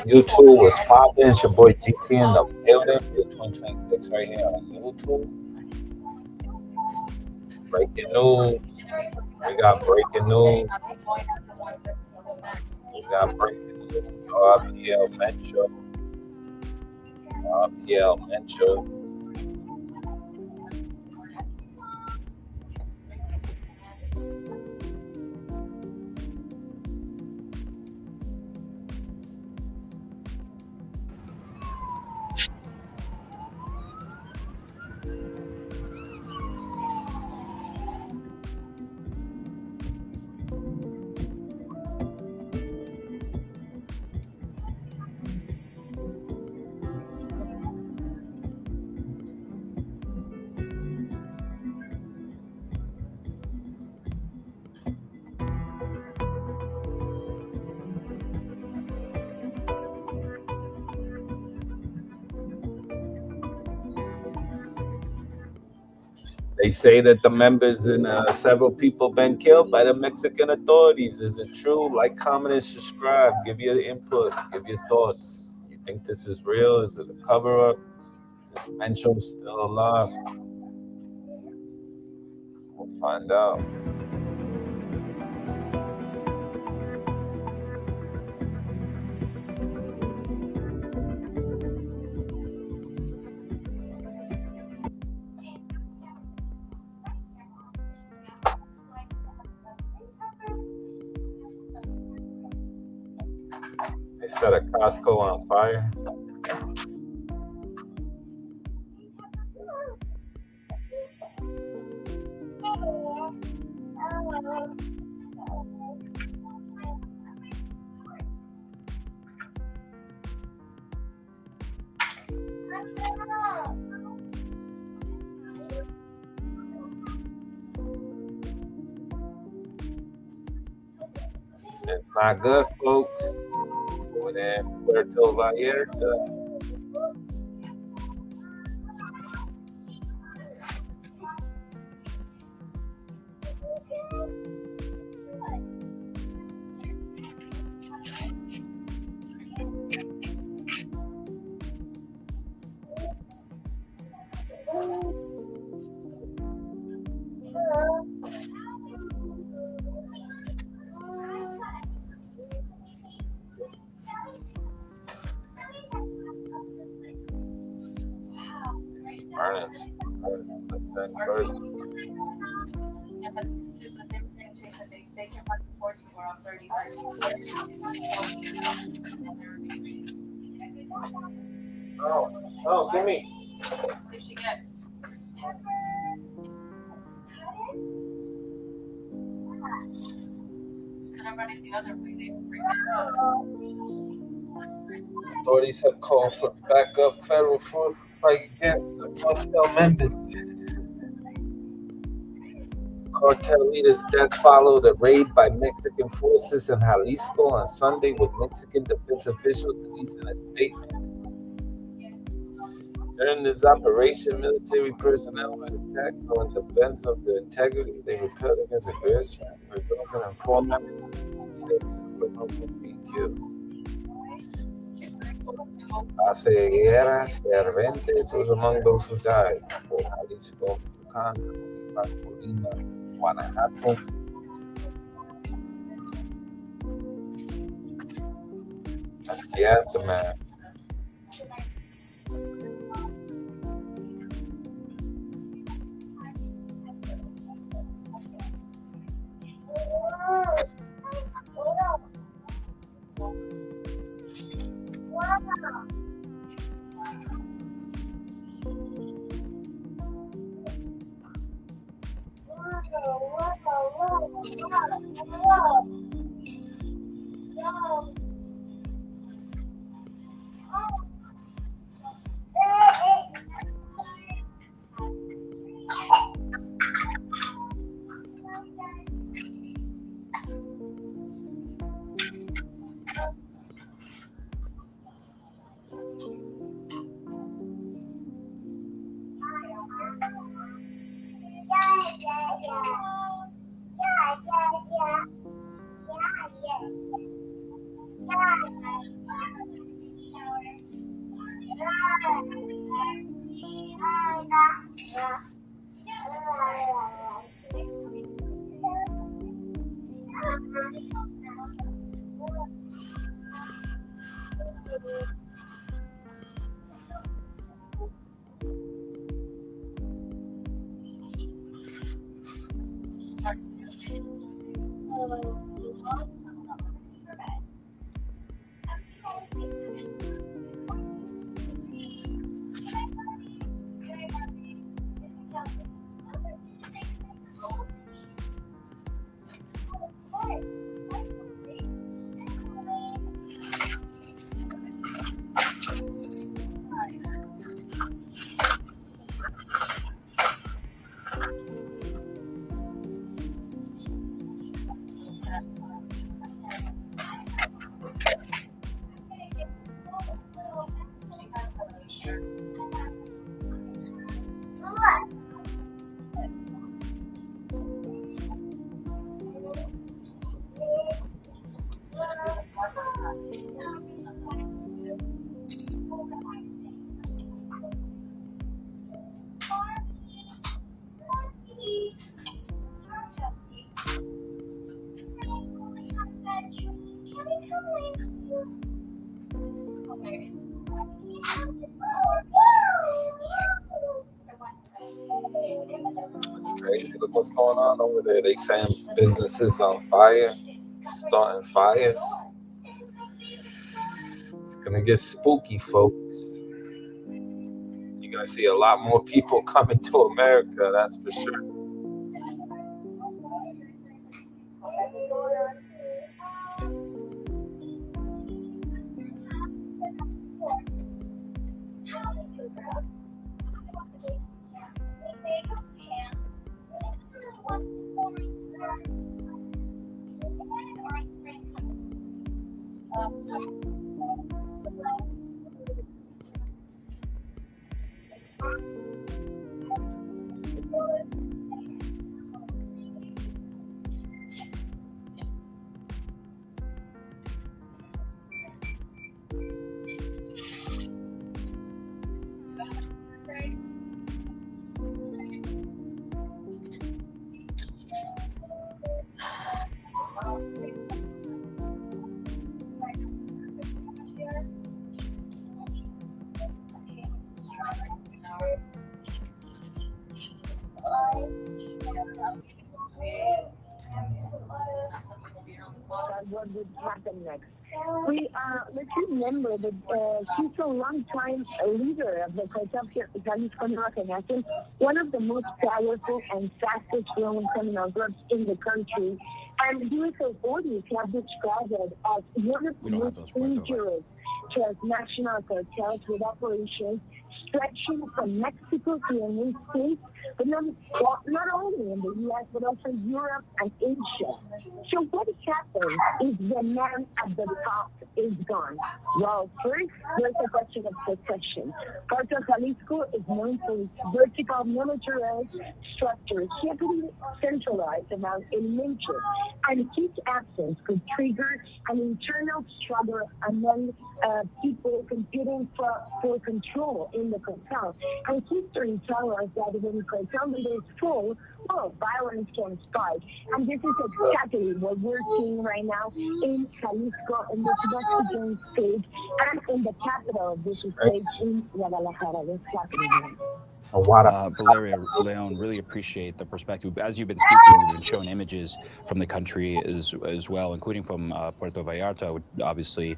YouTube was popping. It's your boy GT in the building for 2026 right here on YouTube. Breaking news. We got breaking news. We got breaking news. RPL Mencho. RPL Mencho. They say that the members and several people been killed by the Mexican authorities. Is it true? Like, comment, and subscribe. Give your input. Give your thoughts. You think this is real? Is it a cover up? Is Mencho still alive? We'll find out. They set a Costco on fire. It's not good, folks. Over there in Puerto Vallarta. First. Oh, give me. Authorities have called for backup federal force fight against the cartel members. Cartel leaders' deaths followed a raid by Mexican forces in Jalisco on Sunday, with Mexican defense officials releasing a statement. During this operation, military personnel were attacked, so in defense of their integrity, they repelled against aggression, resulting in 4 members of the CGF being killed. Hace Guerra Cervantes was among those who died. For Jalisco, Michoacán, Tamaulipas, Colima, Guanajuato. That's the aftermath. It's crazy. Look what's going on over there. They saying businesses on fire, starting fires. It's gonna get spooky, folks. You're gonna see a lot more people coming to America, that's for sure. What would happen next? Let's remember that she's a long-time leader of the cartel Jalisco Norte, and I think one of the most powerful and fastest-growing criminal groups in the country. And U.S. authorities have described it as one of the most dangerous transnational cartels with operations stretching from Mexico to the United States, but not only in the U.S., but also Europe and Asia. So what happens if the man at the top is gone? Well, first, there's a question of protection. Cartel Jalisco is known for its vertical militarized structure, heavily centralized around El Mencho, and his absence could trigger an internal struggle among people competing for control in the cartel. And history tells us that when cartel leaders fall, well, violence can start. And this is exactly what we're seeing right now in Jalisco, in this Mexican state, and in the capital of this state, in Guadalajara. What's happening? Valeria, Leon, really appreciate the perspective. As you've been speaking, we've been showing images from the country as well, including from Puerto Vallarta, obviously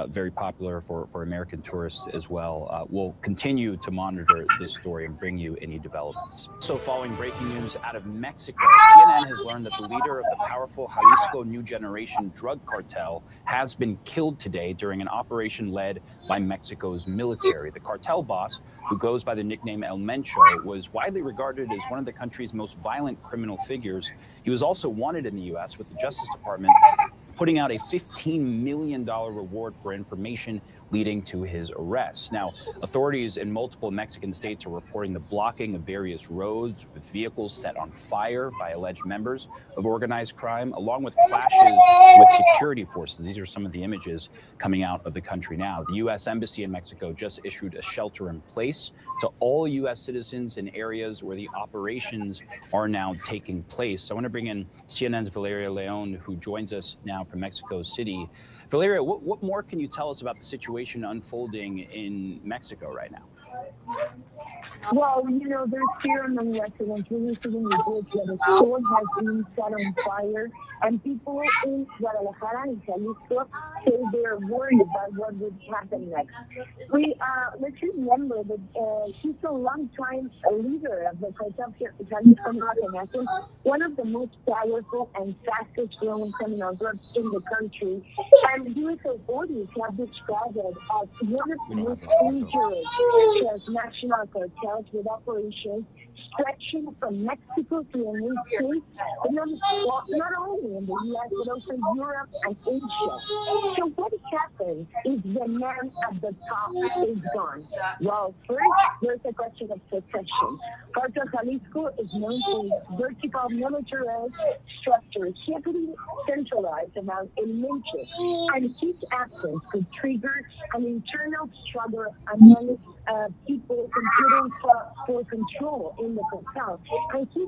very popular for American tourists as well. We'll continue to monitor this story and bring you any developments. So following breaking news out of Mexico, CNN has learned that the leader of the powerful Jalisco New Generation drug cartel has been killed today during an operation led by Mexico's military. The cartel boss, who goes by the nickname El Mencho, was widely regarded as one of the country's most violent criminal figures. He was also wanted in the U.S., with the Justice Department putting out a $15 million reward for information leading to his arrest. Now, authorities in multiple Mexican states are reporting the blocking of various roads with vehicles set on fire by alleged members of organized crime, along with clashes with security forces. These are some of the images coming out of the country now. The U.S. Embassy in Mexico just issued a shelter in place to all U.S. citizens in areas where the operations are now taking place. I want to bring in CNN's Valeria Leon, who joins us now from Mexico City. Valeria, what more can you tell us about the situation unfolding in Mexico right now? Well, there's fear among residents. We're receiving reports that a store has been set on fire, and people in Guadalajara and Jalisco say they're worried about what would happen next. Let's remember that he's a long-time leader of the cartel Jalisco Norte, one of the most powerful and fastest-growing criminal groups in the country. And U.S. authorities have described it as one of the most dangerous transnational cartels with operations stretching from Mexico to the United States, and not only in the U.S., but also in Europe and Asia. So what happens if the man at the top is gone? Well, first, there's a question of succession. Cartel Jalisco is known for its vertical militarized structure, heavily centralized around El Mencho, and his absence could trigger an internal struggle among people competing for control in the cartel. And history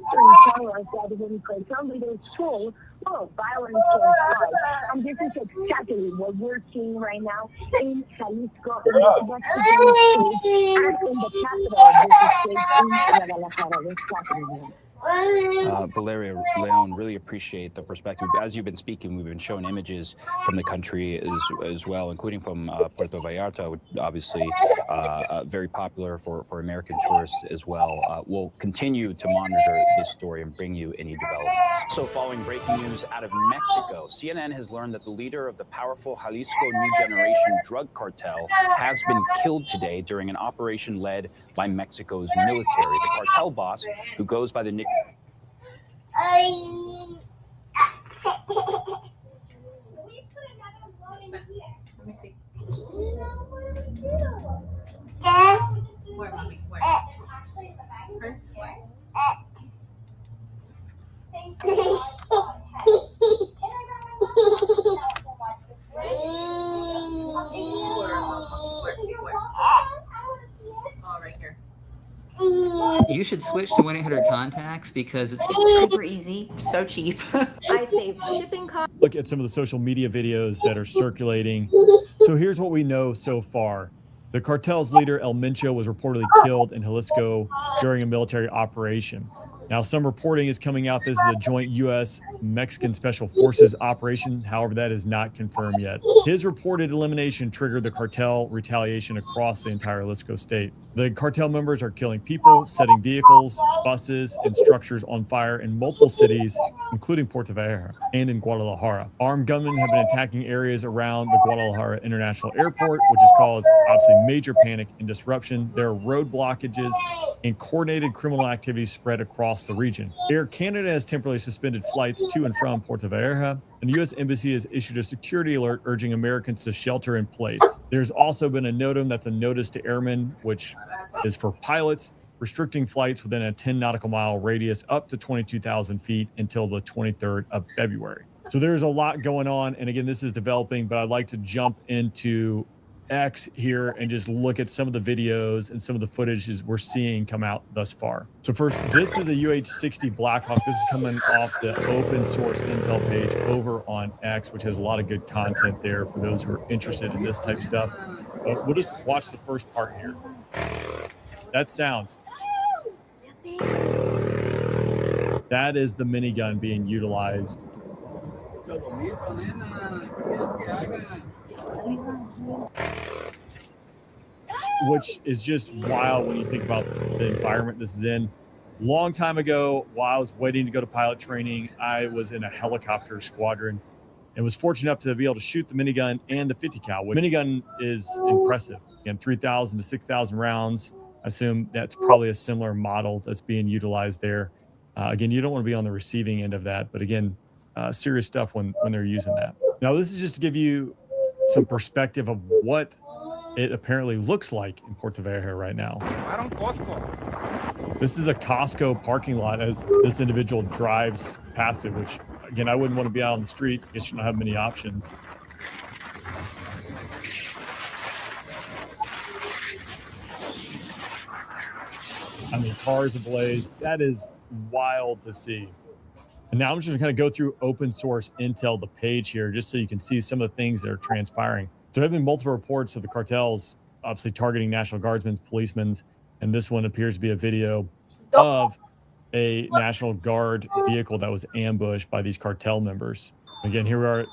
tells us that when cartel leaders fall, well, violence can start. And this is exactly what we're seeing right now in Jalisco, in the Mexican state, and in the capital of this state, in Guadalajara. What's happening now? Valeria Leon, really appreciate the perspective. As you've been speaking, we've been showing images from the country as well, including from Puerto Vallarta, which obviously very popular for American tourists as well. We'll continue to monitor this story and bring you any developments. So following breaking news out of Mexico, CNN has learned that the leader of the powerful Jalisco New Generation drug cartel has been killed today during an operation led by Mexico's military. The cartel boss, who goes by the nickname Let me see. Where, mommy? Where? Print? Where? Oh, right here. You should switch to 1-800-CONTACTS because it's super easy, so cheap. I save shipping costs. Look at some of the social media videos that are circulating. So here's what we know so far. The cartel's leader, El Mencho, was reportedly killed in Jalisco during a military operation. Now, some reporting is coming out this is a joint U.S.-Mexican Special Forces operation. However, that is not confirmed yet. His reported elimination triggered the cartel retaliation across the entire Jalisco state. The cartel members are killing people, setting vehicles, buses, and structures on fire in multiple cities, including Puerto Vallarta and in Guadalajara. Armed gunmen have been attacking areas around the Guadalajara International Airport, which has caused, obviously, major panic and disruption. There are road blockages and coordinated criminal activities spread across the region. Air Canada has temporarily suspended flights to and from Puerto Vallarta, and the U.S. Embassy has issued a security alert urging Americans to shelter in place. There's also been a NOTAM, that's a notice to airmen, which is for pilots, restricting flights within a 10 nautical mile radius up to 22,000 feet until the 23rd of February. So there's a lot going on, and again, this is developing, but I'd like to jump into X here and just look at some of the videos and some of the footages we're seeing come out thus far. So first, this is a UH-60 Blackhawk. This is coming off the open source intel page over on X, which has a lot of good content there for those who are interested in this type of stuff. But we'll just watch the first part here. That sound. That is the minigun being utilized. Which is just wild when you think about the environment this is in. Long time ago, while I was waiting to go to pilot training, I was in a helicopter squadron and was fortunate enough to be able to shoot the minigun and the 50 cal. The minigun is impressive. Again, 3,000 to 6,000 rounds. I assume that's probably a similar model that's being utilized there. Again, you don't want to be on the receiving end of that, but again, serious stuff when they're using that. Now, this is just to give you some perspective of what it apparently looks like in Puerto Vallarta right now. This is a Costco parking lot as this individual drives past it, which, again, I wouldn't want to be out on the street. I guess you don't have many options. I mean, cars ablaze. That is wild to see. And now I'm just going to kind of go through open source intel, the page here, just so you can see some of the things that are transpiring. So there have been multiple reports of the cartels obviously targeting National Guardsmen, policemen, and this one appears to be a video of a National Guard vehicle that was ambushed by these cartel members. Again, here we are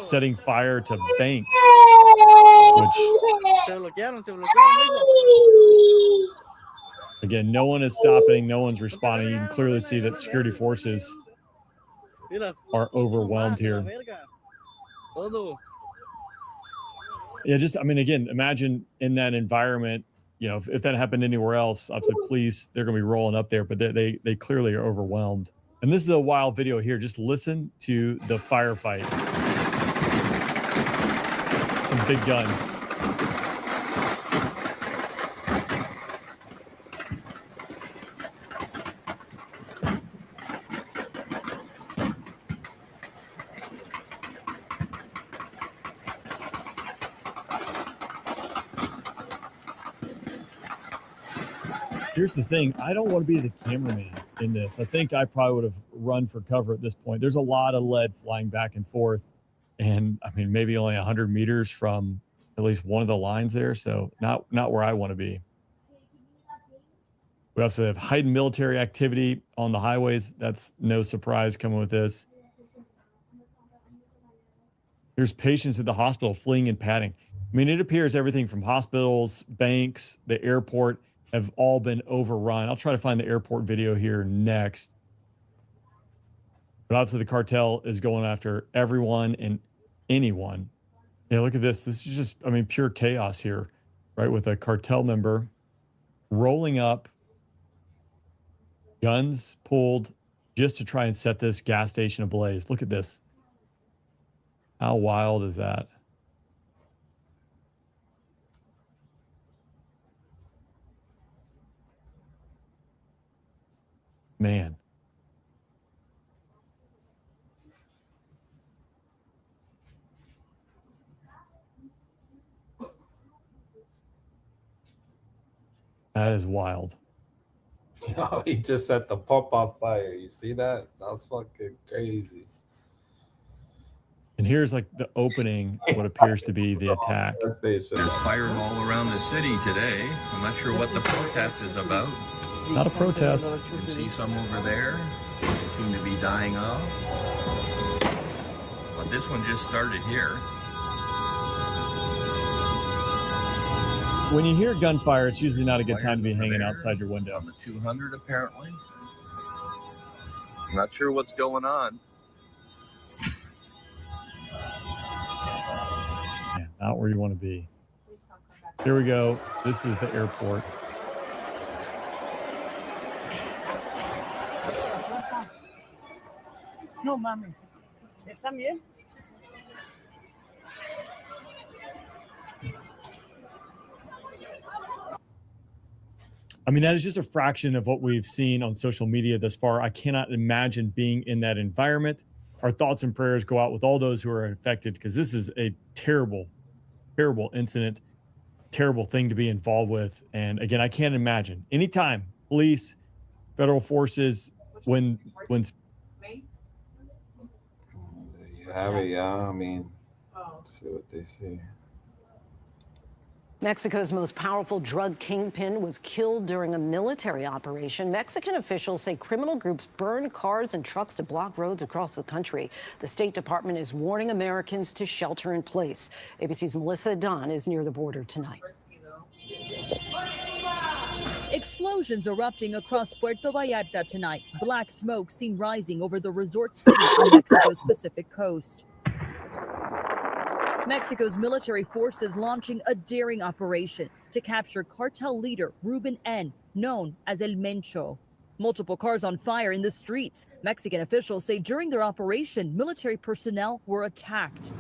setting fire to banks, which, again, no one is stopping, no one's responding. You can clearly see that security forces are overwhelmed here. Yeah, just, I mean, again, imagine in that environment, you know, if that happened anywhere else, obviously police, they're going to be rolling up there, but they clearly are overwhelmed. And this is a wild video here. Just listen to the firefight. Some big guns. Here's the thing. I don't want to be the cameraman in this. I think I probably would have run for cover at this point. There's a lot of lead flying back and forth. And I mean, maybe only 100 meters from at least one of the lines there. So not where I want to be. We also have heightened military activity on the highways. That's no surprise coming with this. There's patients at the hospital fleeing and padding. I mean, it appears everything from hospitals, banks, the airport have all been overrun. I'll try to find the airport video here next. But obviously the cartel is going after everyone and anyone. Yeah, look at this. This is just, I mean, pure chaos here, right? With a cartel member rolling up, guns pulled just to try and set this gas station ablaze. Look at this. How wild is that? Man. That is wild. Yo, he just set the pump on fire. You see that? That's fucking crazy. And here's like the opening, what appears to be the attack. There's fires all around the city today. I'm not sure what the protest is about. Not a protest. You can see some over there. They seem to be dying off. But this one just started here. When you hear gunfire, it's usually not a good time to be hanging outside your window. On the 200, apparently. Not sure what's going on. Yeah, not where you want to be. Here we go. This is the airport. No mames. ¿Están bien? I mean, that is just a fraction of what we've seen on social media thus far. I cannot imagine being in that environment. Our thoughts and prayers go out with all those who are infected, because this is a terrible, terrible incident, terrible thing to be involved with. And again, I can't imagine anytime police, federal forces, when There you have it, yeah. I mean, see what they say. Mexico's most powerful drug kingpin was killed during a military operation. Mexican officials say criminal groups burned cars and trucks to block roads across the country. The State Department is warning Americans to shelter in place. ABC's Melissa Dunn is near the border tonight. Explosions erupting across Puerto Vallarta tonight. Black smoke seen rising over the resort city on Mexico's Pacific coast. Mexico's military forces launching a daring operation to capture cartel leader Ruben N., known as El Mencho. Multiple cars on fire in the streets. Mexican officials say during their operation, military personnel were attacked.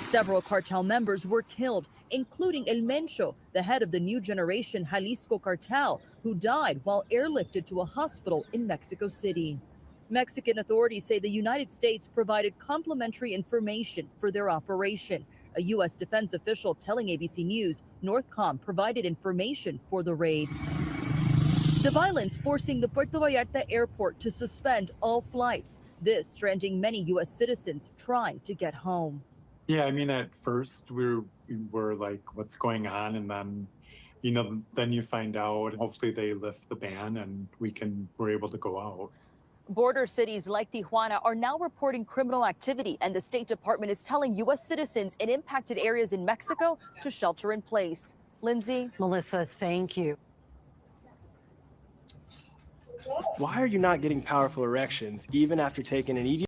Several cartel members were killed, including El Mencho, the head of the new generation Jalisco cartel, who died while airlifted to a hospital in Mexico City. Mexican authorities say the United States provided complimentary information for their operation. A U.S. defense official telling ABC News Northcom provided information for the raid. The violence forcing the Puerto Vallarta airport to suspend all flights. This stranding many U.S. citizens trying to get home. Yeah, I mean, at first we were like, what's going on? And then, then you find out, hopefully they lift the ban and we're able to go out. Border cities like Tijuana are now reporting criminal activity, and the State Department is telling U.S. citizens in impacted areas in Mexico to shelter in place. Lindsay? Melissa, thank you. Why are you not getting powerful erections even after taking an ED?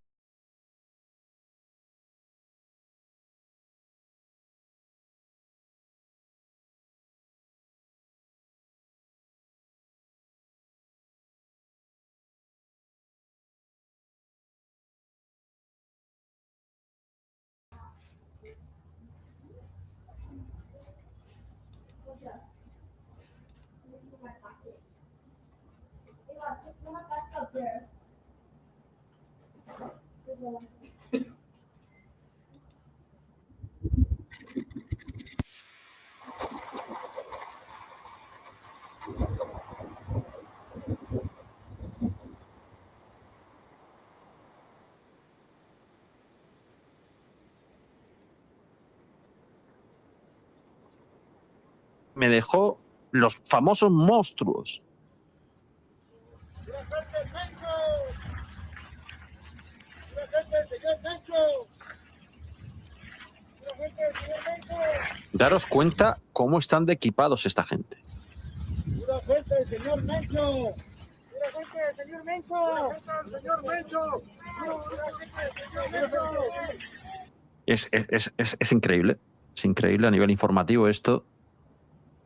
Me dejó los famosos monstruos. Daros cuenta cómo están de equipados esta gente. ¡Pura gente del señor Mencho! ¡Pura gente del señor Mencho! ¡Pura gente del señor Mencho! ¡Pura gente del señor Mencho! Es increíble. Es increíble a nivel informativo esto.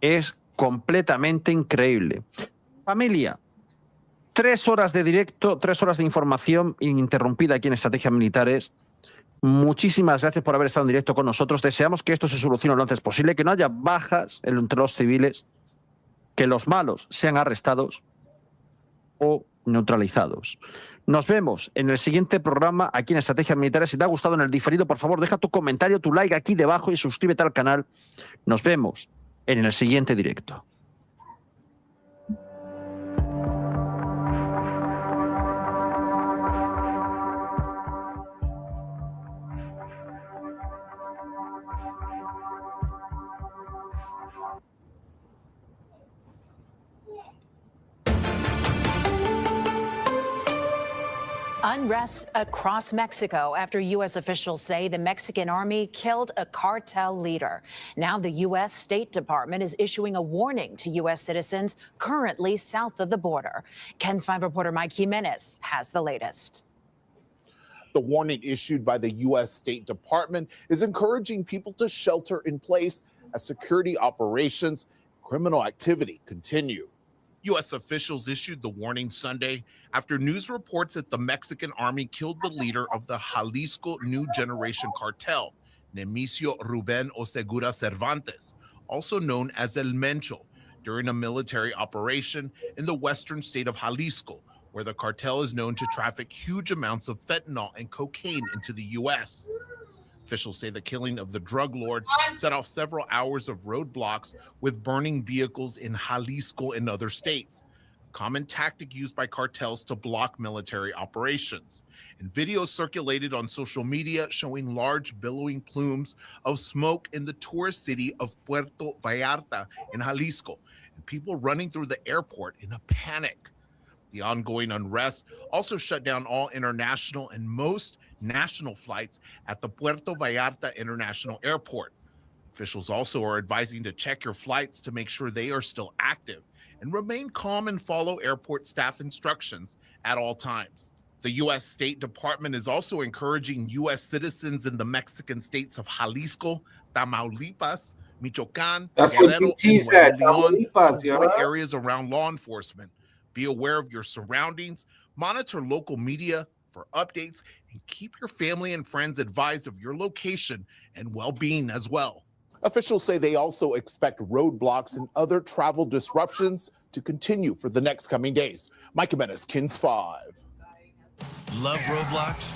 Es completamente increíble. Familia, 3 horas de directo, 3 horas de información ininterrumpida aquí en Estrategias Militares. Muchísimas gracias por haber estado en directo con nosotros. Deseamos que esto se solucione lo antes posible, que no haya bajas entre los civiles, que los malos sean arrestados o neutralizados. Nos vemos en el siguiente programa aquí en Estrategias Militares. Si te ha gustado en el diferido, por favor, deja tu comentario, tu like aquí debajo y suscríbete al canal. Nos vemos en el siguiente directo. Unrest across Mexico after U.S. officials say the Mexican army killed a cartel leader. Now the U.S. State Department is issuing a warning to U.S. citizens currently south of the border. KENS 5 reporter Mike Jimenez has the latest. The warning issued by the U.S. State Department is encouraging people to shelter in place as security operations, criminal activity continue. U.S. officials issued the warning Sunday after news reports that the Mexican army killed the leader of the Jalisco New Generation Cartel, Nemesio Ruben Osegura Cervantes, also known as El Mencho, during a military operation in the western state of Jalisco, where the cartel is known to traffic huge amounts of fentanyl and cocaine into the U.S. Officials say the killing of the drug lord set off several hours of roadblocks with burning vehicles in Jalisco and other states, a common tactic used by cartels to block military operations. And videos circulated on social media showing large billowing plumes of smoke in the tourist city of Puerto Vallarta in Jalisco, and people running through the airport in a panic. The ongoing unrest also shut down all international and most national flights at the Puerto Vallarta International Airport. Officials also are advising to check your flights to make sure they are still active and remain calm and follow airport staff instructions at all times. The U.S. State Department is also encouraging U.S. citizens in the Mexican states of Jalisco, Tamaulipas, Michoacán, Guerrero, and Nuevo León to avoid areas around law enforcement. Be aware of your surroundings, monitor local media, for updates and keep your family and friends advised of your location and well-being as well. Officials say they also expect roadblocks and other travel disruptions to continue for the next coming days. Mike Jimenez, KINS 5. Love Roblox?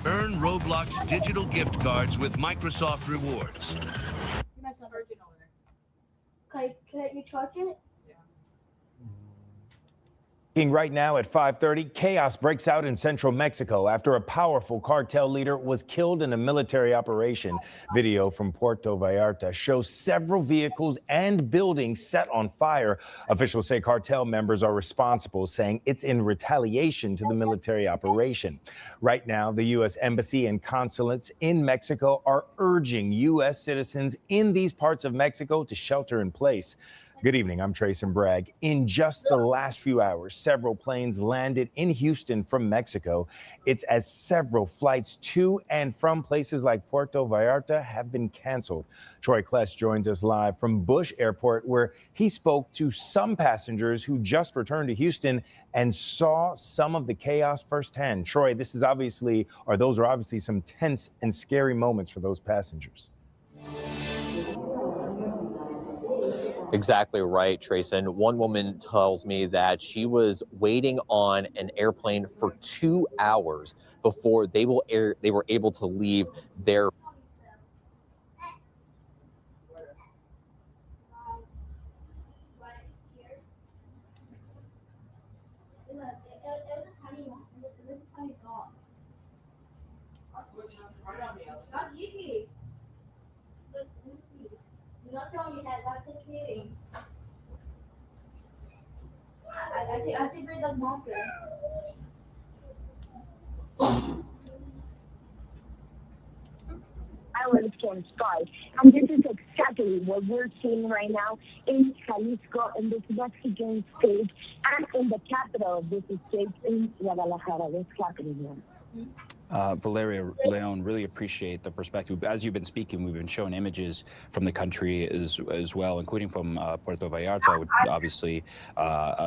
Earn Roblox digital gift cards with Microsoft Rewards. Can't you charge it? Right now at 5:30, chaos breaks out in central Mexico after a powerful cartel leader was killed in a military operation. Video from Puerto Vallarta shows several vehicles and buildings set on fire. Officials say cartel members are responsible, saying it's in retaliation to the military operation. Right now, the U.S. Embassy and consulates in Mexico are urging U.S. citizens in these parts of Mexico to shelter in place. Good evening, I'm Trayson Bragg. In just the last few hours, several planes landed in Houston from Mexico. It's as several flights to and from places like Puerto Vallarta have been canceled. Troy Kless joins us live from Bush Airport, where he spoke to some passengers who just returned to Houston and saw some of the chaos firsthand. Troy, those are obviously some tense and scary moments for those passengers. Exactly right, Trayson. One woman tells me that she was waiting on an airplane for 2 hours before they were able to leave their Islands can start. And this is exactly what we're seeing right now in Jalisco, in this Mexican state, and in the capital of this state, in Guadalajara. What's happening here? Valeria, Leon, really appreciate the perspective. As you've been speaking, we've been shown images from the country as well, including from Puerto Vallarta, which obviously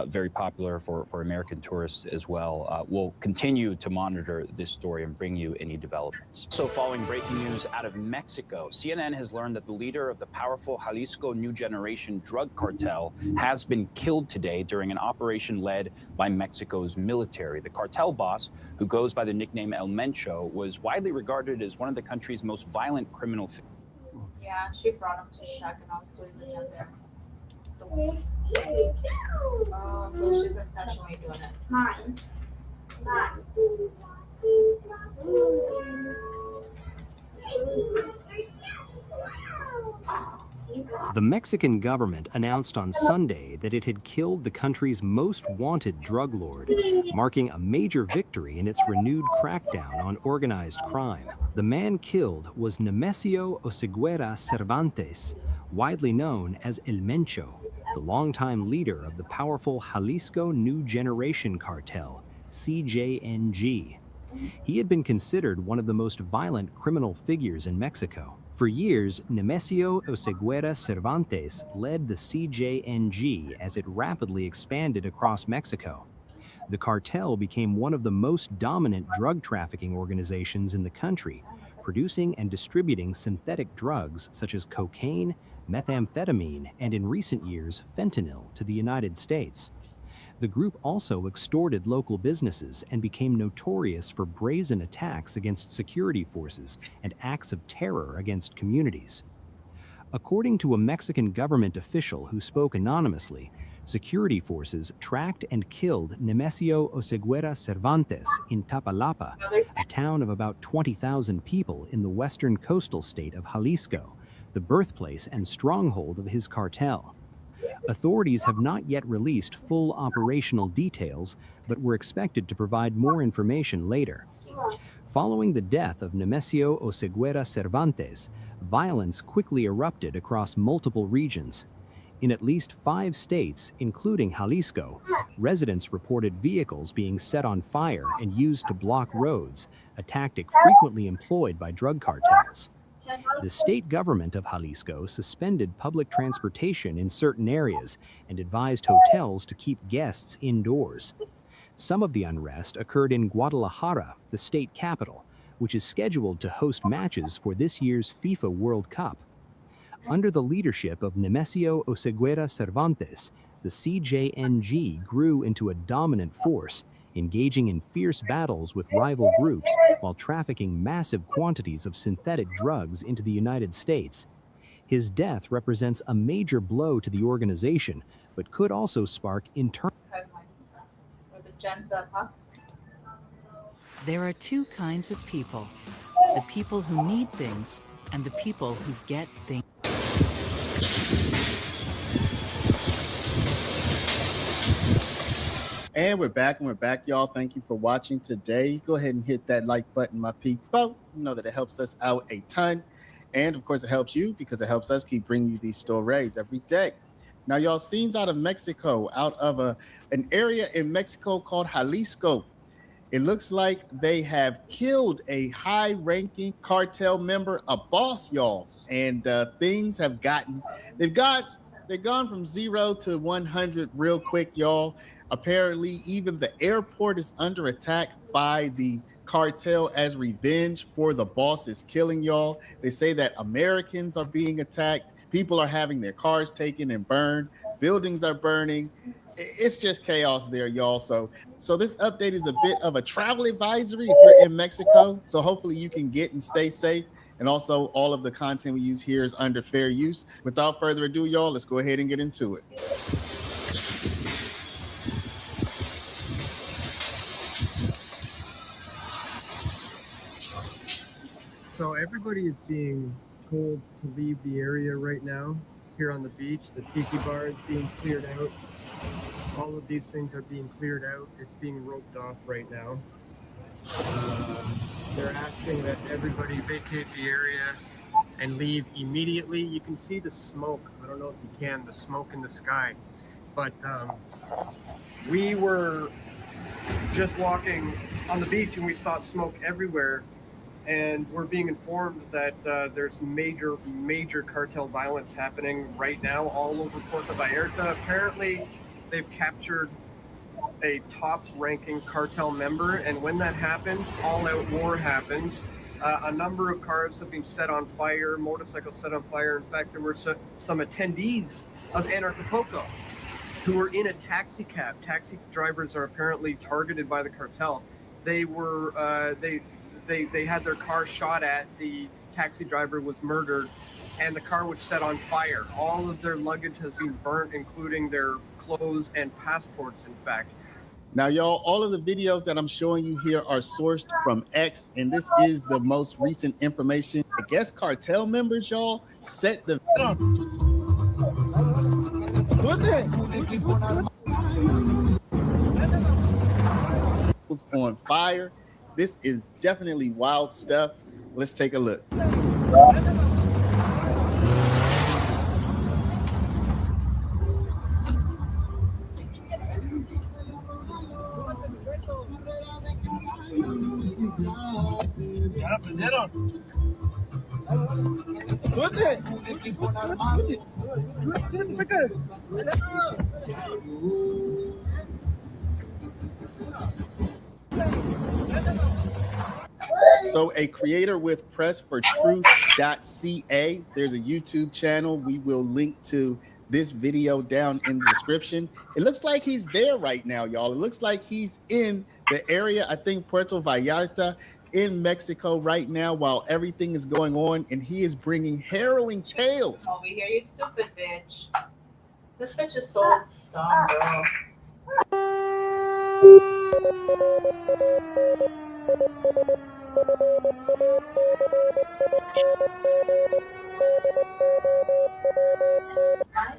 very popular for American tourists as well. We'll continue to monitor this story and bring you any developments. So following breaking news out of Mexico, CNN has learned that the leader of the powerful Jalisco New Generation drug cartel has been killed today during an operation led by Mexico's military. The cartel boss, who goes by the nickname El Mencho, was widely regarded as one of the country's most violent criminal figures. Yeah, she brought him to Shaq and I was sleeping in there. Oh, so she's intentionally doing it. Mine. The Mexican government announced on Sunday that it had killed the country's most wanted drug lord, marking a major victory in its renewed crackdown on organized crime. The man killed was Nemesio Oseguera Cervantes, widely known as El Mencho, the longtime leader of the powerful Jalisco New Generation cartel, CJNG. He had been considered one of the most violent criminal figures in Mexico. For years, Nemesio Oseguera Cervantes led the CJNG as it rapidly expanded across Mexico. The cartel became one of the most dominant drug trafficking organizations in the country, producing and distributing synthetic drugs such as cocaine, methamphetamine, and in recent years, fentanyl to the United States. The group also extorted local businesses and became notorious for brazen attacks against security forces and acts of terror against communities. According to a Mexican government official who spoke anonymously, security forces tracked and killed Nemesio Oseguera Cervantes in Tapalapa, a town of about 20,000 people in the western coastal state of Jalisco, the birthplace and stronghold of his cartel. Authorities have not yet released full operational details, but were expected to provide more information later. Following the death of Nemesio Oseguera Cervantes, violence quickly erupted across multiple regions. In at least 5 states, including Jalisco, residents reported vehicles being set on fire and used to block roads, a tactic frequently employed by drug cartels. The state government of Jalisco suspended public transportation in certain areas and advised hotels to keep guests indoors. Some of the unrest occurred in Guadalajara, the state capital, which is scheduled to host matches for this year's FIFA World Cup. Under the leadership of Nemesio Oseguera Cervantes, the CJNG grew into a dominant force, engaging in fierce battles with rival groups while trafficking massive quantities of synthetic drugs into the United States. His death represents a major blow to the organization, but could also spark internal. Or the gens up, huh? There are two kinds of people: the people who need things and the people who get things. And we're back, y'all. Thank you for watching today. Go ahead and hit that like button, my people. You know that it helps us out a ton. And of course, it helps you because it helps us keep bringing you these stories every day. Now, y'all, scenes out of Mexico, out of an area in Mexico called Jalisco. It looks like they have killed a high-ranking cartel member, a boss, y'all. And things have they've gone from 0 to 100 real quick, y'all. Apparently, even the airport is under attack by the cartel as revenge for the boss's killing, y'all. They say that Americans are being attacked. People are having their cars taken and burned. Buildings are burning. It's just chaos there, y'all. So this update is a bit of a travel advisory if you're in Mexico. So hopefully you can get and stay safe. And also all of the content we use here is under fair use. Without further ado, y'all, let's go ahead and get into it. So everybody is being told to leave the area right now. Here on the beach, the tiki bar is being cleared out. All of these things are being cleared out. It's being roped off right now. They're asking that everybody vacate the area and leave immediately. You can see the smoke. I don't know if you can, the smoke in the sky. But we were just walking on the beach and we saw smoke everywhere. And we're being informed that there's major cartel violence happening right now all over Puerto Vallarta. Apparently, they've captured a top-ranking cartel member, and when that happens, all-out war happens. A number of cars have been set on fire, motorcycles set on fire. In fact, there were some attendees of Anarchapulco who were in a taxi cab. Taxi drivers are apparently targeted by the cartel. They were they had their car shot at. The taxi driver was murdered, and the car was set on fire. All of their luggage has been burnt, including their clothes and passports, in fact. Now, y'all, all of the videos that I'm showing you here are sourced from X, and this is the most recent information. I guess cartel members, y'all, set the was on fire. This is definitely wild stuff. Let's take a look. So a creator with pressfortruth.ca, there's a YouTube channel. We will link to this video down in the description. It looks like he's there right now, y'all. It looks like he's in the area, I think Puerto Vallarta in Mexico right now while everything is going on, and he is bringing harrowing tales. Over here, you stupid bitch. This bitch is so dumb, bro.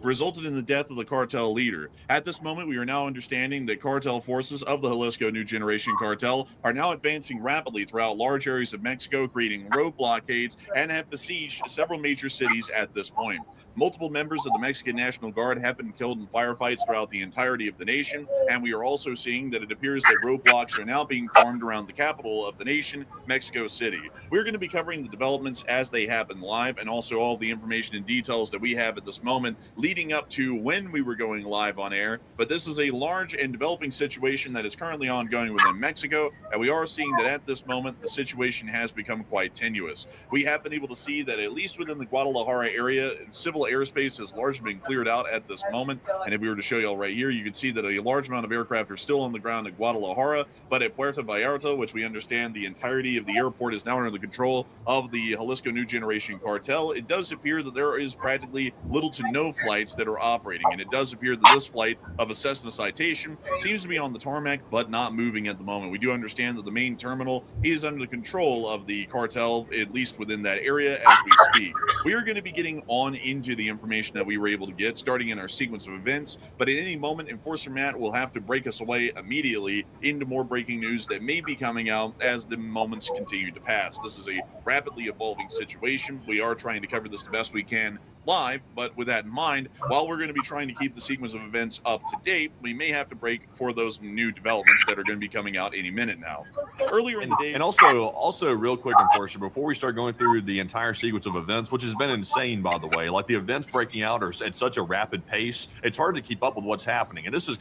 Resulted in the death of the cartel leader. At this moment, we are now understanding that cartel forces of the Jalisco New Generation Cartel are now advancing rapidly throughout large areas of Mexico, creating road blockades, and have besieged several major cities at this point. Multiple members of the Mexican National Guard have been killed in firefights throughout the entirety of the nation, and we are also seeing that it appears that roadblocks are now being formed around the capital of the nation, Mexico City. We're going to be covering the developments as they happen live and also also all the information and details that we have at this moment leading up to when we were going live on air. But this is a large and developing situation that is currently ongoing within Mexico, and we are seeing that at this moment the situation has become quite tenuous. We have been able to see that at least within the Guadalajara area, civil airspace has largely been cleared out at this moment. And if we were to show y'all right here, you can see that a large amount of aircraft are still on the ground at Guadalajara, but at Puerto Vallarta, which we understand the entirety of the airport is now under the control of the Jalisco New Generation Cartel, it does appear that there is practically little to no flights that are operating. And it does appear that this flight of a Cessna Citation seems to be on the tarmac, but not moving at the moment. We do understand that the main terminal is under the control of the cartel, at least within that area as we speak. We are going to be getting on into the information that we were able to get, starting in our sequence of events, but at any moment, Enforcer Matt will have to break us away immediately into more breaking news that may be coming out as the moments continue to pass. This is a rapidly evolving situation. We are trying to cover this the best we can live, but with that in mind, while we're going to be trying to keep the sequence of events up to date, we may have to break for those new developments that are going to be coming out any minute now. Earlier in the day, and also real quick, Enforcer, before we start going through the entire sequence of events, which has been insane, by the way, like the events breaking out are at such a rapid pace, it's hard to keep up with what's happening. And this is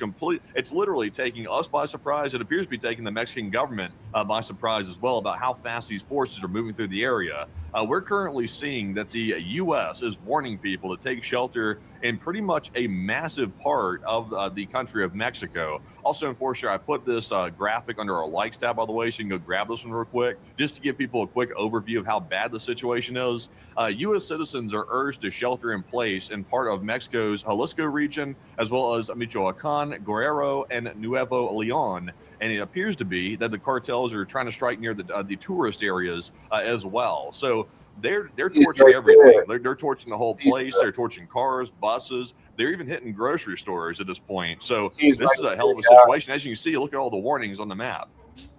it's literally taking us by surprise. It appears to be taking the Mexican government by surprise as well about how fast these forces are moving through the area. We're currently seeing that the U.S. is warning people to take shelter in pretty much a massive part of the country of Mexico. Also, Enforcer, I put this graphic under our likes tab, by the way, so you can go grab this one real quick, just to give people a quick overview of how bad the situation is. U.S. citizens are urged to shelter in place in part of Mexico's Jalisco region, as well as Michoacan, Guerrero, and Nuevo Leon. And it appears to be that the cartels are trying to strike near the tourist areas as well. So they're torching everything. They're torching the whole place. They're torching cars, buses. They're even hitting grocery stores at this point. So this is a hell of a situation. As you can see, look at all the warnings on the map.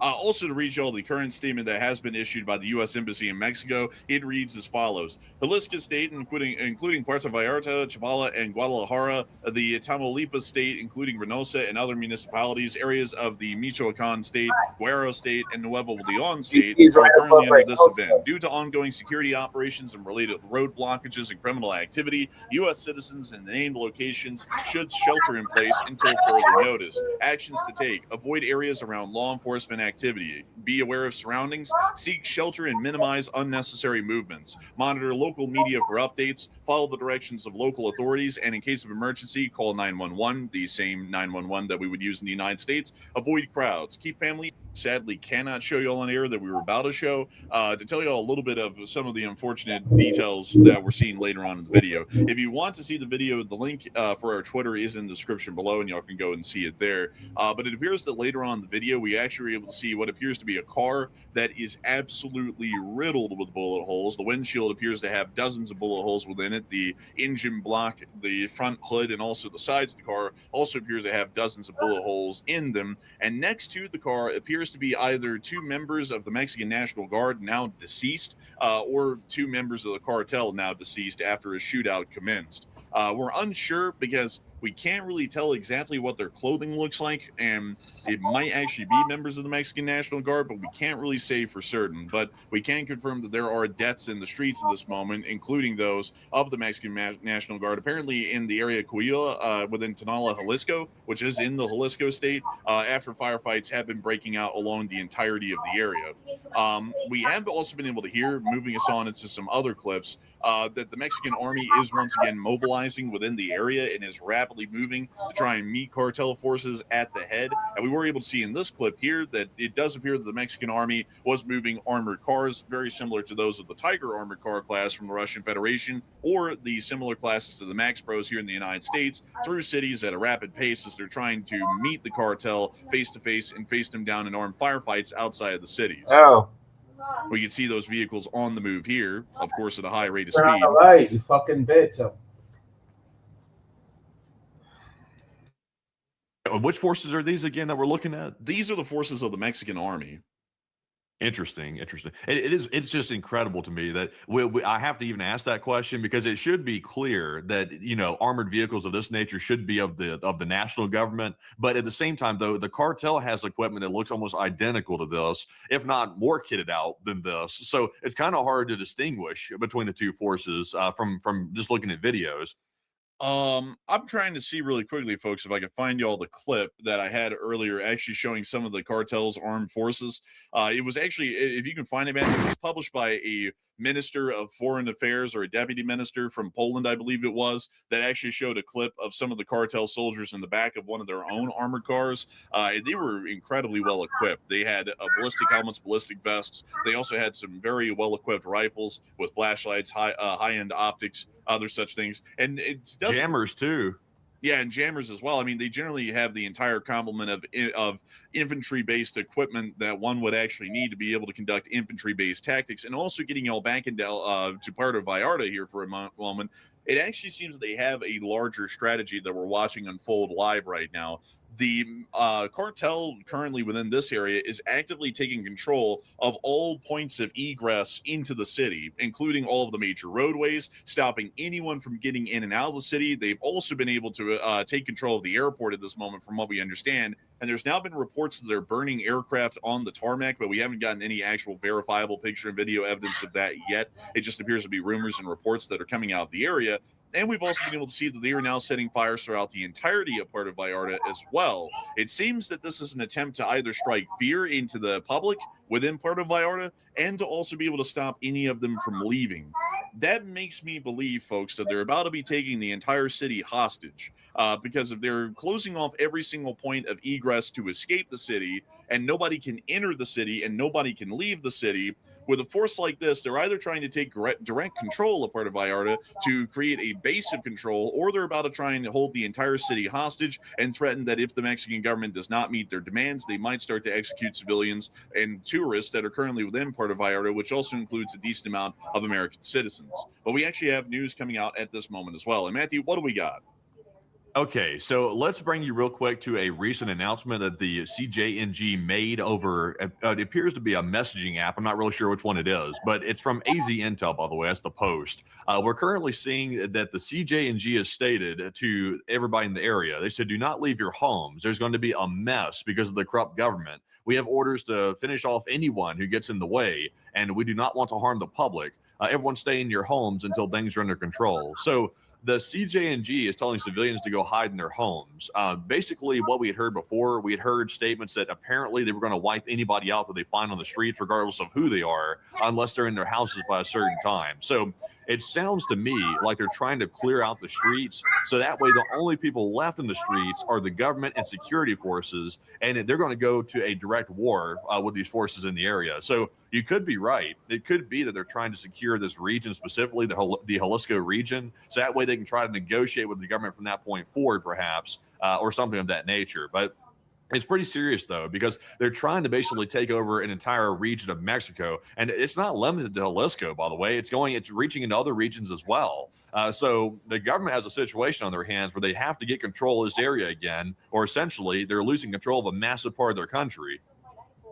Also, to read you all the current statement that has been issued by the U.S. Embassy in Mexico, it reads as follows. Jalisco State, including Puerto Vallarta, Chapala, and Guadalajara, the Tamaulipas State, including Reynosa and other municipalities, areas of the Michoacan State, Guerrero State, and Nuevo Leon State are currently under this event. Due to ongoing security operations and related road blockages and criminal activity, U.S. citizens in the named locations should shelter in place until further notice. Actions to take: avoid areas around law enforcement activity, be aware of surroundings, seek shelter, and minimize unnecessary movements. Monitor local media for updates, follow the directions of local authorities, and in case of emergency, call 911, the same 911 that we would use in the United States. Avoid crowds. Keep family. Sadly, cannot show you all on air that we were about to show, to tell you all a little bit of some of the unfortunate details that we're seeing later on in the video. If you want to see the video, the link for our Twitter is in the description below, and y'all can go and see it there. But it appears that later on in the video, we actually were able to see what appears to be a car that is absolutely riddled with bullet holes. The windshield appears to have dozens of bullet holes within it. The engine block, the front hood, and also the sides of the car also appears to have dozens of bullet holes in them. And next to the car appears to be either two members of the Mexican National Guard, now deceased, or two members of the cartel, now deceased after a shootout commenced. We're unsure because we can't really tell exactly what their clothing looks like, and it might actually be members of the Mexican National Guard, but we can't really say for certain. But we can confirm that there are deaths in the streets at this moment, including those of the Mexican National Guard, apparently in the area of Coahuila, within Tonala, Jalisco, which is in the Jalisco state, after firefights have been breaking out along the entirety of the area. We have also been able to hear, moving us on into some other clips, that the Mexican army is once again mobilizing within the area and is rapidly moving to try and meet cartel forces at the head. And we were able to see in this clip here that it does appear that the Mexican army was moving armored cars very similar to those of the Tiger armored car class from the Russian Federation, or the similar classes to the Max Pros here in the United States, through cities at a rapid pace as they're trying to meet the cartel face to face and face them down in armed firefights outside of the cities. Oh. We can see those vehicles on the move here, of course, at a high rate of speed. Turn on the light, you fucking bitch. Which forces are these again that we're looking at? These are the forces of the Mexican army. Interesting, interesting. It's just incredible to me that I have to even ask that question because it should be clear that armored vehicles of this nature should be of the national government. But at the same time, though, the cartel has equipment that looks almost identical to this, if not more kitted out than this. So it's kind of hard to distinguish between the two forces from just looking at videos. I'm trying to see really quickly, folks, if I can find y'all the clip that I had earlier, actually showing some of the cartel's armed forces. It was actually, if you can find it, man, it was published by a minister of foreign affairs or a deputy minister from Poland, I believe it was, that actually showed a clip of some of the cartel soldiers in the back of one of their own armored cars. They were incredibly well equipped. They had ballistic helmets, ballistic vests. They also had some very well equipped rifles with flashlights, high end optics, other such things, and it does jammers too. Yeah, and jammers as well. I mean, they generally have the entire complement of infantry-based equipment that one would actually need to be able to conduct infantry-based tactics. And also getting y'all back into to Puerto Vallarta here for a moment, it actually seems that they have a larger strategy that we're watching unfold live right now. The cartel currently within this area is actively taking control of all points of egress into the city, including all of the major roadways, stopping anyone from getting in and out of the city. They've also been able to take control of the airport at this moment, from what we understand. And there's now been reports that they're burning aircraft on the tarmac, but we haven't gotten any actual verifiable picture and video evidence of that yet. It just appears to be rumors and reports that are coming out of the area. And we've also been able to see that they are now setting fires throughout the entirety of Puerto Vallarta as well. It seems that this is an attempt to either strike fear into the public within Puerto Vallarta and to also be able to stop any of them from leaving. That makes me believe, folks, that they're about to be taking the entire city hostage because if they're closing off every single point of egress to escape the city and nobody can enter the city and nobody can leave the city. With a force like this, they're either trying to take direct control of Puerto Vallarta to create a base of control, or they're about to try and hold the entire city hostage and threaten that if the Mexican government does not meet their demands, they might start to execute civilians and tourists that are currently within Puerto Vallarta, which also includes a decent amount of American citizens. But we actually have news coming out at this moment as well. And Matthew, what do we got? Okay, so let's bring you real quick to a recent announcement that the CJNG made over, it appears to be a messaging app. I'm not really sure which one it is, but it's from AZ Intel, by the way. That's the Post. We're currently seeing that the CJNG has stated to everybody in the area, they said, do not leave your homes. There's going to be a mess because of the corrupt government. We have orders to finish off anyone who gets in the way, and we do not want to harm the public. Everyone stay in your homes until things are under control. So the CJNG is telling civilians to go hide in their homes. Basically, what we had heard before, we had heard statements that apparently they were going to wipe anybody out that they find on the streets, regardless of who they are, unless they're in their houses by a certain time. So it sounds to me like they're trying to clear out the streets. So that way, the only people left in the streets are the government and security forces, and they're going to go to a direct war with these forces in the area. So you could be right. It could be that they're trying to secure this region, specifically the Jalisco region. So that way they can try to negotiate with the government from that point forward, perhaps, or something of that nature. But it's pretty serious, though, because they're trying to basically take over an entire region of Mexico. And it's not limited to Jalisco, by the way. It's reaching into other regions as well. So the government has a situation on their hands where they have to get control of this area again, or essentially they're losing control of a massive part of their country.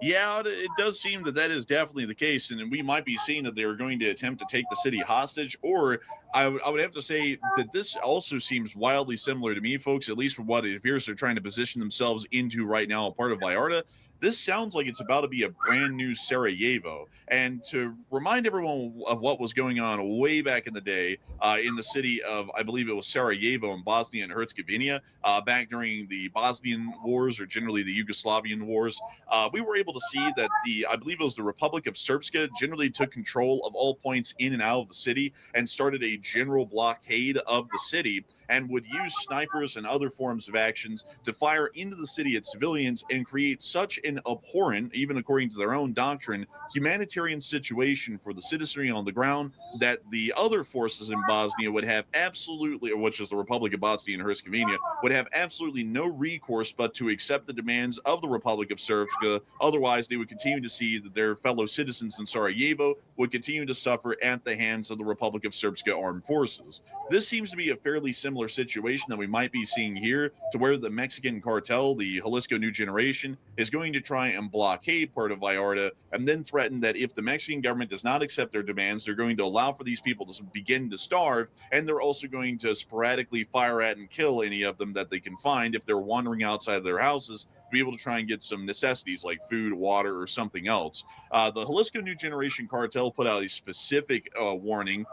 Yeah, it does seem that that is definitely the case, and we might be seeing that they're going to attempt to take the city hostage, or I would have to say that this also seems wildly similar to me, folks, at least from what it appears they're trying to position themselves into right now, a part of Vallarta. This sounds like it's about to be a brand new Sarajevo. And to remind everyone of what was going on way back in the day in the city of, I believe it was Sarajevo in Bosnia and Herzegovina, back during the Bosnian Wars, or generally the Yugoslavian Wars, we were able to see that I believe it was the Republic of Srpska, generally took control of all points in and out of the city and started a general blockade of the city, and would use snipers and other forms of actions to fire into the city at civilians and create such an abhorrent, even according to their own doctrine, humanitarian situation for the citizenry on the ground that the other forces in Bosnia would have absolutely, or which is the Republic of Bosnia and Herzegovina, would have absolutely no recourse but to accept the demands of the Republic of Srpska. Otherwise, they would continue to see that their fellow citizens in Sarajevo would continue to suffer at the hands of the Republic of Srpska armed forces. This seems to be a fairly similar situation that we might be seeing here, to where the Mexican cartel, the Jalisco New Generation, is going to to try and blockade Puerto Vallarta, and then threatened that if the Mexican government does not accept their demands, they're going to allow for these people to begin to starve, and they're also going to sporadically fire at and kill any of them that they can find if they're wandering outside of their houses to be able to try and get some necessities like food, water, or something else. The Jalisco New Generation Cartel put out a specific warning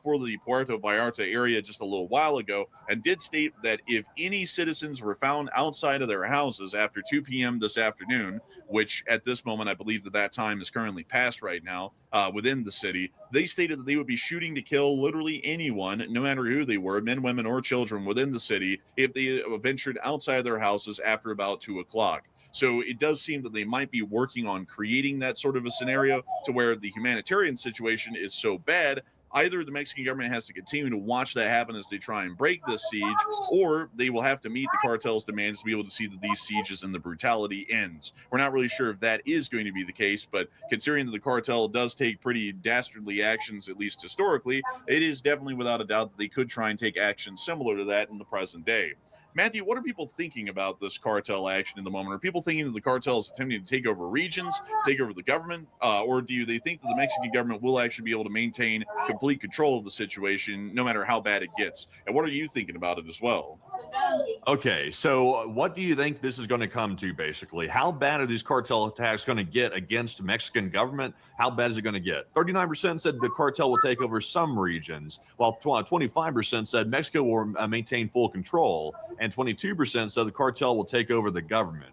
for the Puerto Vallarta area just a little while ago, and did state that if any citizens were found outside of their houses after 2 p.m. this afternoon, which at this moment I believe that time is currently past right now within the city, they stated that they would be shooting to kill literally anyone, no matter who they were, men, women, or children within the city, if they ventured outside of their houses after about 2 o'clock. So it does seem that they might be working on creating that sort of a scenario to where the humanitarian situation is so bad, either the Mexican government has to continue to watch that happen as they try and break this siege, or they will have to meet the cartel's demands to be able to see that these sieges and the brutality ends. We're not really sure if that is going to be the case, but considering that the cartel does take pretty dastardly actions, at least historically, it is definitely without a doubt that they could try and take action similar to that in the present day. Matthew, what are people thinking about this cartel action in the moment? Are people thinking that the cartel is attempting to take over regions, take over the government, or do they think that the Mexican government will actually be able to maintain complete control of the situation no matter how bad it gets? And what are you thinking about it as well? Okay, so what do you think this is going to come to, basically? How bad are these cartel attacks going to get against Mexican government? How bad is it going to get? 39% said the cartel will take over some regions, while 25% said Mexico will maintain full control, and 22% said the cartel will take over the government.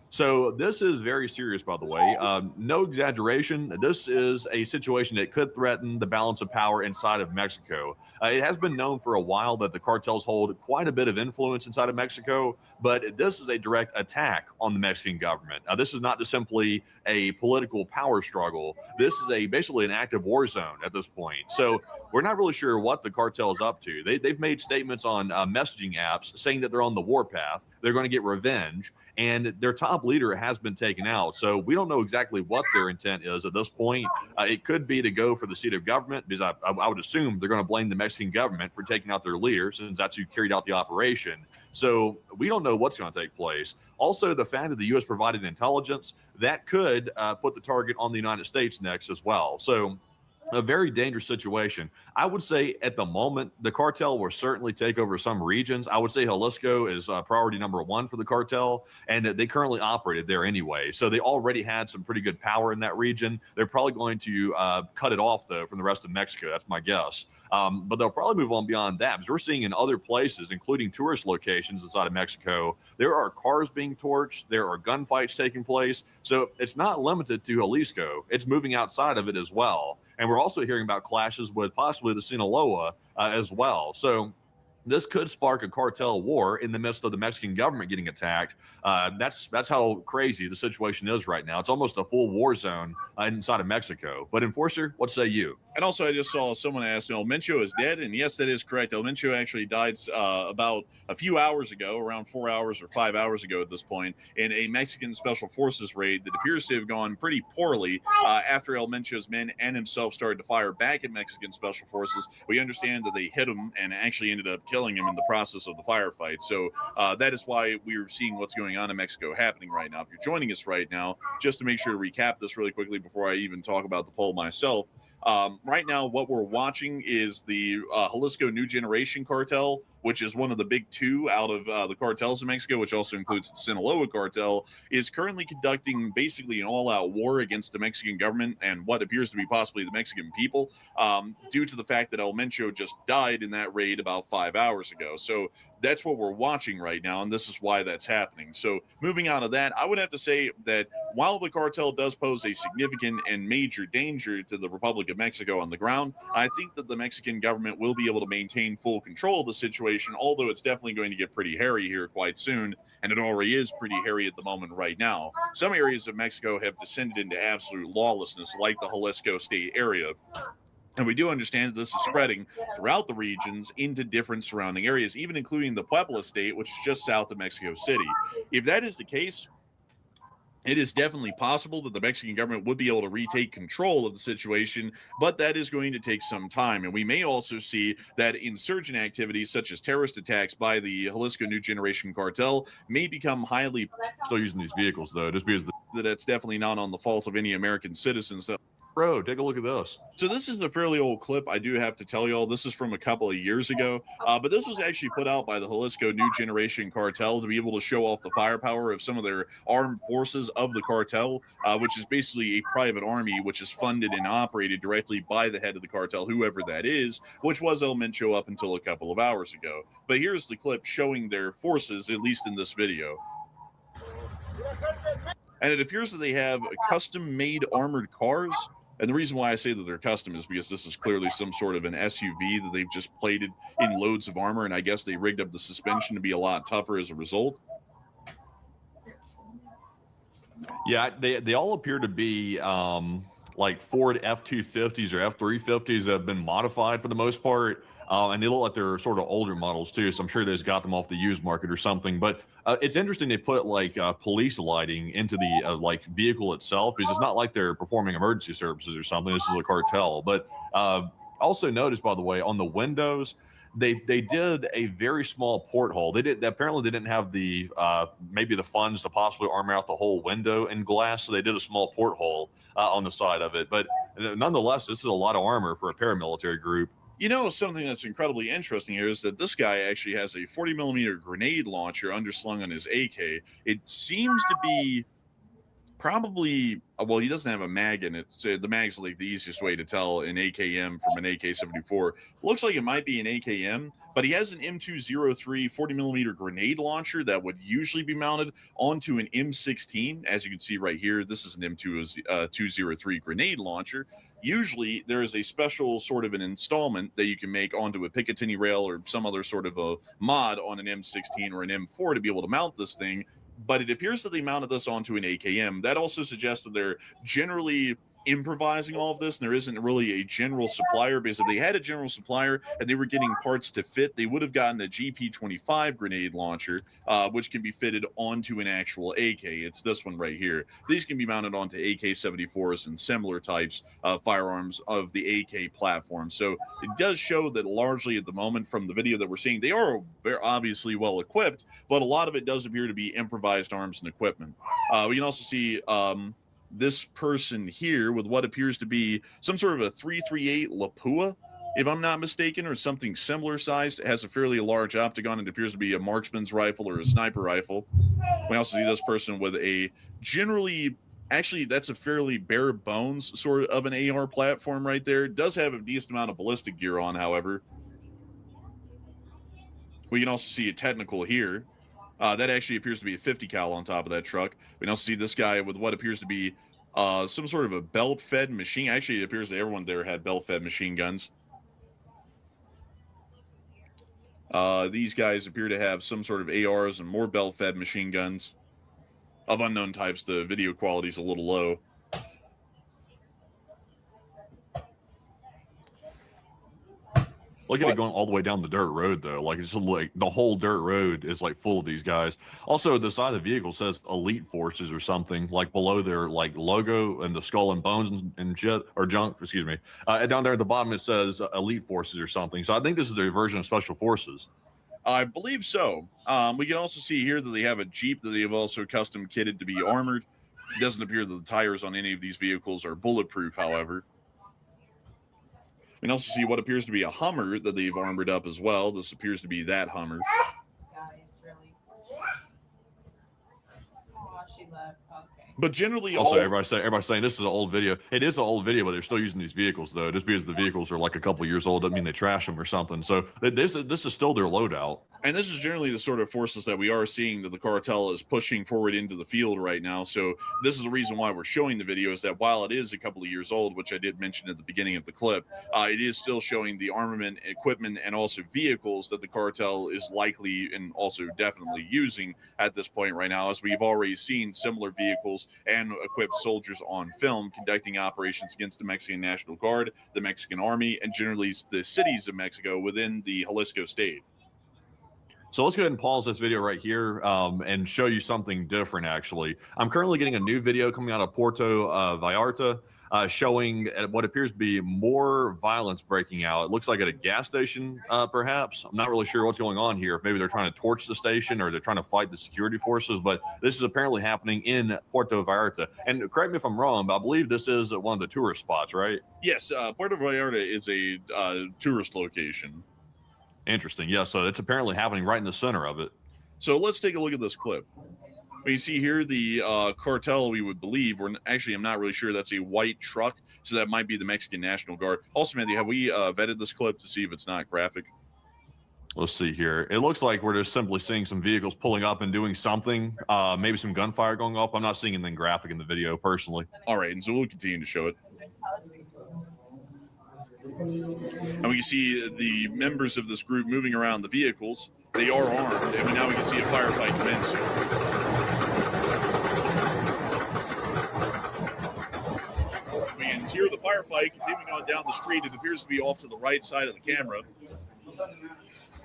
So this is very serious, by the way. No exaggeration. This is a situation that could threaten the balance of power inside of Mexico. It has been known for a while that the cartels hold quite a bit of influence inside of Mexico, but this is a direct attack on the Mexican government. This is not just simply a political power struggle. This is basically an active war zone at this point. So we're not really sure what the cartel is up to. They've made statements on messaging apps saying that they're on the warpath. They're going to get revenge, and their top leader has been taken out. So we don't know exactly what their intent is at this point. It could be to go for the seat of government, because I would assume they're going to blame the Mexican government for taking out their leader, since that's who carried out the operation. So we don't know what's going to take place. Also, the fact that the U.S. provided intelligence, that could put the target on the United States next as well. So a very dangerous situation. I would say at the moment, the cartel will certainly take over some regions. I would say Jalisco is priority number one for the cartel, and they currently operated there anyway. So they already had some pretty good power in that region. They're probably going to cut it off, though, from the rest of Mexico. That's my guess. But they'll probably move on beyond that, because we're seeing in other places, including tourist locations inside of Mexico, there are cars being torched, there are gunfights taking place. So it's not limited to Jalisco. It's moving outside of it as well. And we're also hearing about clashes with possibly the Sinaloa as well. So this could spark a cartel war in the midst of the Mexican government getting attacked. That's how crazy the situation is right now. It's almost a full war zone inside of Mexico. But Enforcer, what say you? And also, I just saw someone ask, El Mencho is dead. And yes, that is correct. El Mencho actually died about a few hours ago, around 4 hours or 5 hours ago at this point, in a Mexican Special Forces raid that appears to have gone pretty poorly after El Mencho's men and himself started to fire back at Mexican Special Forces. We understand that they hit him and actually ended up killing him in the process of the firefight. So that is why we're seeing what's going on in Mexico happening right now. If you're joining us right now, just to make sure to recap this really quickly before I even talk about the poll myself, right now what we're watching is the Jalisco New Generation Cartel, which is one of the big two out of the cartels in Mexico, which also includes the Sinaloa cartel, is currently conducting basically an all-out war against the Mexican government and what appears to be possibly the Mexican people, due to the fact that El Mencho just died in that raid about 5 hours ago. So that's what we're watching right now, and this is why that's happening. So moving on to that, I would have to say that while the cartel does pose a significant and major danger to the Republic of Mexico on the ground, I think that the Mexican government will be able to maintain full control of the situation, although it's definitely going to get pretty hairy here quite soon, and it already is pretty hairy at the moment right now. Some areas of Mexico have descended into absolute lawlessness, like the Jalisco state area. And we do understand that this is spreading throughout the regions into different surrounding areas, even including the Puebla state, which is just south of Mexico City. If that is the case, it is definitely possible that the Mexican government would be able to retake control of the situation, but that is going to take some time. And we may also see that insurgent activities such as terrorist attacks by the Jalisco New Generation Cartel may become highly... Still using these vehicles, though, just because that that's definitely not on the fault of any American citizens. Bro, take a look at this. So this is a fairly old clip. I do have to tell y'all, this is from a couple of years ago, but this was actually put out by the Jalisco New Generation Cartel to be able to show off the firepower of some of their armed forces of the cartel, which is basically a private army, which is funded and operated directly by the head of the cartel, whoever that is, which was El Mencho up until a couple of hours ago. But here's the clip showing their forces, at least in this video. And it appears that they have custom-made armored cars. And the reason why I say that they're custom is because this is clearly some sort of an SUV that they've just plated in loads of armor, and I guess they rigged up the suspension to be a lot tougher as a result. Yeah, they all appear to be like Ford F-250s or F-350s that have been modified for the most part. And they look like they're sort of older models too, so I'm sure they just got them off the used market or something. But it's interesting they put like police lighting into the like vehicle itself, because it's not like they're performing emergency services or something. This is a cartel. But also notice, by the way, on the windows, they did a very small porthole. Apparently they didn't have the maybe the funds to possibly armor out the whole window in glass, so they did a small porthole on the side of it. But nonetheless, this is a lot of armor for a paramilitary group. You know, something that's incredibly interesting here is that this guy actually has a 40-millimeter grenade launcher underslung on his AK. It seems to be probably, well, he doesn't have a mag in it. So the mag's like the easiest way to tell an AKM from an AK-74. Looks like it might be an AKM, but he has an M203 40-millimeter grenade launcher that would usually be mounted onto an M16. As you can see right here, this is an M203 grenade launcher. Usually there is a special sort of an installment that you can make onto a Picatinny rail or some other sort of a mod on an M16 or an M4 to be able to mount this thing. But it appears that they mounted this onto an AKM. That also suggests that they're generally improvising all of this, and there isn't really a general supplier, because if they had a general supplier and they were getting parts to fit, they would have gotten a GP25 grenade launcher, which can be fitted onto an actual AK. It's this one right here. These can be mounted onto AK-74s and similar types of firearms of the AK platform. So it does show that largely at the moment, from the video that we're seeing, they are very obviously well equipped, but a lot of it does appear to be improvised arms and equipment. We can also see this person here with what appears to be some sort of a 338 Lapua, if I'm not mistaken, or something similar sized. It has a fairly large octagon. It appears to be a marksman's rifle or a sniper rifle. We also see this person with a generally, actually, that's a fairly bare bones sort of an AR platform right there. It does have a decent amount of ballistic gear on, however. We can also see a technical here. That actually appears to be a 50 cal on top of that truck. We can also see this guy with what appears to be some sort of a belt-fed machine. Actually, it appears that everyone there had belt-fed machine guns. These guys appear to have some sort of ARs and more belt-fed machine guns of unknown types. The video quality is a little low. Look at it going all the way down the dirt road, though. Like, it's like the whole dirt road is like full of these guys. Also, the side of the vehicle says Elite Forces or something, like below their like logo and the skull and bones and jet or junk. Excuse me. And down there at the bottom it says Elite Forces or something. So I think this is their version of Special Forces. I believe so. We can also see here that they have a Jeep that they have also custom kitted to be armored. It doesn't appear that the tires on any of these vehicles are bulletproof, however. We can also see what appears to be a Hummer that they've armored up as well. This appears to be that Hummer. Guys, really? Oh, she left. Okay. But generally, also everybody's saying this is an old video. It is an old video, but they're still using these vehicles though. Just because the vehicles are like a couple years old doesn't mean they trash them or something. So this is still their loadout. And this is generally the sort of forces that we are seeing that the cartel is pushing forward into the field right now. So this is the reason why we're showing the video, is that while it is a couple of years old, which I did mention at the beginning of the clip, it is still showing the armament, equipment, and also vehicles that the cartel is likely and also definitely using at this point right now, as we've already seen similar vehicles and equipped soldiers on film conducting operations against the Mexican National Guard, the Mexican Army, and generally the cities of Mexico within the Jalisco state. So let's go ahead and pause this video right here and show you something different, actually. I'm currently getting a new video coming out of Puerto Vallarta. showing what appears to be more violence breaking out. It looks like at a gas station, perhaps. I'm not really sure what's going on here. If maybe they're trying to torch the station or they're trying to fight the security forces, but this is apparently happening in Puerto Vallarta. And correct me if I'm wrong, but I believe this is one of the tourist spots, right? Yes, Puerto Vallarta is a tourist location. Interesting. Yeah, so it's apparently happening right in the center of it. So let's take a look at this clip. You see here the cartel, we would believe, or actually I'm not really sure, that's a white truck, so that might be the Mexican National Guard. Also, Matthew, have we vetted this clip to see if it's not graphic? Let's see here. It looks like we're just simply seeing some vehicles pulling up and doing something, maybe some gunfire going off. I'm not seeing anything graphic in the video personally. All right, and so we'll continue to show it. And we can see the members of this group moving around the vehicles. They are armed, and now we can see a firefight commencing. We can hear the firefight continuing on down the street. It appears to be off to the right side of the camera.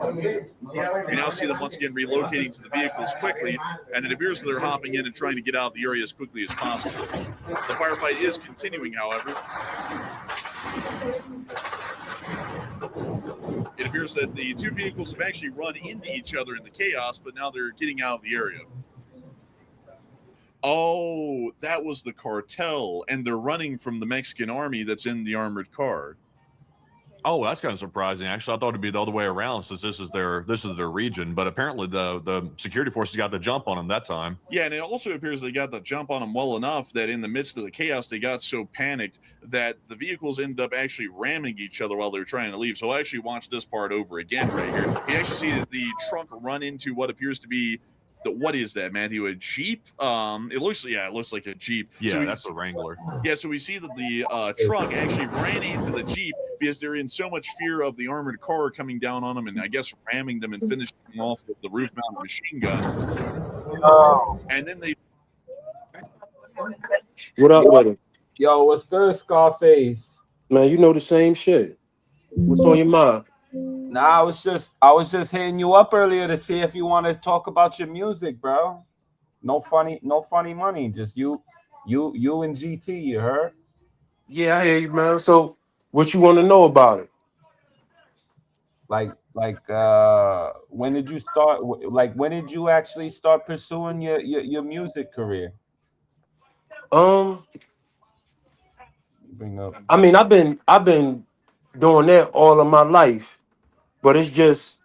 We now see them once again relocating to the vehicles quickly, and it appears that they're hopping in and trying to get out of the area as quickly as possible. The firefight is continuing, however. It appears that the two vehicles have actually run into each other in the chaos, but now they're getting out of the area. Oh, that was the cartel, and they're running from the Mexican army that's in the armored car. Oh, that's kind of surprising. Actually, I thought it'd be the other way around, since this is their region. But apparently, the security forces got the jump on them that time. Yeah, and it also appears they got the jump on them well enough that in the midst of the chaos, they got so panicked that the vehicles ended up actually ramming each other while they were trying to leave. So I'll actually watch this part over again right here. You actually see the truck run into what appears to be what is that, Matthew? A Jeep? It looks like a Jeep. Yeah, so that's a Wrangler. Yeah, so we see that the truck actually ran into the Jeep because they're in so much fear of the armored car coming down on them and I guess ramming them and finishing them off with the roof-mounted machine gun. Oh. And then they... What up with it? Yo, what's good, Scarface? Man, you know the same shit. What's on your mind? Nah, I was just hitting you up earlier to see if you want to talk about your music, bro. No funny money. Just you and GT, you heard? Yeah, I hear you, man. So what you want to know about it? Like when did you start? Like when did you actually start pursuing your music career? Bring up. I mean, I've been doing that all of my life. But it's just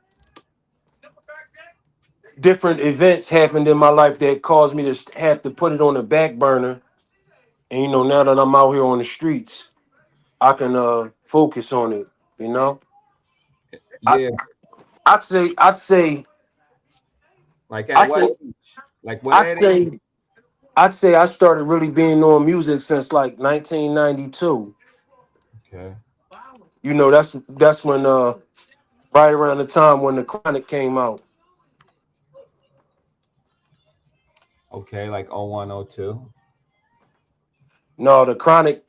different events happened in my life that caused me to have to put it on the back burner. And, you know, now that I'm out here on the streets, I can focus on it, you know? Yeah. I'd say like at what age? Like what I'd say I started really being on music since like 1992. Okay. You know, that's when right around the time when the Chronic came out. Okay, like 01, 02? No, the Chronic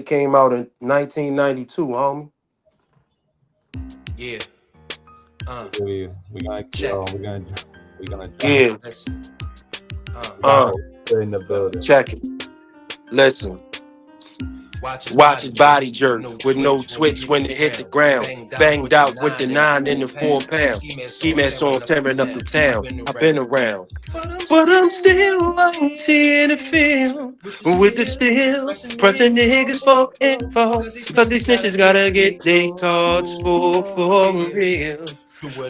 came out in 1992, homie. Yeah. We're gonna yeah. We're in the building. Check it. Listen. Watch his body jerk with no twitch when it hit the ground. Banged out with the 9 in the 4 pound. Ski mask on, tearing up the town. I've been around. But I'm still out here in the field with the steel. Pressing niggas for info. Cause these snitches gotta get their cards for real.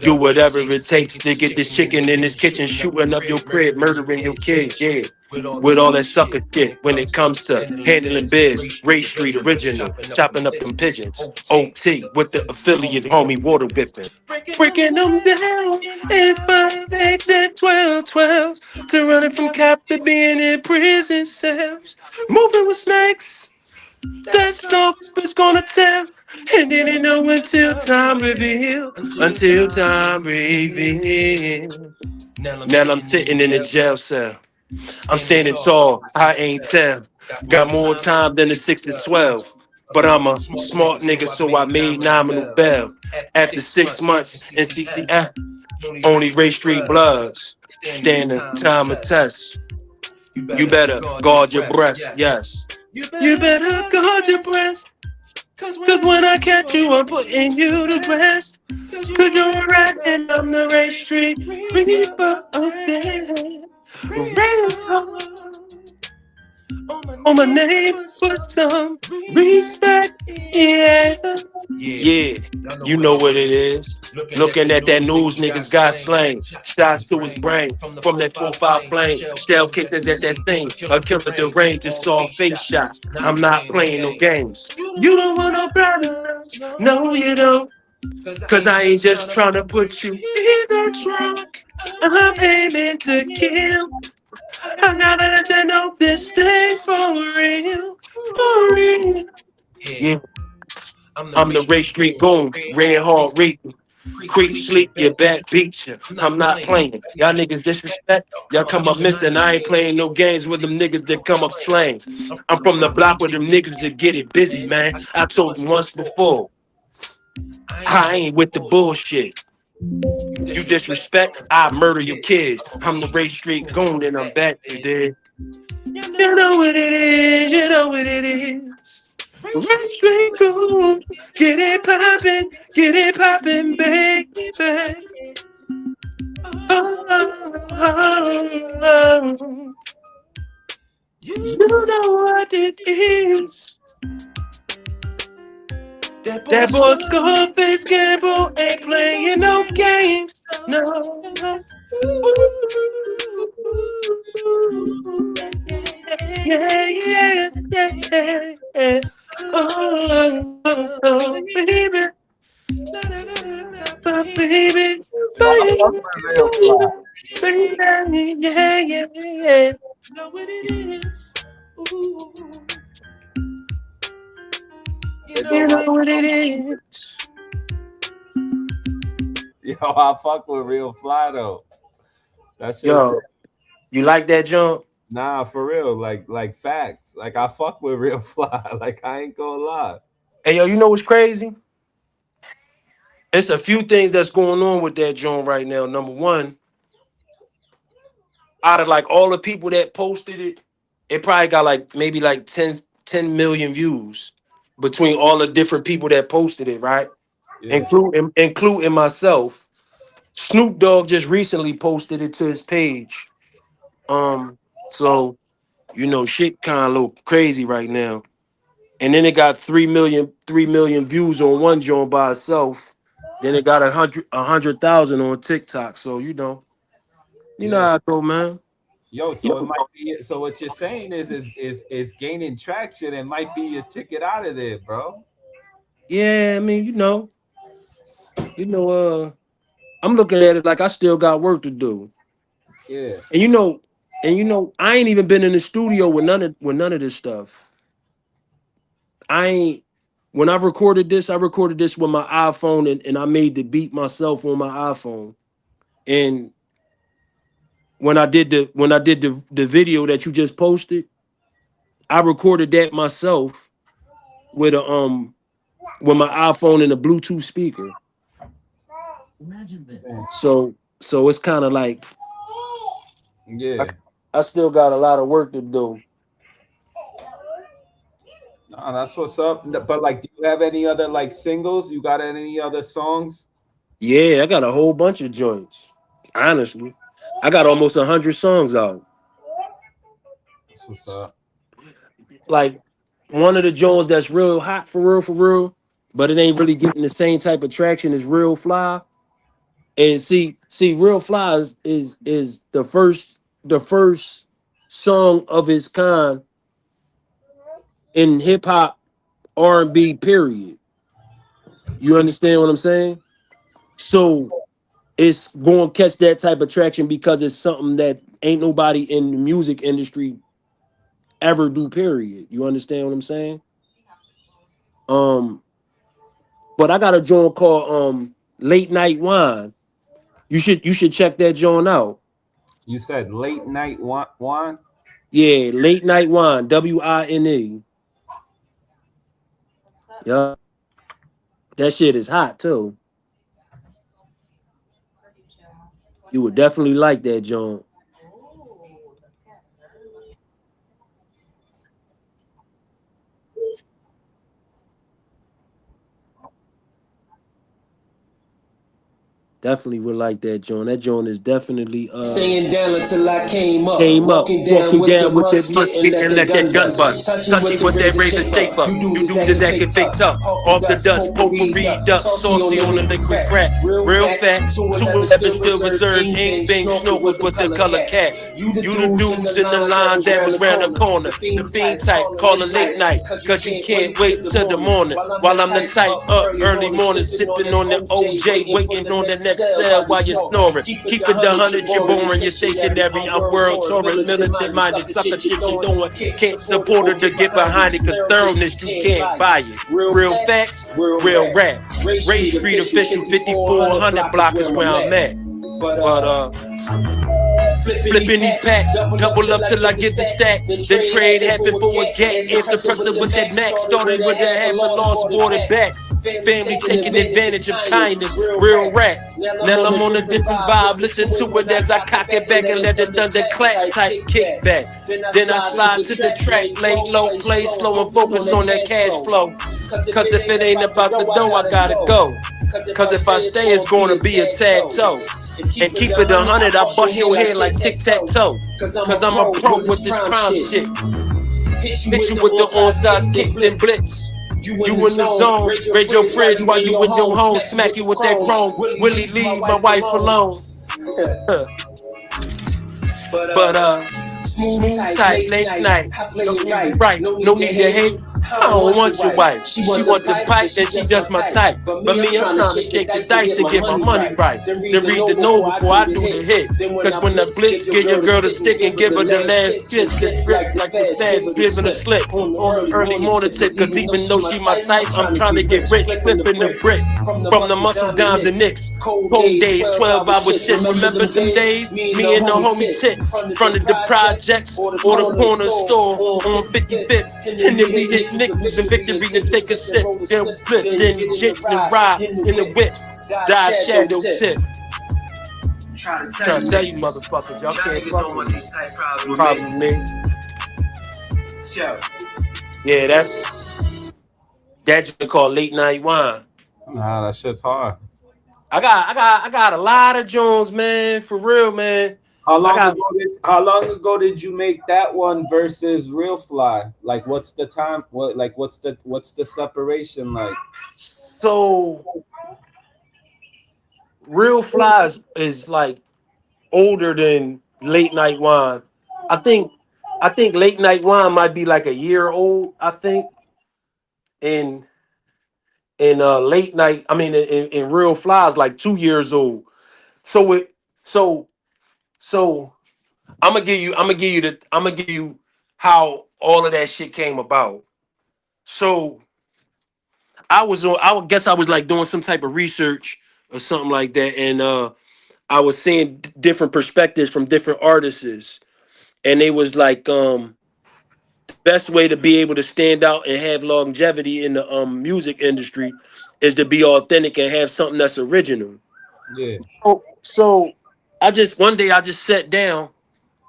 Do whatever it takes to get this chicken in this kitchen, shooting up your crib, murdering your kids, yeah. With all that sucker shit when it comes to handling biz, Ray Street original, chopping up them pigeons. OT with the affiliate homie water whipping. Breaking them down in 5, 8, and 12, to running from cop to being in prison cells. Moving with snakes, that's all it's gonna tell. And didn't know until time reveal. Until time reveal. Now I'm sitting in a jail cell. I'm standing tall, I ain't tell. Got more time than the 6 to 12. But I'm a smart nigga, so I made nominal bail. After 6 months in CCF, only Ray Street Bloods. Standing time of test. You better guard your breath, yes. You better guard your breast. Cause when I catch you, I'm putting you to rest. Cause you're a rat and I'm the Ray Street Reaper. Okay. On my name for some respect. Yeah. Yeah. You know what it is. Looking at that news, niggas got slain. Shots to his brain from that 4-5 plane. Shell kickers at that thing. A killer deranged just saw face shots. I'm not playing no games. You don't want no problems. No, you don't. Cause I ain't just trying to put you in the trunk. I'm aiming to kill. I gotta let you know this thing for real. For real. Yeah. I'm the Ray Street Goon. Red hard rating. Creep sleep, your back beat you. I'm not playing. Y'all niggas disrespect. Y'all come up missing. I ain't playing no games with them niggas that come up slaying. I'm from the block with them niggas that get it busy, man. I told you once before. I ain't with the bullshit. You disrespect, I murder your kids. I'm the Ray Street Goon and I'm back today. You know what it is, you know what it is. Ray Street Goon, get it poppin', baby. Oh, you know what it is. That boy Scarface Gamble ain't playing no games. No. Yeah. Oh, baby. Baby. Real fly. Baby. Yeah. Know what it is. Ooh. You know what it is. Yo, I fuck with Real Fly though. That shit. Yo, you like that jump? Nah, for real. Like facts. Like I fuck with Real Fly. Like I ain't gonna lie. Hey, yo, you know what's crazy? It's a few things that's going on with that joint right now. Number one, out of like all the people that posted it, it probably got like maybe like 10 million views between all the different people that posted it, right? Yeah. Including myself. Snoop Dogg just recently posted it to his page. So you know, shit kind of look crazy right now. And then it got 3 million views on one joint by itself. Then it got 100,000 on TikTok. So you know how I go, man. Yo, so it might be. So what you're saying is gaining traction and might be your ticket out of there, bro. Yeah, I mean, I'm looking at it like I still got work to do. Yeah. And I ain't even been in the studio with none of this stuff. When I recorded this with my iPhone and I made the beat myself on my iPhone. And when I did the video that you just posted, I recorded that myself with with my iPhone and a Bluetooth speaker. Imagine this. So it's kind of like, yeah, I still got a lot of work to do. No, that's what's up. But like, do you have any other like singles? You got any other songs? Yeah, I got a whole bunch of joints. Honestly, I got almost 100 songs out. That's what's up. Like one of the joints that's real hot for real, but it ain't really getting the same type of traction as Real Fly. And see, Real Fly is the first song of its kind in hip hop R&B period. You understand what I'm saying? So it's going to catch that type of traction because it's something that ain't nobody in the music industry ever do, period. You understand what I'm saying? But I got a joint called Late Night Wine. You should check that joint out. You said Late Night Wine? Yeah, Late Night Wine, WINE. Yeah. That shit is hot too. You would definitely like that joint. Definitely would like that joint. That joint is definitely Staying down until I came up. walking down with the musket and let that gun bust. Touching with that razor shaper. You do the that can fake tough. Off the dust, potpourri up, saucy on the liquid crack. Real fat, 211 still reserved, ink bang snorkels with the color cat. You the dudes in the line that was round the corner. The fiend type, calling late night, cause you can't wait till the morning. While I'm the type up early morning, sipping on the OJ, waiting on the next cell while you're snoring. Keep it 100, you're boring, you're stationary. I'm world touring, militant minded, sucker shit you doing. Can't support her to get behind it, cause thoroughness, you can't buy it. Real facts, real rap. Ray Street official 5400 block is where I'm at. But flipping these packs, double up till I get the stack. Then trade happen for a gat. Answer pressure with that Mac. Started with that half and lost water back. Family taking advantage of kindness, real rap. Now I'm on a different vibe. Listen to it as I cock it back and let the thunder clap type kick back. Then I slide to the track, lay low, play slow and focus on that cash flow. Cause if it ain't about the dough, I gotta go. Cause if I stay, it's gonna be a tag toe. And keep it 100, I bust your head like tic-tac-toe. Cause I'm a pro with this crime shit. Hit you with the onside kick, then blitz. You in the zone, raise your fridge while you in your home. Smack you with that chrome. Willie leave my wife alone. But smooth tight, late night. Right, no need to hate. I don't want your wife. She want the pipe, and she just my type. But me, I'm trying to shake the dice and get my money right. Then read the note before I do the hit. Cause when the blitz get your girl to stick and give her the last kiss, get ripped like the sad giving a slip on the early morning tip. Cause even though she my type, I'm trying to get rich, flipping the brick from the muscle dimes and nicks. Cold days, 12-hour shit. Remember them days? Me and the homies tit front of the projects or the corner store on 55th. And then we hit niggas and victory to take a sip. Then flip, then jet and ride in the whip. Die shadow tip. Trying to tell you motherfuckers, y'all can't fuck with me. Problem me. Yeah, that's that called late night wine. Nah, that shit's hard. I got a lot of Jones, man, for real, man. How long ago did you make that one versus Real Fly? Like, what's the time? What's the separation like? So, Real Fly is like older than Late Night Wine. I think Late Night Wine might be like a year old. I think in Late Night, I mean in Real Fly is like 2 years old. So I'm gonna give you how all of that shit came about. So I guess I was like doing some type of research or something like that, and I was seeing different perspectives from different artists, and they was like, the best way to be able to stand out and have longevity in the music industry is to be authentic and have something that's original. Yeah. So one day I just sat down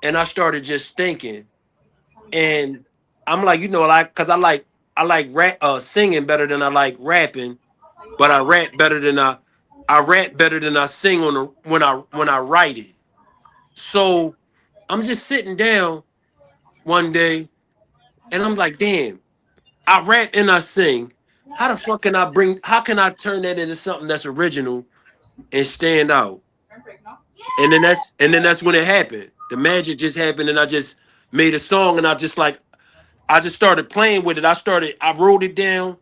and I started just thinking, and I'm like, cause I like rap, singing better than I like rapping, but I rap better than I sing when I write it. So I'm just sitting down one day and I'm like, damn, I rap and I sing. How can I turn that into something that's original and stand out? And then that's when it happened. The magic just happened and I just made a song and I just started playing with it. I wrote it down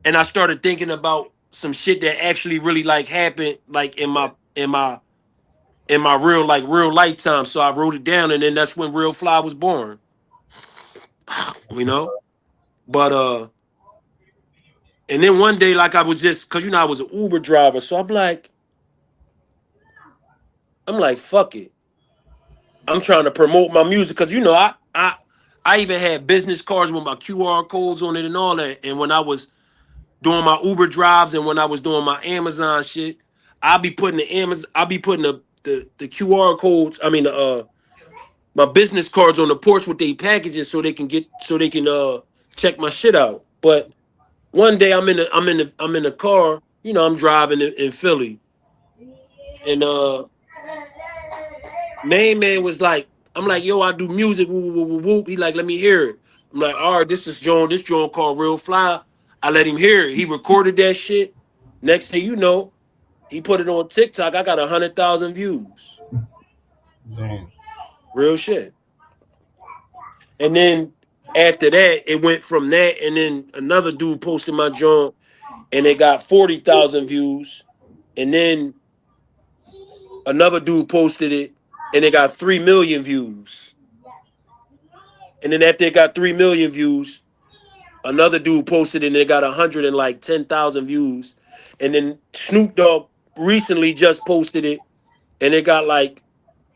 and I started thinking about some shit that actually really like happened like in my real lifetime. So I wrote it down and then that's when Real Fly was born. But and then one day, like I was just, cause I was an Uber driver, so I'm like, fuck it. I'm trying to promote my music, cause I even had business cards with my QR codes on it and all that. And when I was doing my Uber drives and when I was doing my Amazon shit, I'll be putting the QR codes. I mean my business cards on the porch with their packages so they can check my shit out. But one day I'm in the car, I'm driving in Philly, And main man was like, I'm like, yo, I do music, woo, woo, woo, woo. He like, let me hear it. I'm like, all right, this joint called Real Fly. I let him hear it. He recorded that shit. Next thing you know, he put it on TikTok. I got 100,000 views. Damn. Real shit. And then after that, it went from that, and then another dude posted my joint, and it got 40,000 views. And then another dude posted it, and it got 3 million views. And then after it got 3 million views, another dude posted it, and it got 110,000 views. And then Snoop Dogg recently just posted it, and it got like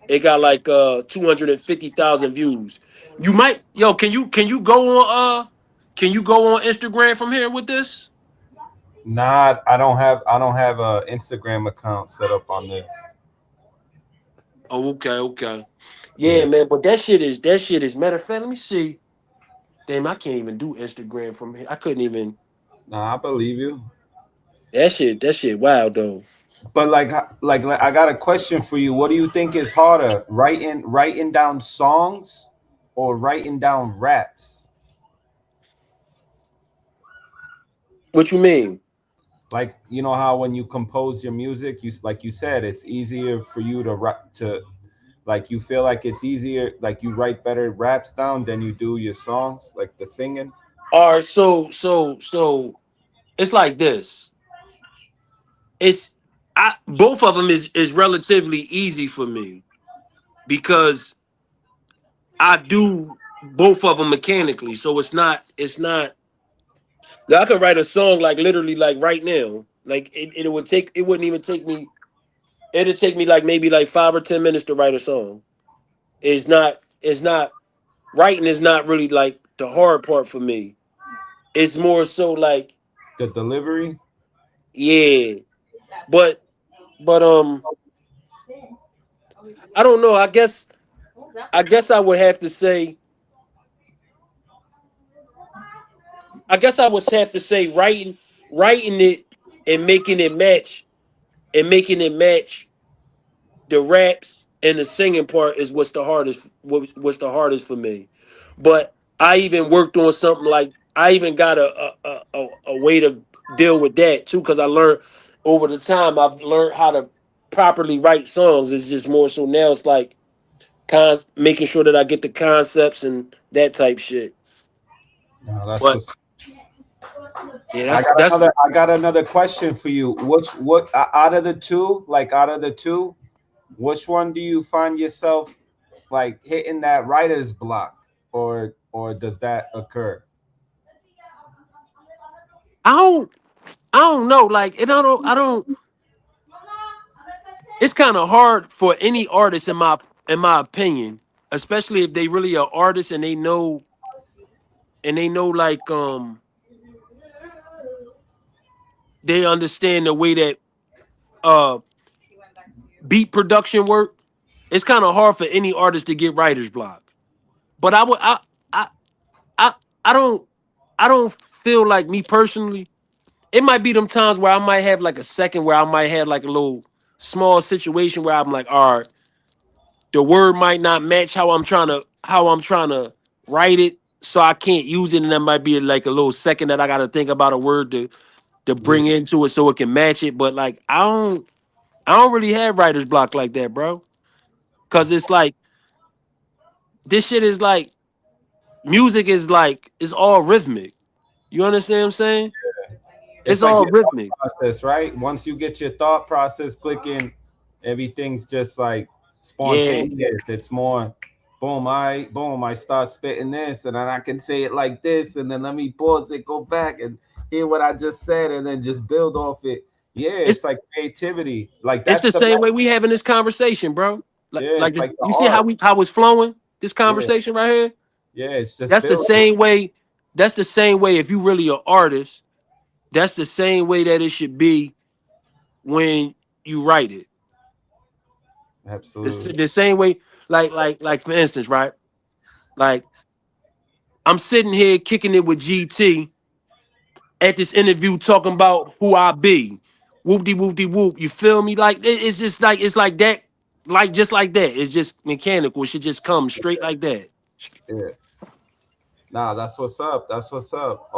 250,000 views. You might, yo, can you go on Instagram from here with this? Nah, I don't have a Instagram account set up on this. Oh, okay. Yeah, man, but that shit is matter of fact, let me see. Damn, I can't even do Instagram from here. I couldn't even. Nah, I believe you. That shit wild though. But like I got a question for you. What do you think is harder, writing down songs or writing down raps? What you mean? Like, you know how when you compose your music, like you said, it's easier for you to like, you feel like it's easier, like you write better raps down than you do your songs, like the singing. All right, so it's like this. It's both of them is relatively easy for me because I do both of them mechanically. So it's not. I could write a song like literally like right now. Like it wouldn't even take me. It'd take me like maybe like 5 or 10 minutes to write a song. It's not writing is not really like the hard part for me. It's more so like, The delivery. yeah. But I don't know. I guess I would have to say writing it and making it match the raps and the singing part is what's the hardest for me. But I even worked on something like I even got a way to deal with that too, because I learned over the time I've learned how to properly write songs. It's just more so now it's like making sure that I get the concepts and that type shit. No, that's But what's. yeah, I got that's another. I got another question for you. What out of the two? Like out of the two, which one do you find yourself like hitting that writer's block, or does that occur? I don't know. Like, and I don't. It's kind of hard for any artist in my opinion, especially if they really are artists and they know like they understand the way that uh beat production work. It's kind of hard for any artist to get writer's block. But I I I don't feel like, me personally. It might be them times where I might have like a second where I might have like a little small situation where I'm like, all right, the word might not match how I'm trying to write it, so I can't use it, and that might be like a little second that I got to think about a word to Yeah, bring into it so it can match it. But like I don't really have writer's block like that, bro, because it's like this shit is like music is like it's all rhythmic. You understand what I'm saying? It's it's like all your rhythmic. thought process, right? Once you get your thought process clicking, everything's just like Yeah, spontaneous. It's more boom, I start spitting this, and then I can say it like this, and then let me pause it, go back and hear what I just said, and then just build off it. Yeah, it's it's like creativity. Like it's that's the the same way we having this conversation, bro. Like yeah, like it's this, like the you see how art. it's flowing? This Yeah, conversation right here. yeah, it's just That's the building. same way. That's the same way. If you really an artist, that's the same way that it should be when you write it. Absolutely. The same way, like for instance, right? Like I'm sitting here kicking it with GT at this interview talking about who I be. whoop de whoop de whoop. You feel me? Like it's just like it's like that, like just like that. It's just mechanical. It should just come straight like that. Yeah. Nah, that's what's up. That's what's up.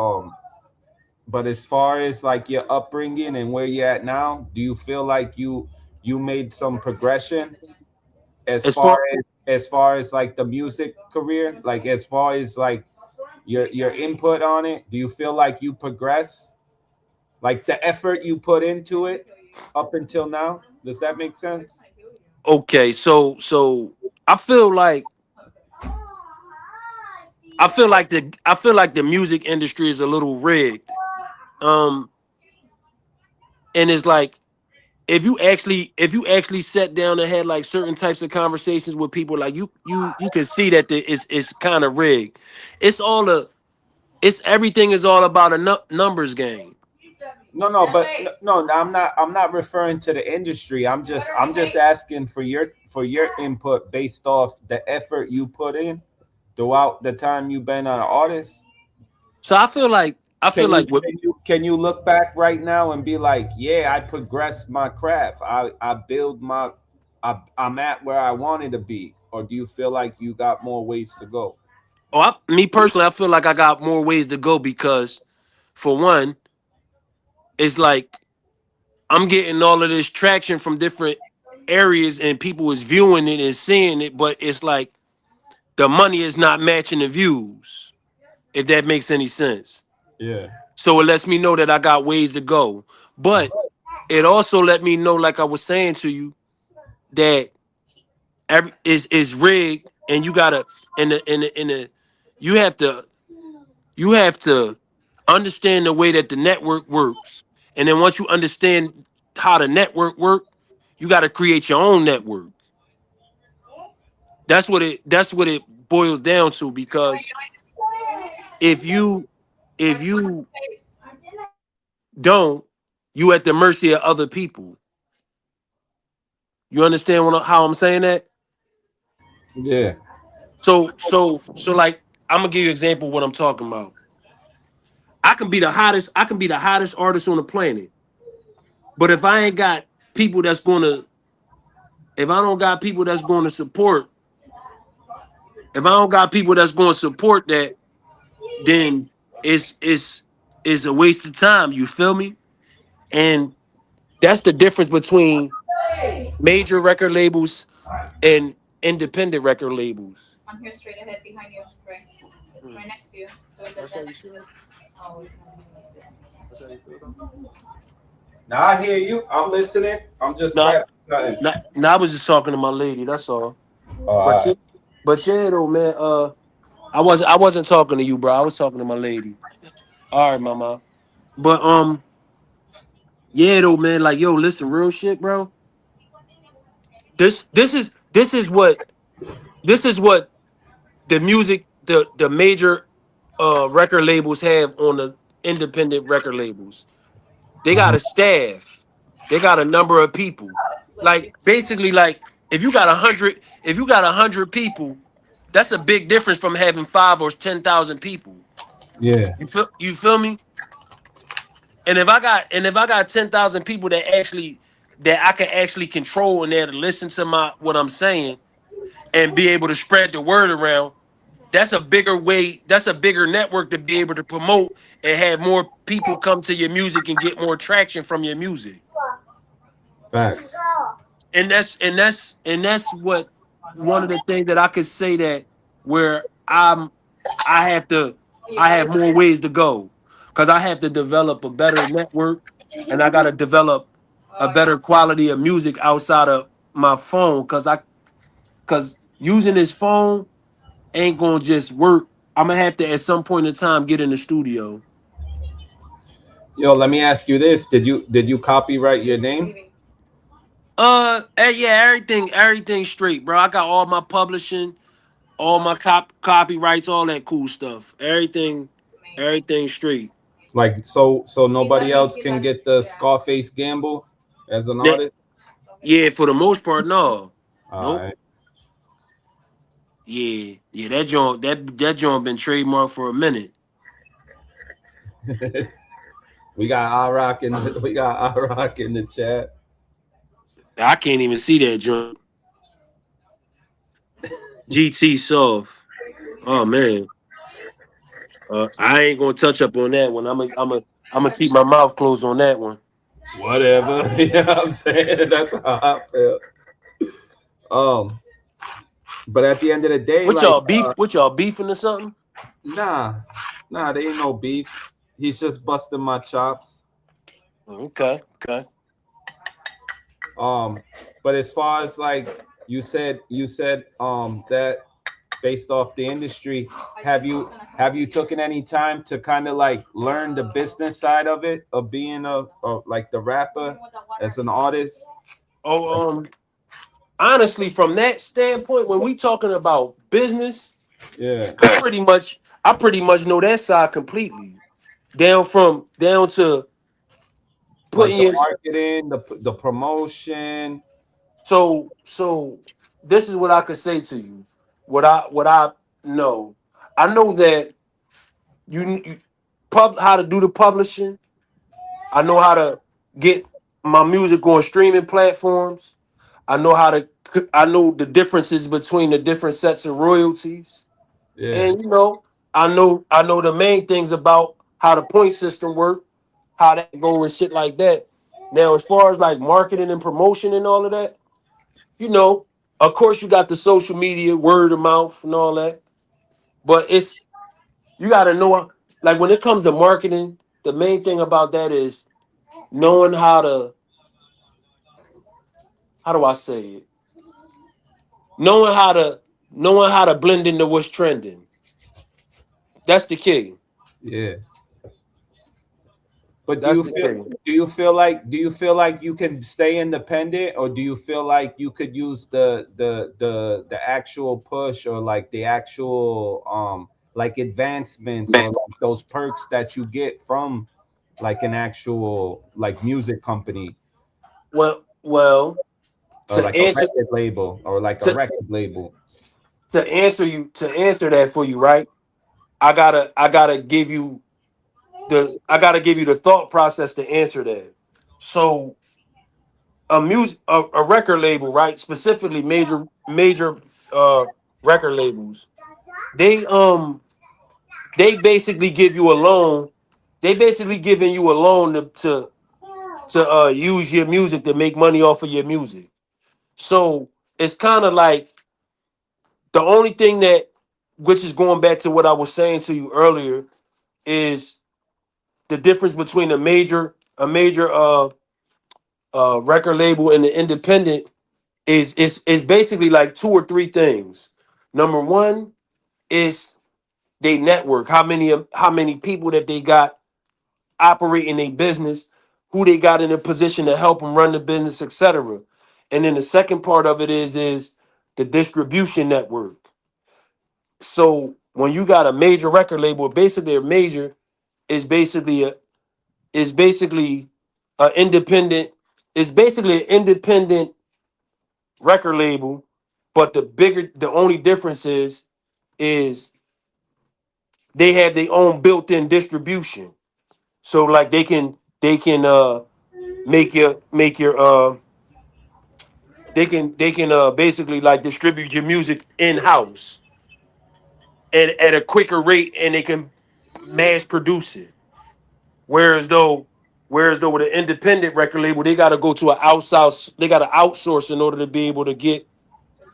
But as far as like your upbringing and where you're at now, do you feel like you made some progression As far as far as like the music career, like as far as like your input on it? Do you feel like you progress? Like the effort you put into it up until now? Does that make sense? okay, so I feel like I feel like the music industry is a little rigged. Um, and it's like if you actually sat down and had like certain types of conversations with people, like you can see that it's kind of rigged. It's all a it's everything is all about a numbers game. No, I'm not referring to the industry. I'm just asking for your input based off the effort you put in throughout the time you've been an artist. So I feel like what Can you look back right now and be like, yeah, I progressed my craft. I build my I'm at where I wanted to be, or do you feel like you got more ways to go? me personally, I feel like I got more ways to go because for one, it's like I'm getting all of this traction from different areas and people is viewing it and seeing it, but it's like the money is not matching the views, if that makes any sense. Yeah. So it lets me know that I got ways to go. But it also let me know, like I was saying to you, that every is rigged and you gotta in the you have to understand the way that the network works. And then once you understand how the network works, you got to create your own network. That's what it boils down to because if you if you don't, you at the mercy of other people. You understand how I'm saying that? Yeah. So like I'm gonna give you an example of what I'm talking about. I can be the hottest artist on the planet. But if I ain't got people that's gonna if I don't got people that's going to support, if I don't got people that's going to support that, then it's a waste of time. You feel me? And that's the difference between major record labels and independent record labels. I'm here straight ahead behind you, right, right next to you. Oh, Now I hear you. I'm listening. I'm just No, grabbing something. no, I was just talking to my lady. That's all. All But right. but yeah, though, man. I wasn't talking to you, bro. I was talking to my lady. All right, mama. But yeah, though, man. Like, yo, listen, real shit, bro. This is what the music the major record labels have on the independent record labels. They got a staff. They got a number of people. Like basically, like if you got 100 people, that's a big difference from having 5 or 10,000 people. Yeah. You feel me? And if I got 10,000 people that I can actually control and there to listen to my what I'm saying and be able to spread the word around, that's a bigger way, that's a bigger network to be able to promote and have more people come to your music and get more traction from your music. Facts. And that's what one of the things that I could say that where I have to I have more ways to go because I have to develop a better network and I got to develop a better quality of music outside of my phone because using this phone ain't gonna just work. I'm gonna have to at some point in time get in the studio. Yo, let me ask you this. Did you copyright your name? Yeah, everything straight, bro. I got all my publishing, all my copyrights, all that cool stuff. Everything straight. Like so nobody else can get the Scarface Gamble as an That, artist? yeah, for the most part, no. All Nope. right. Yeah, that joint been trademarked for a minute. We got Rock in the chat. I can't even see that joint. GT soft. Oh man. I ain't gonna touch up on that one. I'm gonna keep my mouth closed on that one. Whatever. You know what I'm saying? That's how I feel. But at the end of the day, What like y'all beef? What y'all beefing or something? nah, there ain't no beef. He's just busting my chops. Okay. But as far as like you said that based off the industry, have you taken any time to kind of like learn the business side of it, of being a like the rapper as an artist? Honestly, from that standpoint, when we talking about business, Yeah. I pretty much know that side completely. Down to Like putting the your marketing, the promotion. so this is what I could say to you. What I know. I know that you how to do the publishing. I know how to get my music on streaming platforms. I know the differences between the different sets of royalties. Yeah. And I know the main things about how the point system work, how that go and shit like that. Now, as far as like marketing and promotion and all of that, of course you got the social media, word of mouth and all that. But you gotta know, like when it comes to marketing, the main thing about that is knowing how do I say it? Knowing how to blend into what's trending. That's the key. Yeah. But That's the key. do you feel like you can stay independent, or do you feel like you could use the actual push, or like the actual like advancements, or like those perks that you get from like an actual like music company, Well, or to like a answer record label, or like a to, record label? to answer that for you, right? I gotta give you the thought process to answer that. So a record label, right? Specifically major uh record labels. They they basically give you a loan. They basically giving you a loan to use your music to make money off of your music. So it's kind of like the only thing that, which is going back to what I was saying to you earlier, is the difference between a major record label and the independent is basically like two or three things. Number one is they network, how many people that they got operating a business, who they got in a position to help them run the business, etc. And then the second part of it is the distribution network. So when you got a major record label, basically a major is basically a is basically a independent is basically an independent record label, but the only difference is they have their own built-in distribution. So like they can make your they can basically like distribute your music in-house and at a quicker rate, and they can mass produce it. Whereas though, with an independent record label, they got to go to they got to outsource in order to be able to get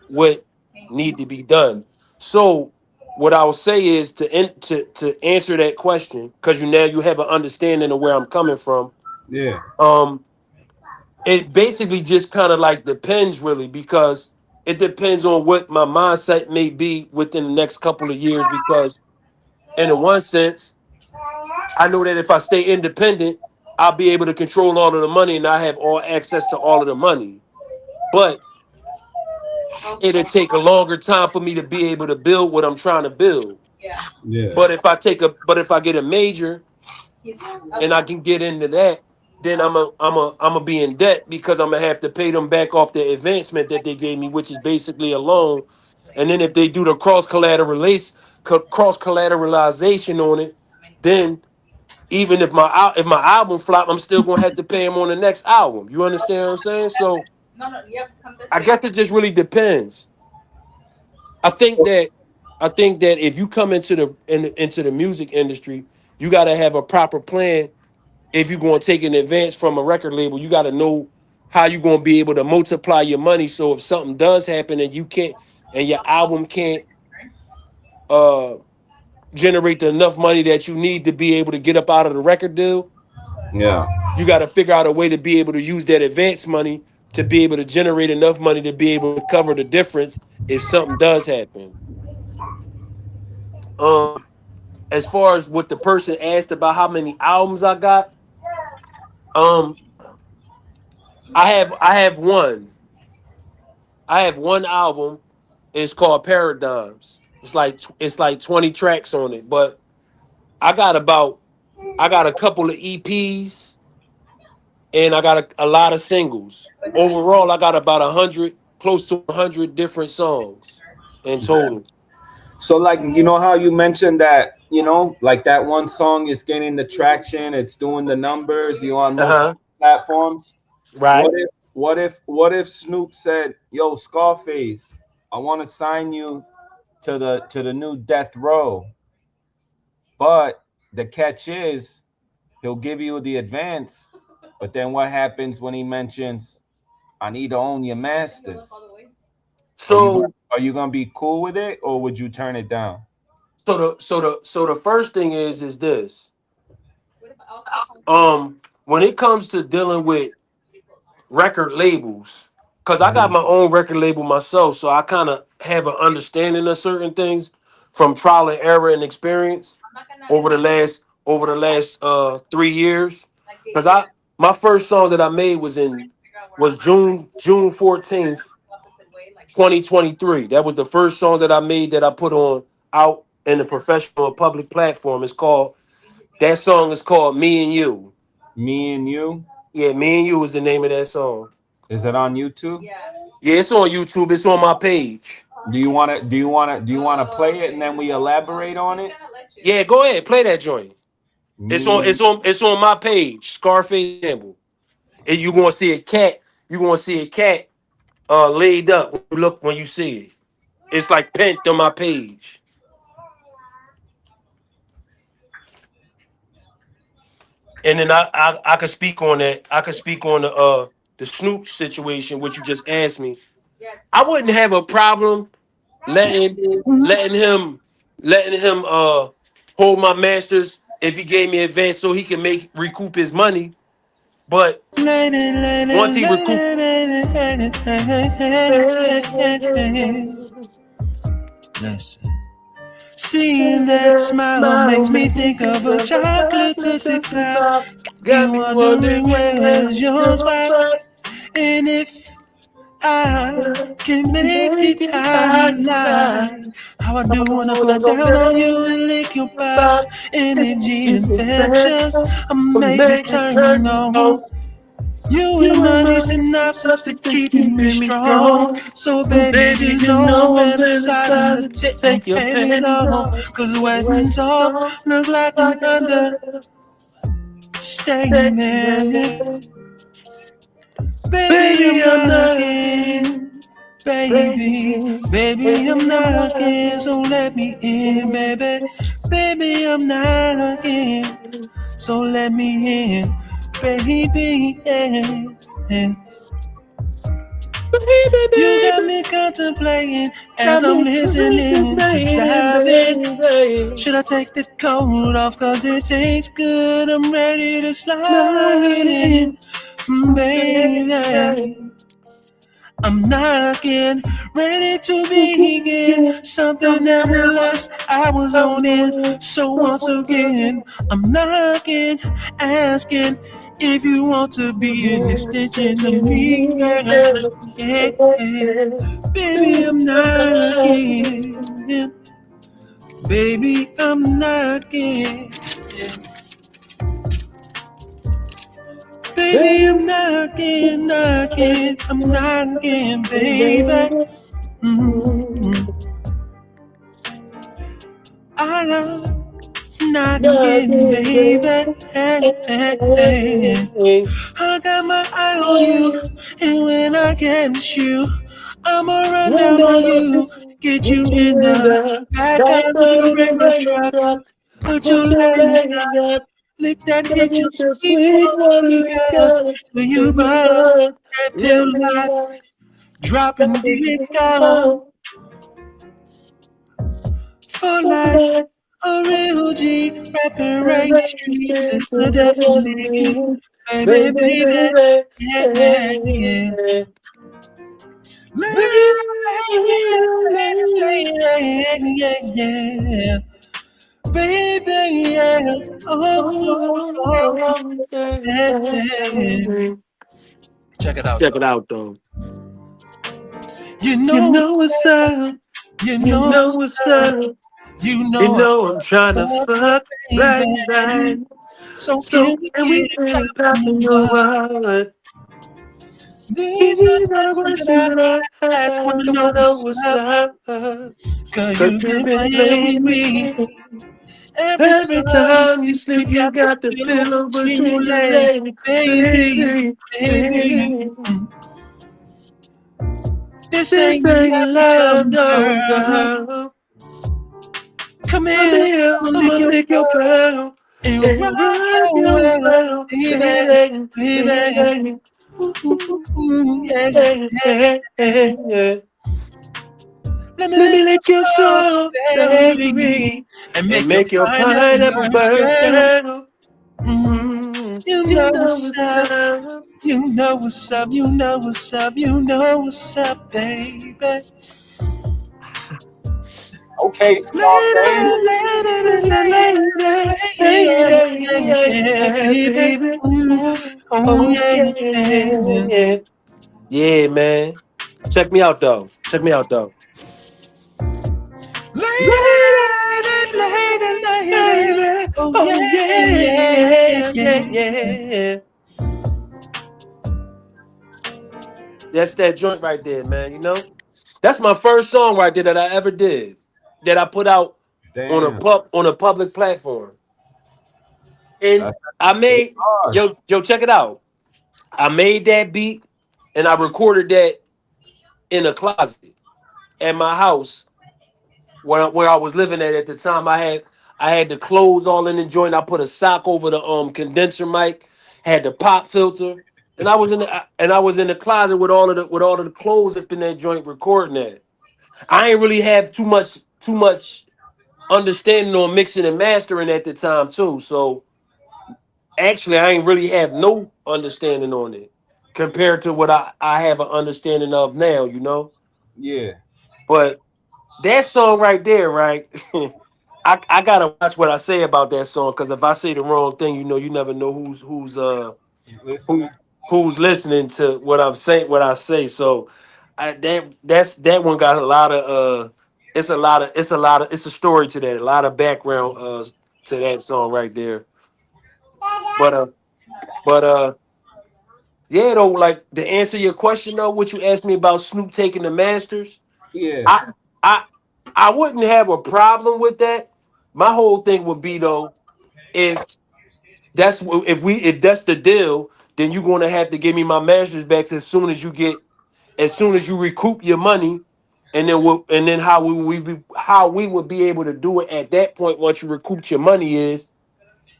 what need to be done. So, what I would say is to answer that question, because you have an understanding of where I'm coming from. Yeah. Um, it basically just kind of like depends really, because it depends on what my mindset may be within the next couple of years. Because in one sense, I know that if I stay independent, I'll be able to control all of the money and I have all access to all of the money. But it'll take a longer time for me to be able to build what I'm trying to build. Yeah. But if I get a major and I can get into that, then I'm a be in debt, because I'm gonna have to pay them back off the advancement that they gave me, which is basically a loan. And then if they do the cross collateralization on it, then Even if my album flop, I'm still gonna have to pay him on the next album. You understand what I'm saying? So I guess it just really depends. I think that if you come into the music industry, you got to have a proper plan. If you're going to take an advance from a record label, you got to know how you're going to be able to multiply your money. So if something does happen and you can't, and your album can't generate enough money that you need to be able to get up out of the record deal, Yeah. you got to figure out a way to be able to use that advance money to be able to generate enough money to be able to cover the difference if something does happen. As far as what the person asked about how many albums I got, um, I have one. I have one album. It's called Paradigms. It's like 20 tracks on it, but I got a couple of EPs and I got a lot of singles. Overall, I got about 100, close to 100 different songs in total. So like, you know how you mentioned that, you know, like that one song is gaining the traction, it's doing the numbers, you on most platforms. Right. What if Snoop said, "Yo, Scarface, I want to sign you to the new Death Row, but the catch is he'll give you the advance, but then what happens when he mentions I need to own your masters?" So are you gonna be cool with it, or would you turn it down? So the first thing is this. When it comes to dealing with record labels, because I got my own record label myself, so I kind of have an understanding of certain things from trial and error and experience over the last 3 years. Because my first song that I made was June 14th, 2023. That was the first song that I made that I put on out in the professional public platform. That song is called Me and You. Me and You? Yeah, Me and You is the name of that song. Is it on YouTube? Yeah, it's on YouTube. It's on my page. Do you want to play it and then we elaborate on it? Yeah, go ahead, play that joint. It's on my page, Scarface Campbell. And you gonna see a cat. You gonna see a cat laid up when you see it. It's like pinned on my page. And then I could speak on that. I could speak on the Snoop situation, which you just asked me. I wouldn't have a problem letting him hold my masters if he gave me advance so he can recoup his money. But once he recoup, listen. Seeing that smile makes me think of a chocolate tootsie pop. Got me wondering where's your spot. And if I can make it out alive, how I do wanna go down on you and lick your box. Energy infectious, I make it turn on. You and money synopsis to keeping me strong. So baby, just know fantasizing to take your panties off. Cause weddings all look like an understatement. Baby, I'm knocking. Baby, I'm knocking. So let me in, baby. Baby, I'm knocking. So let me in, baby. Yeah. You got me contemplating as I'm listening to dive in. Should I take the coat off cause it tastes good? I'm ready to slide in, baby. I'm knocking, ready to begin something that will last hours on end. So once again, I'm knocking, asking if you want to be an extension of me. Yeah. Baby, I'm knocking. Baby, I'm knocking. Baby, I'm knocking, I'm knocking, baby. Mm-hmm. knocking, baby. Hey, hey, hey. I got my eye on you, and when I catch you, I'ma run down on you, get you in the back of the rental truck, put your legs up, lick that hit you sweet one, girl, when you bust that till life, dropping dick out for life. A real G, rapping right streets is the definition. Baby, baby, yeah, yeah. Yeah, baby, yeah. Yeah. Check it out, Check it though. out though. You You know know what's what's up. up. You You know know what's what's up. up. You You know know I'm trying to I'm fuck right, right. baby. So So can we can get we it get it poppin'? poppin' your wallet? These are These are questions questions that that I I ask, wanna have. know Wanna know what's what's up. up? Cause Cause you've you've been been playing with playing with me. me. Every Every time you time you sleep, you sleep, you got the got the pillow pillow between your between your legs. legs, Baby, baby, baby. baby. This This ain't ain't love, love, young no girl. girl. Come Come here, here, I'ma I'ma lick your lick your butt pearl and rock and rock your your world, world, baby, baby, baby. baby. Ooh, ooh, ooh, ooh, yeah, Hey, yeah, hey, yeah. hey, hey. Let me Let lick me lick your your strawberry strawberry and and make your make your pineapple pineapple burst, burst, girl. girl. You You know know what's what's up. up. You know what's up. You know what's up. You know what's up, baby. Okay, Later, Scarface. later, Lady, later, lady, yeah, yeah, yeah, yeah, yeah, baby. baby. Ooh, Oh, oh, yeah, yeah, yeah, yeah. yeah. Yeah, man. Check me out, though. Check me out, though. Lady, Lady, lady, lady. lady. Oh, Oh, yeah, yeah, yeah, yeah, yeah, yeah, yeah. yeah. That's that joint right there, man. You know? That's my first song right there that I ever did. That I put out Damn. on a public platform. And That's I made hard. yo, check it out. I made that beat and I recorded that in a closet at my house where I was living at the time. I had the clothes all in the joint. I put a sock over the condenser mic, had the pop filter, and I was in the closet with all of the clothes up in that joint recording that. I ain't really have too much understanding on mixing and mastering at the time too. So actually I ain't really have no understanding on it compared to what I have an understanding of now, you know. Yeah. But that song right there, right? I gotta watch what I say about that song because if I say the wrong thing, you know, you never know Listening. who's listening to what I'm saying, what I say. So that one got a lot of it's a story to that, a lot of background to that song right there. But yeah though, like to answer your question though, what you asked me about Snoop taking the Masters, Yeah. I I I wouldn't have a problem with that. My whole thing would be though, if if that's the deal, then you're gonna have to give me my Masters back as soon as you recoup your money, and then how we would be able to do it at that point once you recoup your money is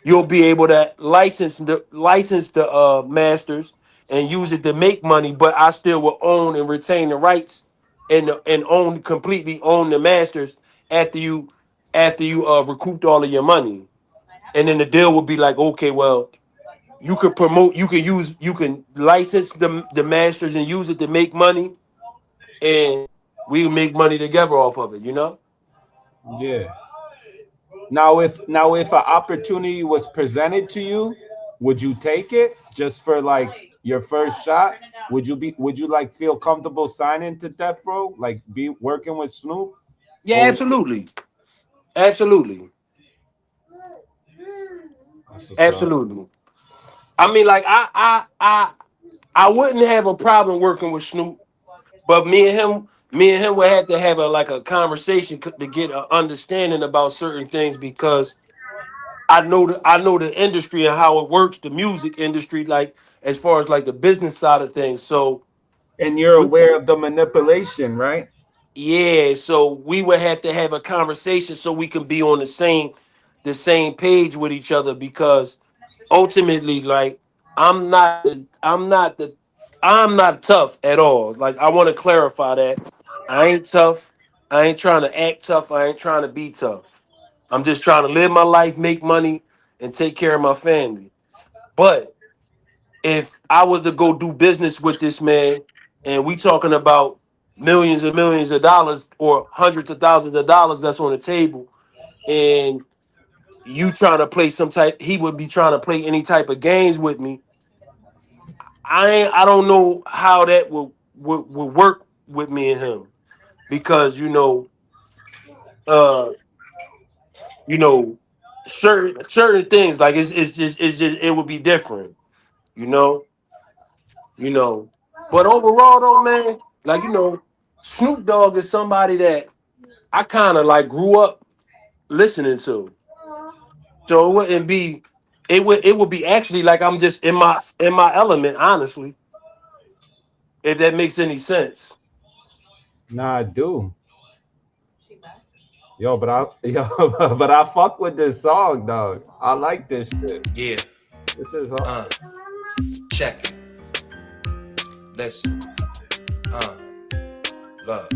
you'll be able to license the masters and use it to make money, but I still will own and retain the rights and completely own the masters after you recouped all of your money. And then the deal would be like, okay, well, you can license the masters and use it to make money, and we make money together off of it, you know? Yeah. Now if an opportunity was presented to you, would you take it just for like your first shot? Would you like feel comfortable signing to Death Row? Like be working with Snoop? Yeah, Or absolutely. Absolutely. that's what's up. Absolutely. I mean, like I wouldn't have a problem working with Snoop, but me and him would have to have a conversation to get an understanding about certain things because I know the industry and how it works, the music industry, like as far as like the business side of things. So And you're aware of the manipulation, right? yeah, so we would have to have a conversation so we can be on the same page with each other, because ultimately, like, I'm not tough at all. Like, I want to clarify that. I ain't tough. I ain't trying to act tough. I ain't trying to be tough. I'm just trying to live my life, make money, and take care of my family. But if I was to go do business with this man, and we talking about millions and millions of dollars or hundreds of thousands of dollars that's on the table, and you trying to play some type, he would be trying to play any type of games with me. I don't know how that will work with me and him, because uh you know certain things, like it's just it would be different, you know you know. But overall though, man, like, Snoop Dogg is somebody that I kind of like grew up listening to. So it wouldn't be it would be actually like I'm just in my element, honestly, if that makes any sense. Nah, I do. Yo, but I fuck with this song, dog. I like this shit. Yeah. This is hard. Check it. Listen. Love.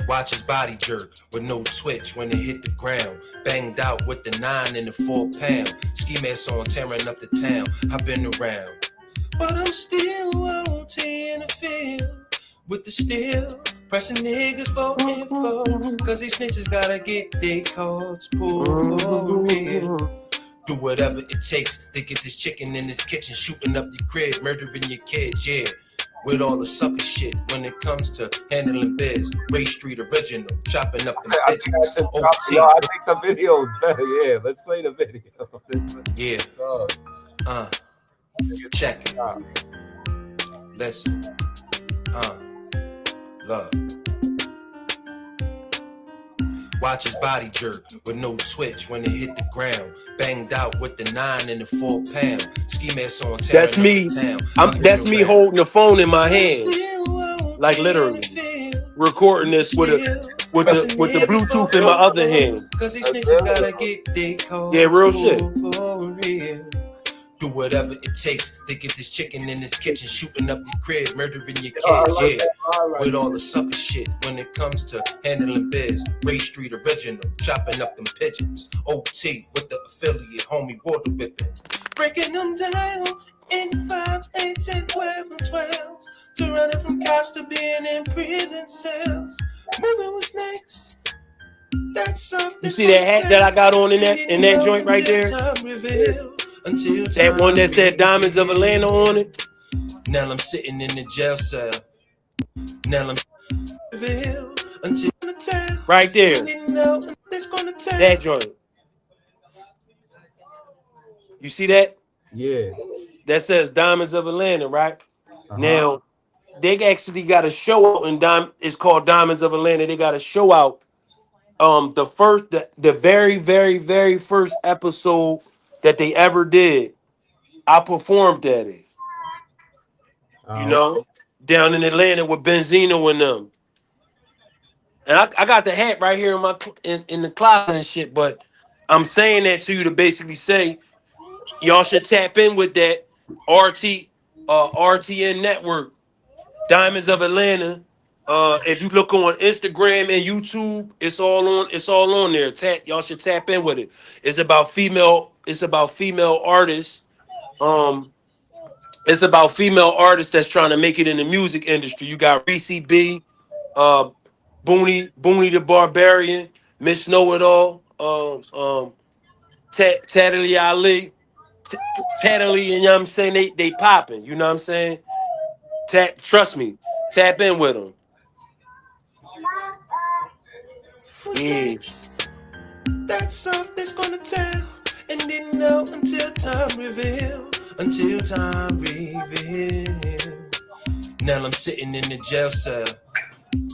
Watch his body jerk with no twitch when it hit the ground. Banged out with the 9 and the 4-pound. Ski mask on, tearing up the town. I've been around, but I'm still OT in the field with the steel. Pressing niggas for info, cause these snitches gotta get their cards pulled for real. Do whatever it takes to get this chicken in this kitchen, shooting up your crib, murdering your kids, yeah. With all the sucker shit when it comes to handling biz. Ray Street original, chopping up the pigeons. OT. Yo, I think the video is better. Yeah, let's play the video. Yeah. Check it. Listen. Love. Watch his body jerk with no twitch when it hit the ground. Banged out with the 9 and the 4-pound. Ski mask on, that's me. That's me holding the phone in my hand, like literally recording this with the Bluetooth in my other hand. Cause these niggas gotta get their code. Yeah, real shit. Do whatever it takes to get this chicken in this kitchen, shooting up your crib, murdering your kids, yeah. With all the sucker shit when it comes to handling biz. Ray Street original, chopping up them pigeons. OT with the affiliate, homie, water whipping. Breaking them down in 5, 8, and 12 and 12s. To running from cops to being in prison cells. Moving with snakes. That's you see that hat that I got on in that joint right there? That one that said Diamonds of Atlanta on it. Now I'm sitting in the jail cell. Now I'm right there. That joint. You see that? Yeah. That says Diamonds of Atlanta, right? Now they actually got a show out in it's called Diamonds of Atlanta. They got a show out. The very, very, very first episode that they ever did, I performed at it. Down in Atlanta with Benzino and them. And I got the hat right here in the closet and shit, but I'm saying that to you to basically say y'all should tap in with that RTN network, Diamonds of Atlanta. If you look on Instagram and YouTube, it's all on there. Y'all should tap in with it. It's about female artists. It's about female artists that's trying to make it in the music industry. You got Reese B, Booney the Barbarian, Miss Know It All, Tadley Ali, Tadley, you know what I'm saying? They popping, you know what I'm saying? Trust me, tap in with them. Yes. That's something's gonna tell, and didn't know until time reveal. Until time reveal. Now I'm sitting in the jail cell,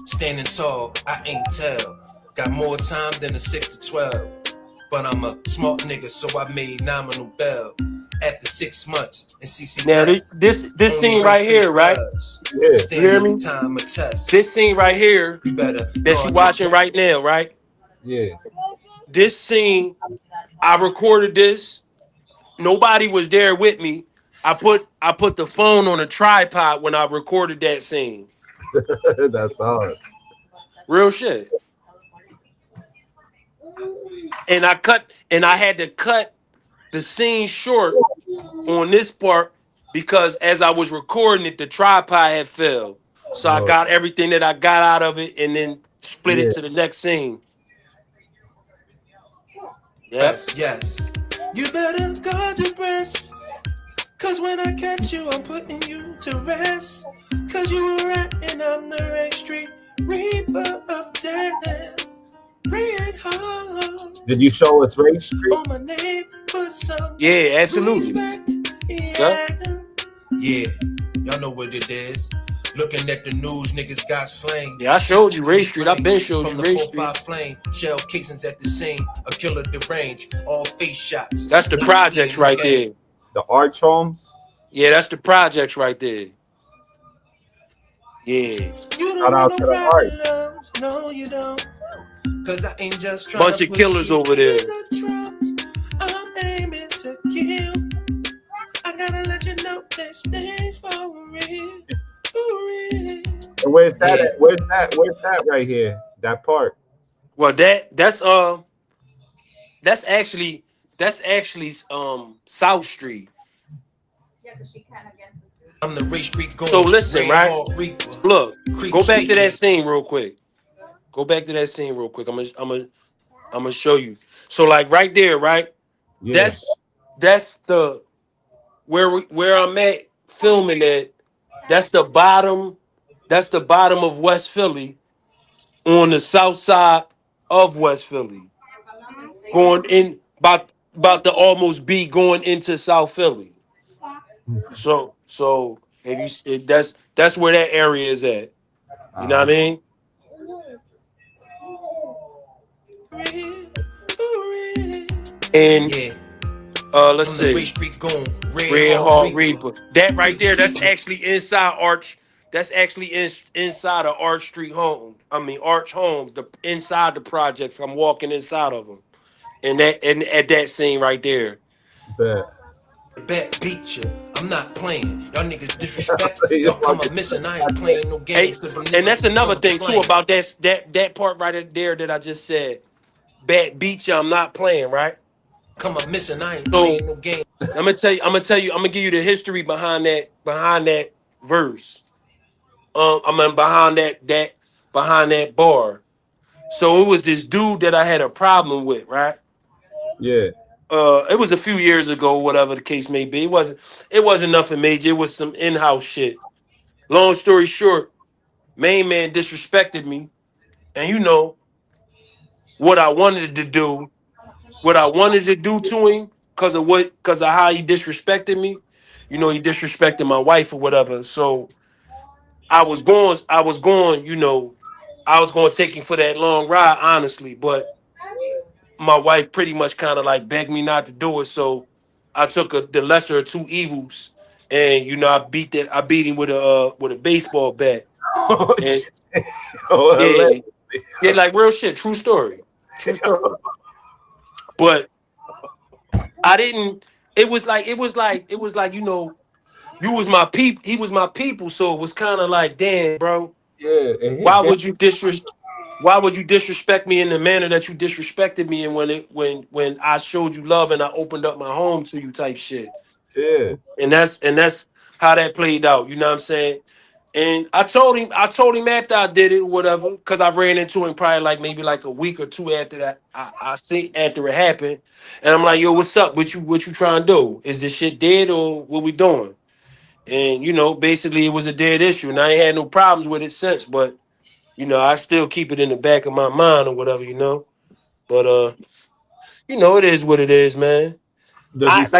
standing tall, I ain't tell. Got more time than a 6 to 12. But I'm a smart nigga, so I made nominal bail. After 6 months in CC Now life, this only scene race right here, street right? bloods. Yeah. You hear Standing me? time a test. This scene right here You better that you watching right now, right? Yeah. This scene, I recorded this. Nobody was there with me. I put the phone on a tripod when I recorded that scene. That's hard. Real shit. And I had to cut the scene short on this part because as I was recording it, the tripod had fell. So I Oh, got everything that I got out of it and then split yeah. it to the next scene. Yep. Yes. You better guard your breast. Cause when I catch you, I'm putting you to rest. Cause you were rat and I'm the Ray Street Reaper of death. Red home. Did you show us Ray Street? On my name, put some Yeah, absolutely. respect. Yeah, y'all know what it is. Looking at the news, niggas got slain. Yeah, I showed you Ray Street. I've been showed you From the Ray 4-5 Street. flame, shell casings at the scene, a killer deranged, all face shots. That's the projects right there. The Arch Homes? Yeah, that's the projects right there. Yeah. Shout out to the Arch. No, you don't. Cause I ain't just trying Bunch to of killers put over there. I'm aiming to kill. I gotta let you know this thing's for real. For real. And where's that at? Where's that right here? That part. Well, that's actually South Street. Yeah, because she kind of against the street. I'm the Ray Street going. So listen, right? Look, Creep go back to that station. scene real quick. Go back to that scene real quick. I'm gonna show you. So like right there, right? Yeah. That's the where I'm at filming at. That's the bottom. That's the bottom of West Philly, on the south side of West Philly, going in about to almost be going into South Philly. So if that's where that area is at. You know what I mean? And let's see, Red Hawk Reaper. That right there, that's actually inside Arch. That's actually inside of Arch Street Home. I mean Arch Homes. The inside the projects. I'm walking inside of them, and at that scene right there. Bet beat you. I'm not playing. Y'all niggas disrespect. Y'all come up missing. I ain't playing no games. And that's another thing too about that part right there that I just said. Bet beat you. I'm not playing, right? Come up missing. I ain't playing no game. I'm gonna give you the history behind that verse. Behind that bar. So it was this dude that I had a problem with, right? Yeah. It was a few years ago, whatever the case may be. It wasn't nothing major. It was some in-house shit. Long story short, main man disrespected me, and you know what I wanted to do to him because of how he disrespected me. You know, he disrespected my wife or whatever. So I was going, you know, I was going to take him for that long ride, honestly. But my wife pretty much kind of like begged me not to do it. So I took the lesser of two evils, and you know, I beat him with a baseball bat. And, yeah, like real shit, true story. But I didn't. It was like you know, you was my peep. He was my people. So it was kind of like, damn, bro. Yeah. Why would you disrespect me in the manner that you disrespected me, and when I showed you love and I opened up my home to you, type shit. Yeah. And that's how that played out. You know what I'm saying? And I told him after I did it, whatever, because I ran into him probably like maybe like a week or two after that. I see after it happened, and I'm like, yo, what's up? What you trying to do? Is this shit dead or what we doing? And you know, basically, it was a dead issue, and I ain't had no problems with it since. But you know, I still keep it in the back of my mind or whatever, you know. But you know, it is what it is, man. Like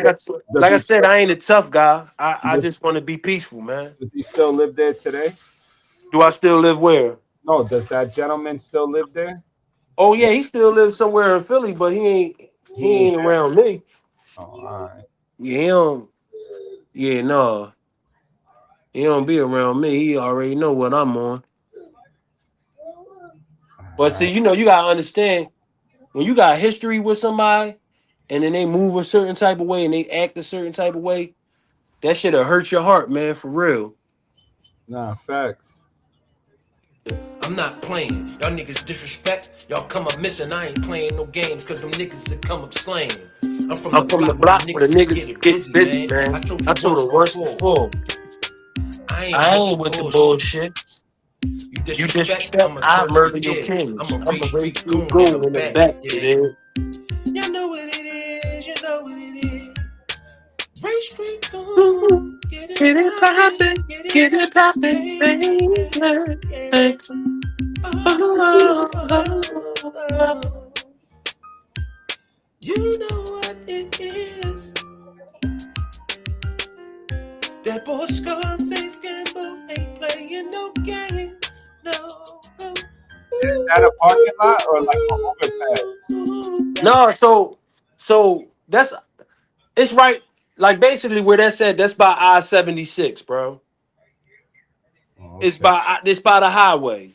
I said, I ain't a tough guy. I just want to be peaceful, man. Does he still live there today? Do I still live where? No, does that gentleman still live there? Oh yeah, he still lives somewhere in Philly, but he ain't around me. Oh, all right. Yeah, he don't. Yeah, no, he don't be around me. He already know what I'm on. But see, you know, you gotta understand when you got history with somebody, and then they move a certain type of way and they act a certain type of way, that shit'll hurt your heart, man, for real. Nah, facts. I'm not playing. Y'all niggas disrespect. Y'all come up missing. I ain't playing no games cause them niggas that come up slaying. I'm from the I'm from the block where block the where the niggas niggas get get busy, busy, man. man. I told I you told once her once before. before. I ain't with the bullshit. You You disrespect, disrespect, I'ma I murder your murder your kids. kids. I'm a I'm race a race street street goon in the goon in the back, back, yeah. you You know what it is, you know what it is. Race street goon, know? get it Get it poppin', poppin', get get it it poppin', poppin', baby. baby. Yeah. Hey. Oh, oh, oh. You know what it is. That boy Scarface Gamble ain't playing no game. No. Is that a parking lot or like an overpass? No, so that's it's right, like basically where that's at. That's by I-76, bro. Oh, It's okay. by the highway.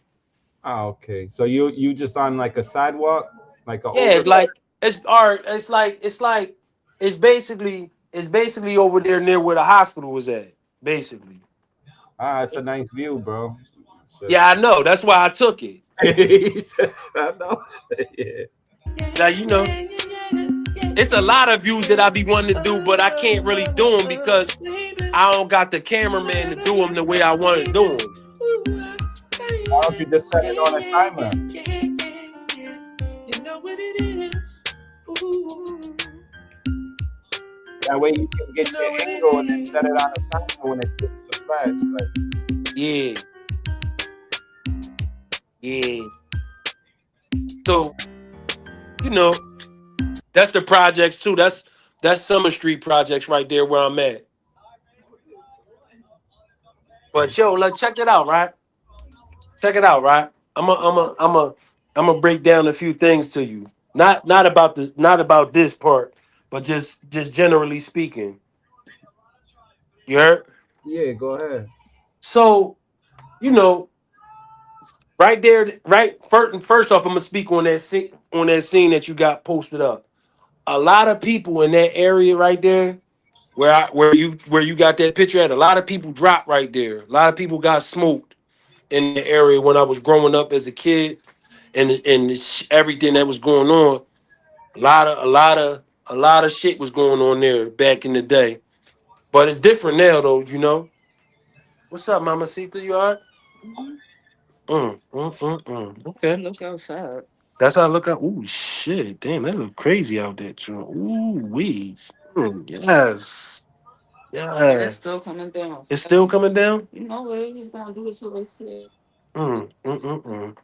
Oh, okay. So you just on like a sidewalk, like an Yeah, overpass? like it's or it's basically over there near where the hospital was at. Basically, Ah, it's a nice view, bro. It's yeah, just I know. That's why I took it. I know. Yeah. Now you know, it's a lot of views that I be wanting to do, but I can't really do them because I don't got the cameraman to do them the way I want to do them. Why don't you just set it on a timer? You know what it is. Ooh. That way you can get your angle and then set it on a timer when it hits the flash. Like, Yeah, yeah. So you know, that's the projects too. That's Summer Street projects right there where I'm at. But yo, like check it out, right? Check it out, right? I'm a break down a few things to you. Not about this part, but just generally speaking. You heard? yeah, go ahead. So you know, right there, right. First off, I'm gonna speak on that scene that you got posted up. A lot of people in that area right there, where you got that picture at. A lot of people dropped right there. A lot of people got smoked in the area when I was growing up as a kid, and everything that was going on. A lot of shit was going on there back in the day. But it's different now, though. You know. What's up, Mama Sita? You alright? Okay. Look outside. That's how I look out. Ooh, shit. Damn, that look crazy out there, too. Ooh, wee. Yes. Yeah. It's still coming down. It's still coming down? You know what? It's just gonna do it till they see. Mm.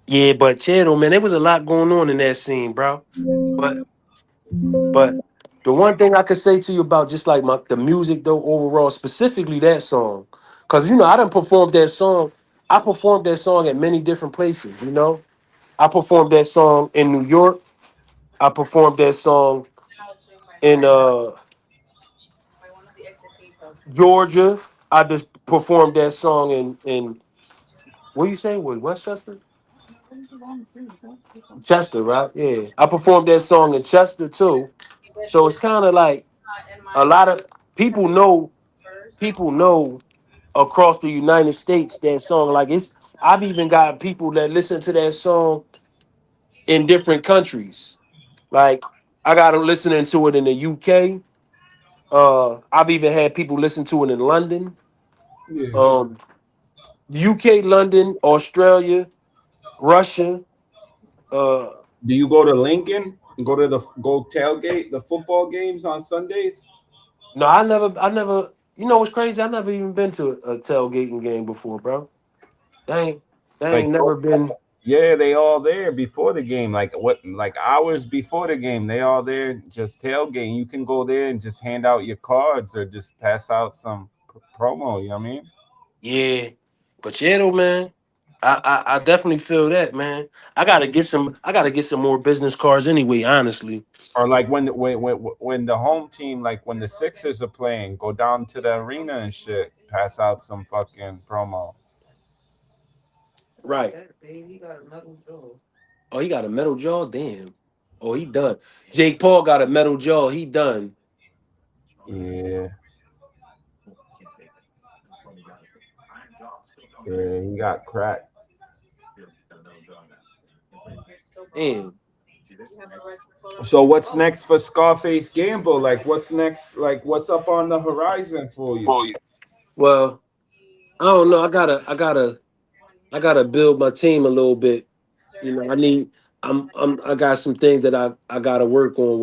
Yeah, but Cheddar, man, there was a lot going on in that scene, bro. But but the one thing I could say to you about just like the music though overall, specifically that song, because you know I done performed that song. I performed that song at many different places. You know, I performed that song in New York. I performed that song in Georgia. I just performed that song in what you say? Was Westchester? Chester, right? Yeah. I performed that song in Chester too. So it's kind of like a lot of people know across the United States that song. Like it's I've even got people that listen to that song in different countries. Like I got them listening to it in the UK. I've even had people listen to it in London. Yeah. Um, UK, London, Australia, Russia. Uh, Do you go to Lincoln? Go to go tailgate the football games on Sundays? no, I never. You know what's crazy? I never even been to a tailgating game before, bro. They ain't, they Like, ain't never been. yeah, they all there before the game. Like hours before the game, they all there just tailgating. You can go there and just hand out your cards or just pass out some promo. You know what I mean? Yeah, but yeah, though, man. I definitely feel that, man. I gotta get some more business cards anyway, honestly. Or like when the home team, like when the Sixers are playing, go down to the arena and shit, pass out some fucking promo. Right. Oh, he got a metal jaw? Damn. Oh, he done. Jake Paul got a metal jaw. He done. Yeah. Yeah, he got cracked. Damn. So what's next for Scarface Gamble? Like what's next? Like what's up on the horizon for you? Well, I don't know. I gotta build my team a little bit. You know, I got some things that I gotta work on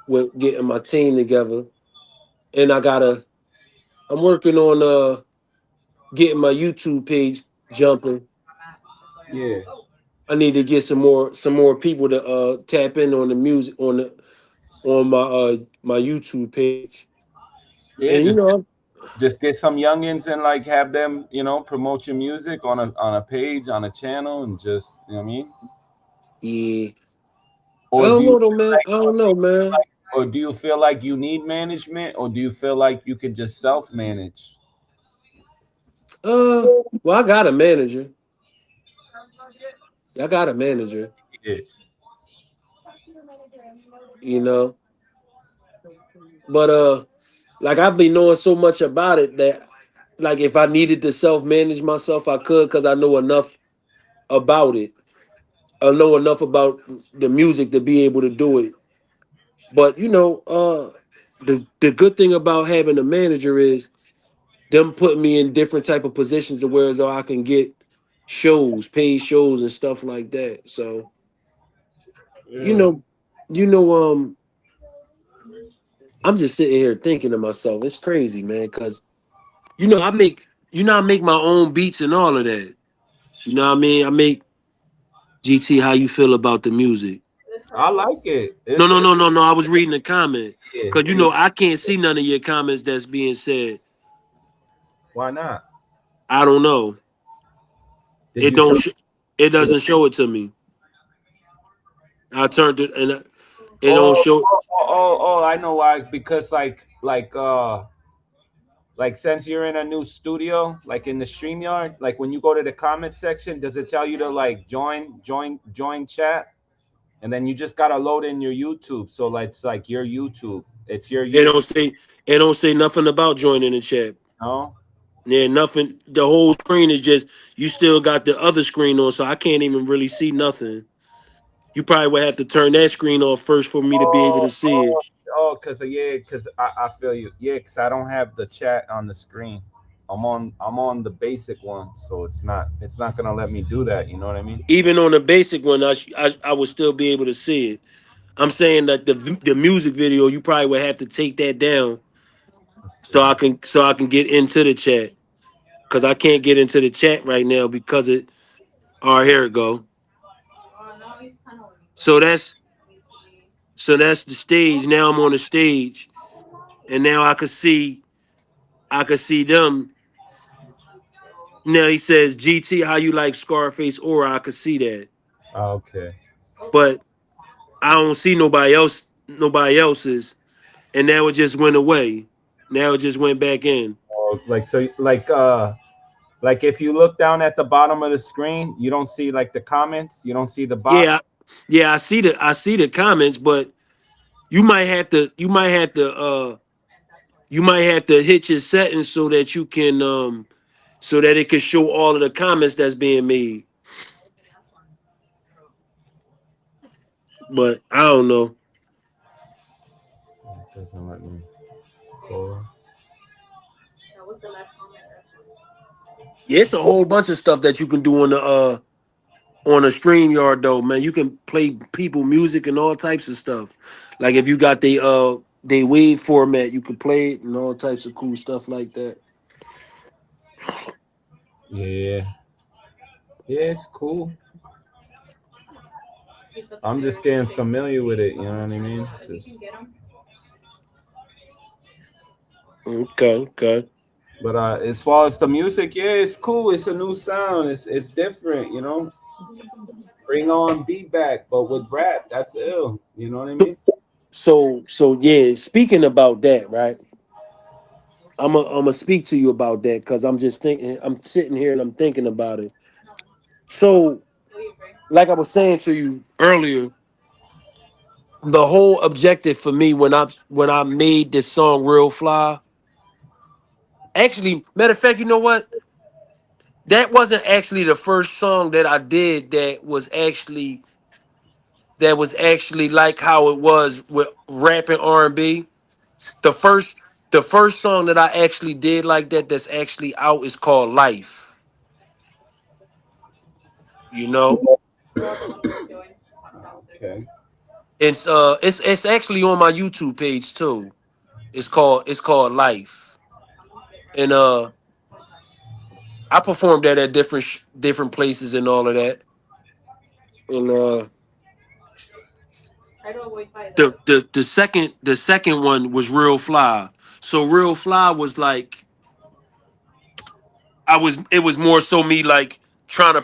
with getting my team together. And I'm working on getting my YouTube page jumping. Yeah. I need to get some more people to tap in on the music on my YouTube page. Yeah, And just get some youngins and like have them, promote your music on a page, on a channel, and just what I mean. Yeah. I Or do don't you know though, man. I don't know, man. or do you feel like you need management, or do you feel like you can just self manage? Well, I got a manager. I got a manager. Yeah. You know, but like I've been knowing so much about it that like if I needed to self manage myself, I could because I know enough about it. I know enough about the music to be able to do it. But the good thing about having a manager is them putting me in different type of positions to where as though I can get shows, paid shows and stuff like that. So you Yeah. know, you know, I'm just sitting here thinking to myself, it's crazy, man, because I make my own beats and all of that. You know what I mean? I make GT. How you feel about the music? I like it. No, It's no, no, it's no, no. I was reading the comment yeah, because yeah. I can't see none of your comments that's being said. Why not? I don't know. Did It you don't. turn It doesn't show it to me. I turned it and it don't oh, show. I know why. Because like since you're in a new studio, like in the StreamYard, like when you go to the comment section, does it tell you to like join chat? And then you just gotta load in your YouTube. So like it's like your YouTube. It's your It YouTube. don't say. It don't say nothing about joining the chat. No? Yeah, nothing. The whole screen is just you still got the other screen on, so I can't even really see nothing. You probably would have to turn that screen off first for me to be able to see it. Cause I feel you. Yeah, cause I don't have the chat on the screen. I'm on the basic one, so it's not gonna let me do that. You know what I mean? Even on the basic one, I would still be able to see it. I'm saying that the music video, you probably would have to take that down so I can get into the chat because I can't get into the chat right now because it. All right, here it go. So that's the stage. Now I'm on the stage, and now I could see them. Now he says, "GT, how you like Scarface?" Or I could see that, Okay. but I don't see nobody else. Nobody else's, and now it just went away. Now it just went back in. Oh, like if you look down at the bottom of the screen, you don't see like the comments. You don't see the box. Yeah, yeah, I see the comments, but you might have to hit your settings so that you can so that it can show all of the comments that's being made. But I don't know. It doesn't let me go. Yeah, it's a whole bunch of stuff that you can do on a StreamYard though, man. You can play people music and all types of stuff. Like if you got they wave format, you can play it and all types of cool stuff like that. Yeah. Yeah, it's cool. I'm just getting familiar with it. You know what I mean? Okay, okay. But as far as the music, yeah, it's cool. It's a new sound. It's different, you know. Bring on beat back, but with rap, that's ill. You know what I mean? So yeah. Speaking about that, right? I'm gonna speak to you about that because I'm just thinking. I'm sitting here and I'm thinking about it. So, like I was saying to you earlier, the whole objective for me when I made this song "Real Fly." Actually, matter of fact, you know what? That wasn't actually the first song that I did that was actually like how it was with rap and R&B. The first song that I actually did like that that's actually out is called Life. You know? Okay. It's actually on my YouTube page too. It's called Life. And I performed that at different places and all of that. And the second one was Real Fly. So Real Fly was like it was more so me like trying to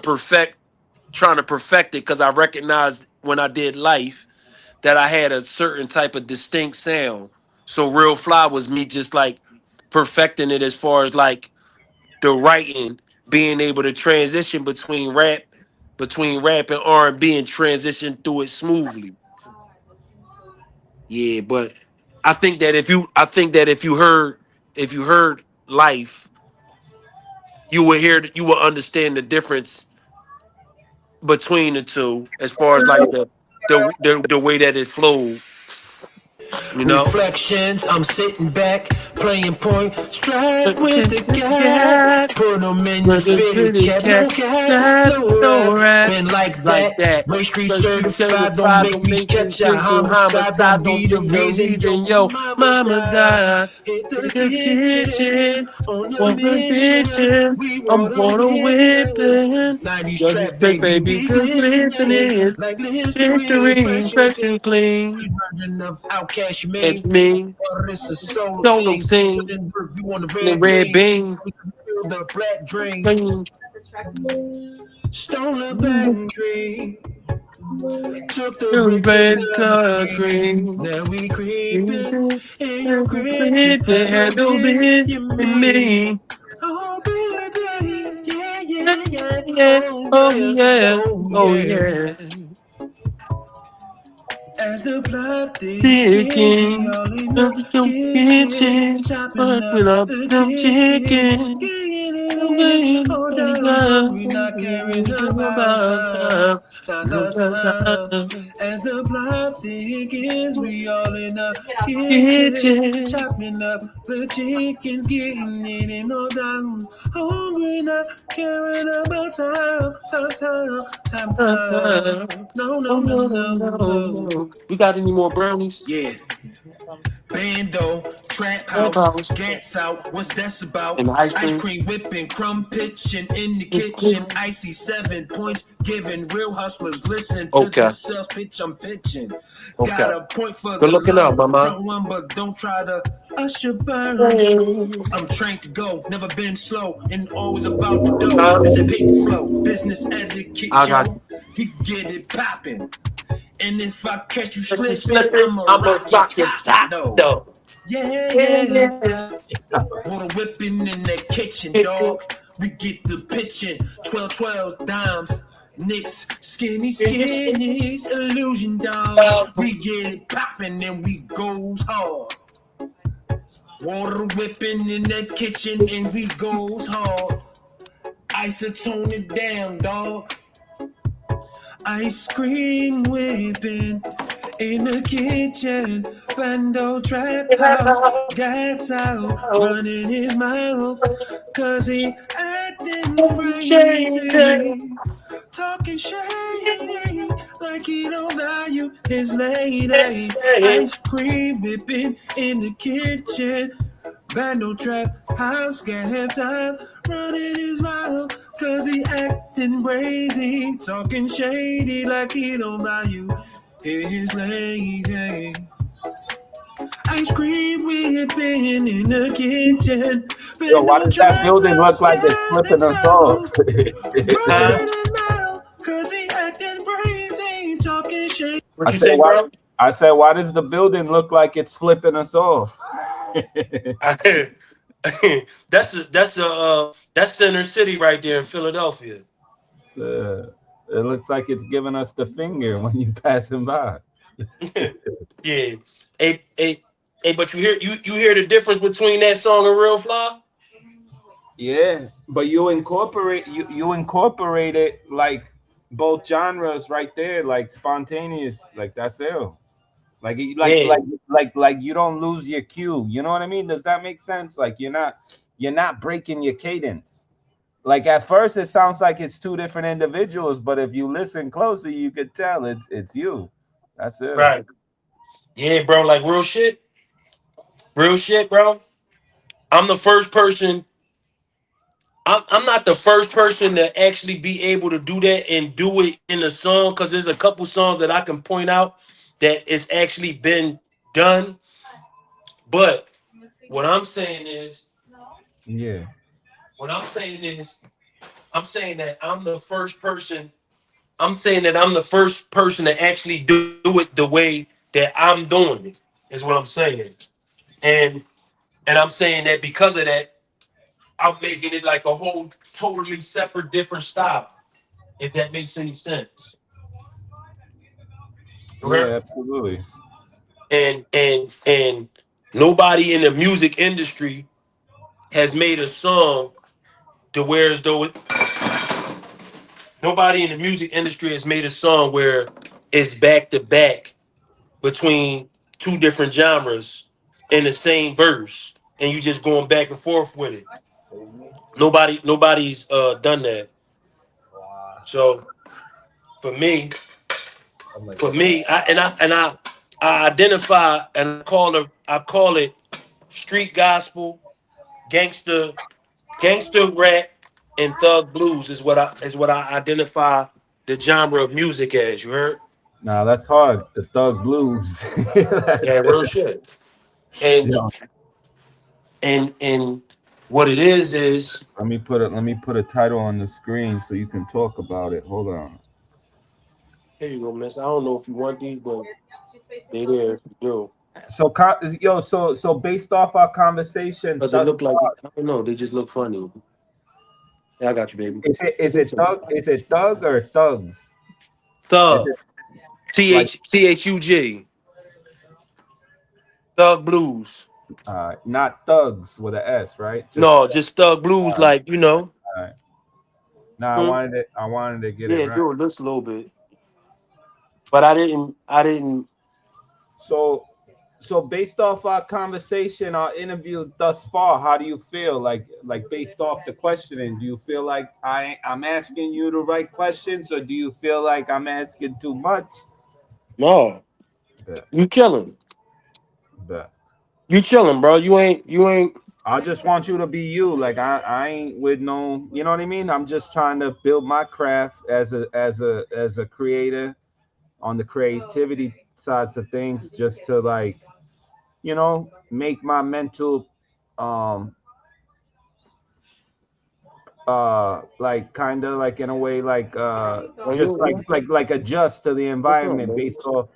perfect it because I recognized when I did Life that I had a certain type of distinct sound. So Real Fly was me just like perfecting it as far as like the writing, being able to transition between rap and R&B and transition through it smoothly. Yeah, but I think that if you heard Life, you would understand the difference between the two as far as like the way that it flowed, you know. Reflections, I'm sitting back, playing point, strike with the cat. Yeah, Put them in your with a fitted pretty cap, no cat, cat, cat, no no rap. rap, Been like like that, that. Ray Street But you certified, don't certified, make don't me make me catch a get to homicide, homicide, don't don't be the be the reason reason, your yo, mama mama died. died. Hit the Hit the kitchen, kitchen, on a want a mission, kitchen, we I'm want a for the whipping. whipping. 90s Just trap, take baby, baby, we good glistening, glistening, like Listerine, history, fresh and fresh clean. and clean. Version of Outcast you It's made. me, Or it's a solo solo team. team, Then you want the the red red bean. bean. Because you feel the black dream. Clean. Stole a black dream. Took the The bricks and red the cream. cream. Now we creeping Creeping, in your crib. creeping, handle Handle this, this you and mean. me. Oh, baby. Yeah, Yeah, yeah, yeah. yeah, Oh, oh yeah. yeah, Oh, oh yeah. yeah. As the plot thickens, we Chicken, all in the your kitchen, kitchen, chopping up wrapping up the them chickens, chicken. getting it I'm in, waiting all for the down, ground, hungry, not caring about about time, time, time. time. As the plot thickens, we all in the kitchen, Kitchen, chopping up the chickens, getting it in, all down, hungry, not caring about time. No, no, oh no, no, no, no, no, no. no. We got any more brownies? Yeah. Bando, trap Trap house, house gats out, what's that's about? and ice Ice cream. cream whipping, crumb pitching in the kitchen, icy 7 points giving. Real hustlers listen to Okay, the sales pitch I'm pitching. okay. Got a point for Good the looking out, low, mama. front one, but don't try to usher burn. I'm trained to go, never been slow, and always about the dough. This a paper flow, business etiquette, I got yo. We get it poppin'. And if I catch you you slipping, slipping. I'ma I'm rock gonna your rock your top top though. though. Yeah, Yeah, yeah. yeah. Water whipping in the kitchen, dog. We get the pitching. 12 dimes. Nicks, skinnies, illusion, dog. We get it popping and we goes hard. Water whipping in the kitchen and we goes hard. Isotone it down, dog. Ice cream whipping in the kitchen. Bando trap house, gats out, running his mouth. Cause he acting crazy. Talking shady, like he don't value his lady. Ice cream whipping in the kitchen. Bando trap house, gats out, running his mouth. Cause he acting crazy, talking shady like he don't value his lady. Ice cream whipping in the kitchen. Yo, why does that building look like it's flipping us off? What you say, why, bro? I said, why does the building look like it's flipping us off? That's Center City right there in Philadelphia. It looks like it's giving us the finger when you passing by. Yeah. Hey, but you hear the difference between that song and Real Fly? Yeah, but you incorporate it like both genres right there, like spontaneous, like that's ill. Like you don't lose your cue. You know what I mean? Does that make sense? Like you're not breaking your cadence. Like at first it sounds like it's two different individuals, but if you listen closely, you could tell it's you. That's it. Right. Yeah, bro, like real shit. Real shit, bro. I'm the first person. I'm not the first person to actually be able to do that and do it in a song, because there's a couple songs that I can point out that it's actually been done. But what I'm saying is, Yeah. I'm saying that I'm the first person. I'm saying that I'm the first person to actually do it the way that I'm doing it, is what I'm saying. And I'm saying that because of that, I'm making it like a whole totally separate, different style, if that makes any sense. Yeah, absolutely. And nobody in the music industry has made a song to where as though nobody in the music industry has made a song where it's back to back between two different genres in the same verse, and you just going back and forth with it. Nobody's done that. So for me, I identify and I call it street gospel, gangster rap, and thug blues is what I identify the genre of music as. You heard? Nah, that's hard. The thug blues. Yeah, real shit. And Yeah. and what it is let me put a title on the screen so you can talk about it. Hold on. here you go, miss. I don't know if you want these, but they there if you do. So based off our conversation Does it thus look like far, I don't know, they just look funny. Yeah, I got you, baby. is it thug or thugs? Is Thug. it like THUG. Thug blues. not thugs with an S, right? Just thug blues, all right, like, you know. all right. No, I wanted to get it Yeah, right. do it just a little bit. But I didn't. So based off our conversation, our interview thus far, how do you feel? Like based off the questioning, do you feel like I'm asking you the right questions, or do you feel like I'm asking too much? No. Bet. You killing. Bet. You chilling, bro. You ain't. I just want you to be you. Like I ain't with no, you know what I mean? I'm just trying to build my craft as a creator on the creativity sides of things, just to like, make my mental like kind of like in a way like just like adjust to the environment based off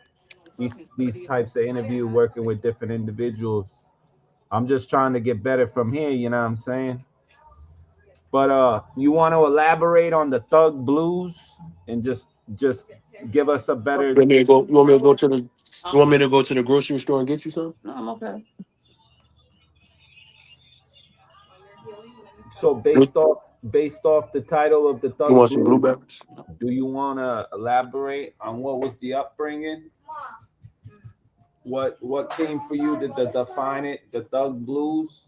these types of interview, working with different individuals. I'm just trying to get better from here, you know what I'm saying? But you want to elaborate on the thug blues and just give us a better. You want me to go to the You want me to go to the grocery store and get you some? No, I'm okay. So based off the title of the thug You want some blues, blueberries? do you want to elaborate on what was the upbringing? What came for you to define it, the thug blues?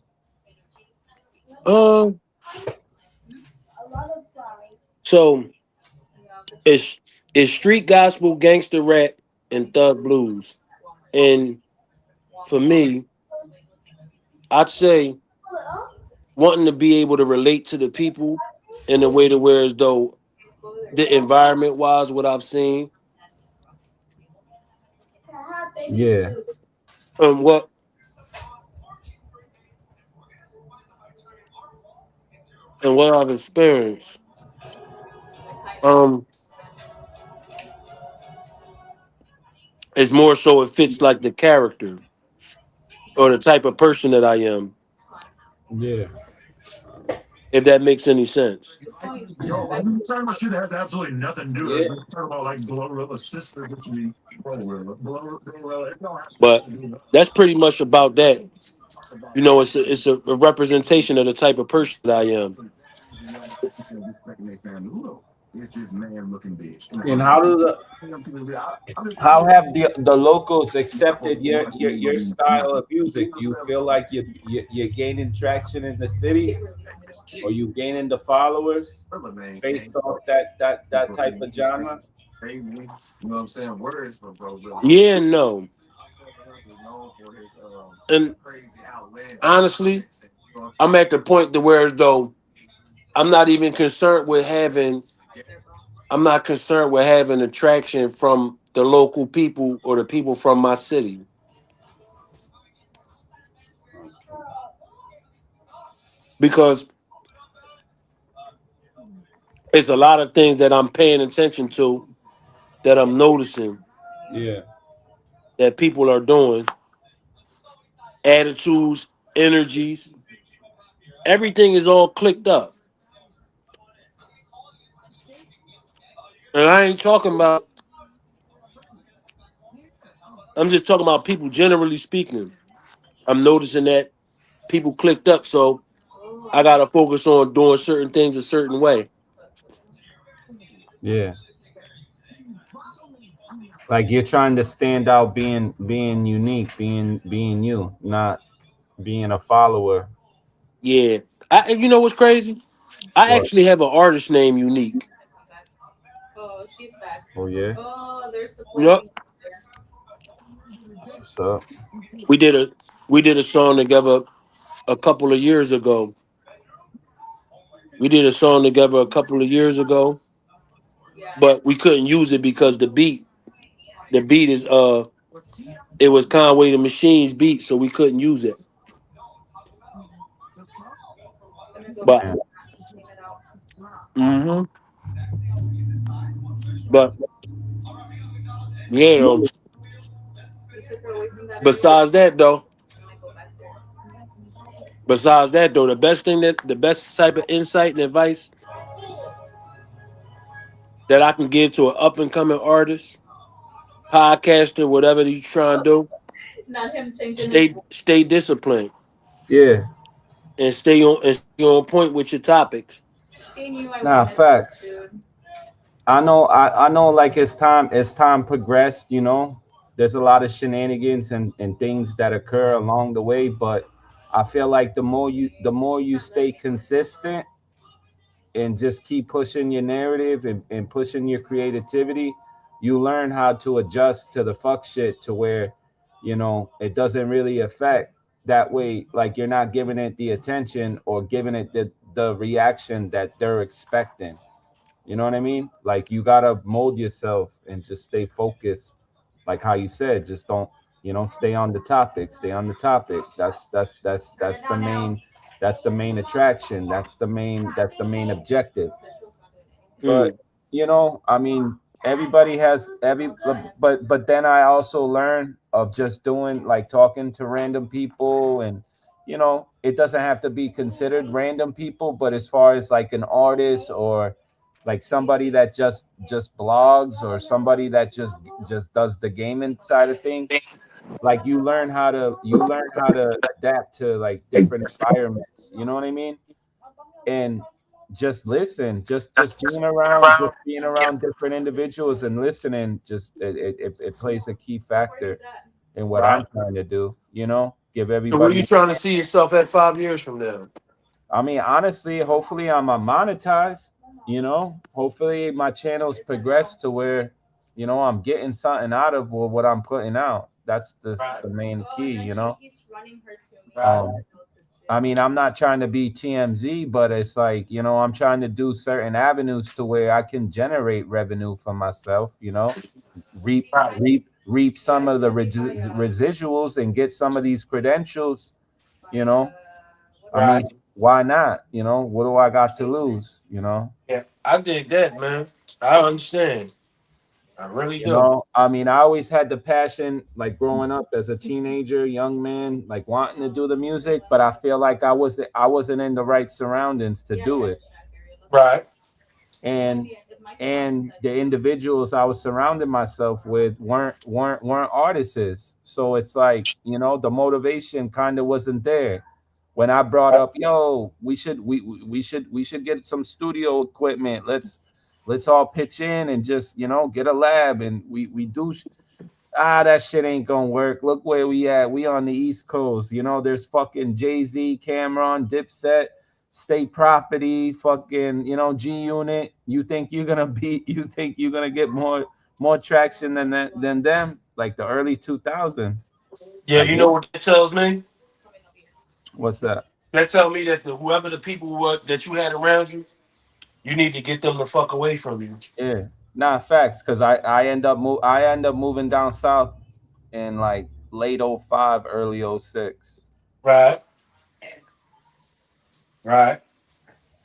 So it's street gospel, gangster rap, and thug blues. And for me, I'd say wanting to be able to relate to the people in a way to where as though the environment wise, what I've seen. Yeah. What and what I've experienced. Um, it's more so it fits like the character or the type of person that I am, Yeah. if that makes any sense. Yo, what are you talking about? Shit that has absolutely nothing to do with Yeah. us. We're talking about like Glorilla, sister between Glorilla. It don't have shit But to do with us. that's pretty much about that. You know, it's a representation of the type of person that I am. And how do the how have the locals accepted your style of music? Do you feel like you're gaining traction in the city, or you gaining the followers based off that type of genre? Yeah, and no. And honestly, I'm at the point to where as though I'm not even concerned with having I'm not concerned with having attraction from the local people or the people from my city. Because it's a lot of things that I'm paying attention to that I'm noticing Yeah. that people are doing. Attitudes, energies, everything is all clicked up. And I ain't talking about, I'm just talking about people generally speaking. I'm noticing that people clicked up, so I gotta focus on doing certain things a certain way. Yeah. Like you're trying to stand out, being unique, being you, not being a follower. Yeah. You know what's crazy? I What? actually have an artist named Unique. Oh, she's back. Oh yeah. Oh, they're Yep. supporting each That's what's up. We did a we did a song together a couple of years ago. We did a song together a couple of years ago, but we couldn't use it because the beat is it was Conway the Machine's beat, so we couldn't use it. But Man. hmm but yeah, We took her away from that area. besides that though, I might go back there. the best type of insight and advice that I can give to an up and coming artist, podcaster, whatever you try and do, Not him changing his stay disciplined Yeah. and stay on point with your topics. She knew I Nah, wanted this, facts. dude. I know like as time progressed, there's a lot of shenanigans and things that occur along the way, but I feel like the more you stay consistent and just keep pushing your narrative and pushing your creativity, you learn how to adjust to the fuck shit to where, it doesn't really affect that way. Like you're not giving it the attention or giving it the reaction that they're expecting. You know what I mean? Like you gotta mold yourself and just stay focused. Like how you said, just don't, stay on the topic. Stay on the topic. That's the main attraction. That's the main objective. But Mm. I mean, everybody has but then I also learn of just doing like talking to random people, and it doesn't have to be considered random people, but as far as like an artist or like somebody that just blogs or somebody that just does the gaming side of things, like you learn how to adapt to like different environments, you know what I mean? And just listen, just being around different individuals and listening, just it plays a key factor in what I'm Right. trying to do, give So where everybody. you trying to see yourself at 5 years from now? I mean, honestly, hopefully I'm monetized, hopefully my channels progress to where, I'm getting something out of what I'm putting out. That's the main key, He's running her to me. um I mean, I'm not trying to be TMZ, but it's like, I'm trying to do certain avenues to where I can generate revenue for myself, reap Right. reap some of the residuals and get some of these credentials, you know. I mean, Right. why not? You know, what do I got to lose? You know. Yeah, I dig that, man. I understand. I really You do. know, I mean, I always had the passion, like growing up as a teenager, young man, like wanting to do the music, but I feel like I wasn't in the right surroundings to do it. Right. And the individuals I was surrounding myself with weren't artists. So it's like, you know, the motivation kind of wasn't there. When I brought up, yo, we should get some studio equipment. Let's all pitch in and just, you know, get a lab and we do that shit ain't gonna work. Look where we at. We on the East Coast. You know, there's fucking Jay-Z, Cameron, Dipset, State Property, fucking, you know, G Unit. You think you're gonna get more traction than them? Like the early 2000s. Yeah, Like you know what that tells me? what's that? That tells me that whoever the people were that you had around you, you need to get them the fuck away from you. Yeah. Nah, facts. Cause I end up moving down south in like late '05, early '06. Right. Right.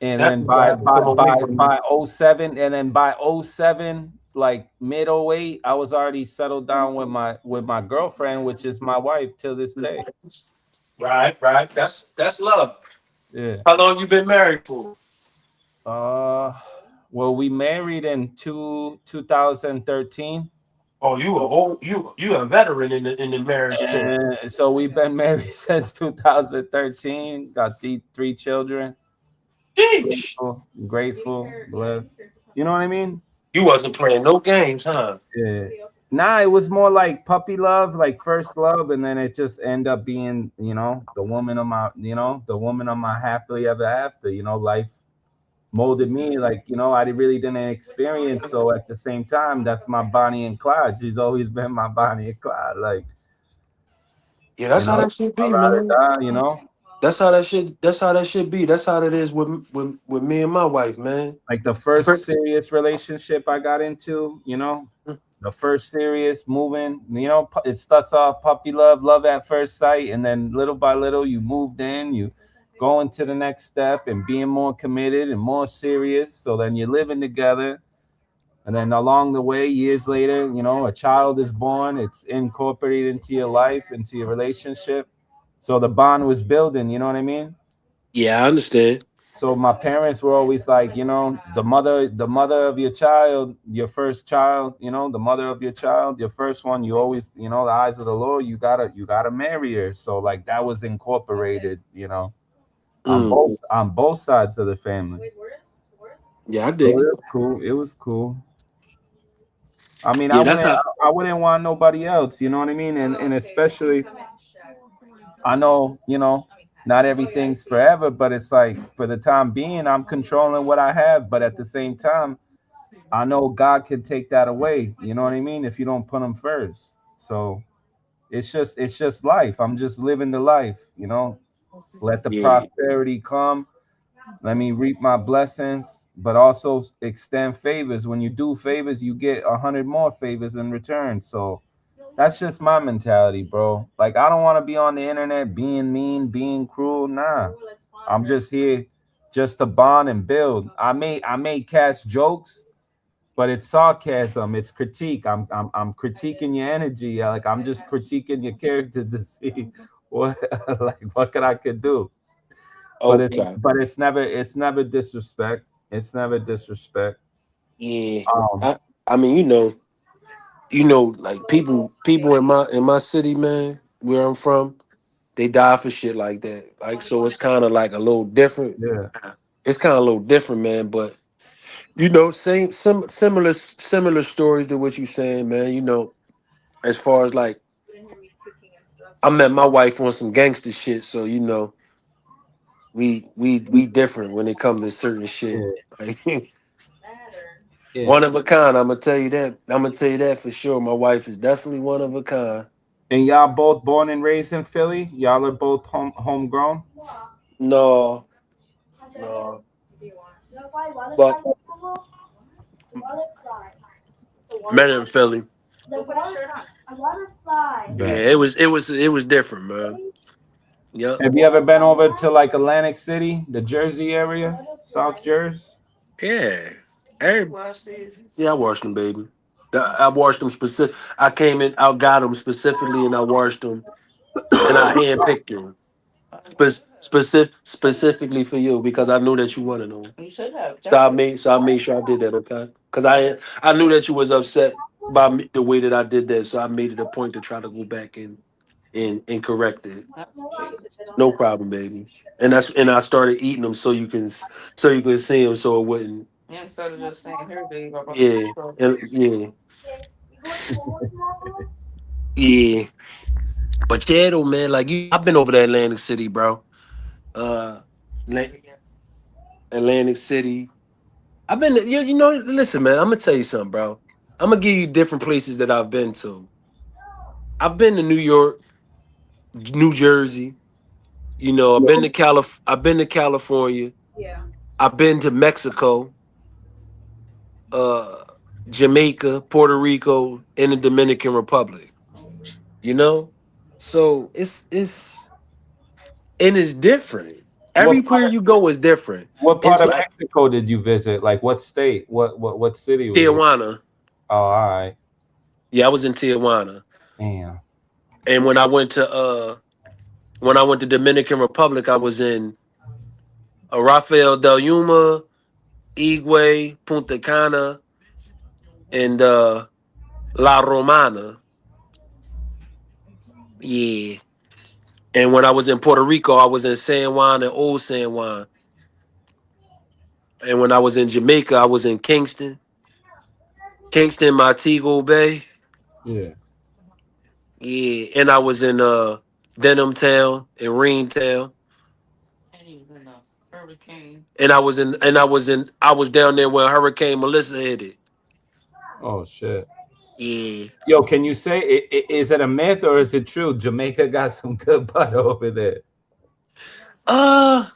And then Definitely gonna by have to by come away by from you. by '07, and then by '07, like mid '08, I was already settled down with my girlfriend, which is my wife till this day. Right, right. That's love. Yeah. How long you been married for? Uh, well, we married in 2013. Oh, you a veteran in the marriage thing. And so we've been married since 2013. Got the three children. Sheesh. Grateful, blessed. You know what I mean? You wasn't playing no games, huh? Yeah. Nah, it was more like puppy love, like first love, and then it just end up being, you know, the woman of my happily ever after. You know, life molded me like, you know, I really didn't experience. So at the same time, that's my Bonnie and Clyde. She's always been my Bonnie and Clyde. Like, Yeah, you that's how know, that should I be, ride or man. die, you know. That's how that should. That's how that should be. That's how it is with me and my wife, man. Like the first serious relationship I got into, you know, the first serious moving, you know, it starts off puppy love, love at first sight, and then little by little you moved in, you going to the next step and being more committed and more serious. So then you're living together, and then along the way, years later, you know, a child is born, it's incorporated into your life, into your relationship. So the bond was building, you know what I mean? Yeah, I understand. So my parents were always like, you know, the mother of your child, your first child, you know, the mother of your child, your first one, you always, you know, the eyes of the Lord, you gotta marry her. So like that was incorporated, you know, Mm. on both sides of the family. Yeah, I So dig it it. was cool. It was cool. I mean, I Yeah, that's wouldn't how. I wouldn't want nobody else, you know what I mean? And especially I know, you know, not everything's forever, but it's like for the time being, I'm controlling what I have. But at the same time, I know God can take that away. You know what I mean? If you don't put him first. So it's just life. I'm just living the life, you know. Let the Yeah. prosperity come. Let me reap my blessings, but also extend favors. When you do favors, you get 100 more favors in return. So that's just my mentality, bro. Like I don't want to be on the internet being mean, being cruel. Nah, I'm just here just to bond and build. I may cast jokes, but it's sarcasm. It's critique. I'm critiquing your energy. Like I'm just critiquing your character to see what like what could do. But it's Okay. but it's never disrespect. It's never disrespect. Yeah. Um, I mean, like people in my city, man, where I'm from, they die for shit like that. Like, so it's kind of like a little different. yeah, It's kind of a little different, man. But similar stories to what you saying, man. As far as like, I met my wife on some gangster shit, so we different when it comes to certain shit. yeah, Like, yeah. one of a kind. I'm gonna tell you that. I'm gonna tell you that for sure. My wife is definitely one of a kind. And y'all both born and raised in Philly? Y'all are both homegrown? No, no, but men in Philly. I want to fly. Yeah, Bet. it was different, man. Yep. Have you ever been over to like Atlantic City, the Jersey area, South Jersey? Yeah. Yeah, I washed them, baby. I washed them specific. I came in, I got them specifically, and I washed them, and I handpicked them specifically for you because I knew that you wanted them. So I made sure I did that, okay? Because I knew that you was upset by the way that I did that, so I made it a point to try to go back and correct it. No problem, baby. And I started eating them so you can see them so it wouldn't. Yeah, yeah, yeah. But yeah, though, man, like I've been over to Atlantic City, bro. Uh, Atla- Atlantic City. I've been, you know. Listen, man, I'm gonna tell you something, bro. I'm gonna give you different places that I've been to. I've been to New York, New Jersey. You know, I've been to California. Yeah. I've been to Mexico, uh, Jamaica, Puerto Rico, and the Dominican Republic. You know, so it's different. What Everywhere you go is different. what part It's of like Mexico did you visit? Like what state? What city was it? Tijuana. Oh, all right. Yeah, I was in Tijuana. Damn. And when I went to Dominican Republic, I was in Rafael del Yuma, Higüey, Punta Cana, and La Romana. Yeah. And when I was in Puerto Rico, I was in San Juan and Old San Juan. And when I was in Jamaica, I was in Kingston, Montego Bay. Yeah. Yeah. And I was in Denham Town and Town. And I was down there when Hurricane Melissa hit it. Oh shit. Yeah. Yo, can you say is it a myth or is it true? Jamaica got some good butt over there. Uh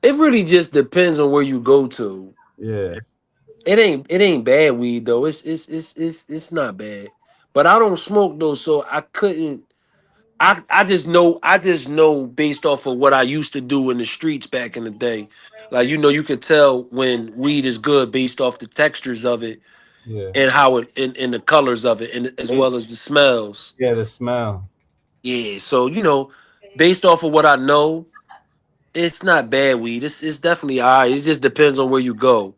it really just depends on where you go to. Yeah. It ain't bad weed though. It's not bad. But I don't smoke though, so I couldn't I just know based off of what I used to do in the streets back in the day. Like you can tell when weed is good based off the textures of it Yeah. and how it and the colors of it and as well as the smells. Yeah, the smell. Yeah, so based off of what I know, it's not bad weed. It's definitely all right. It just depends on where you go.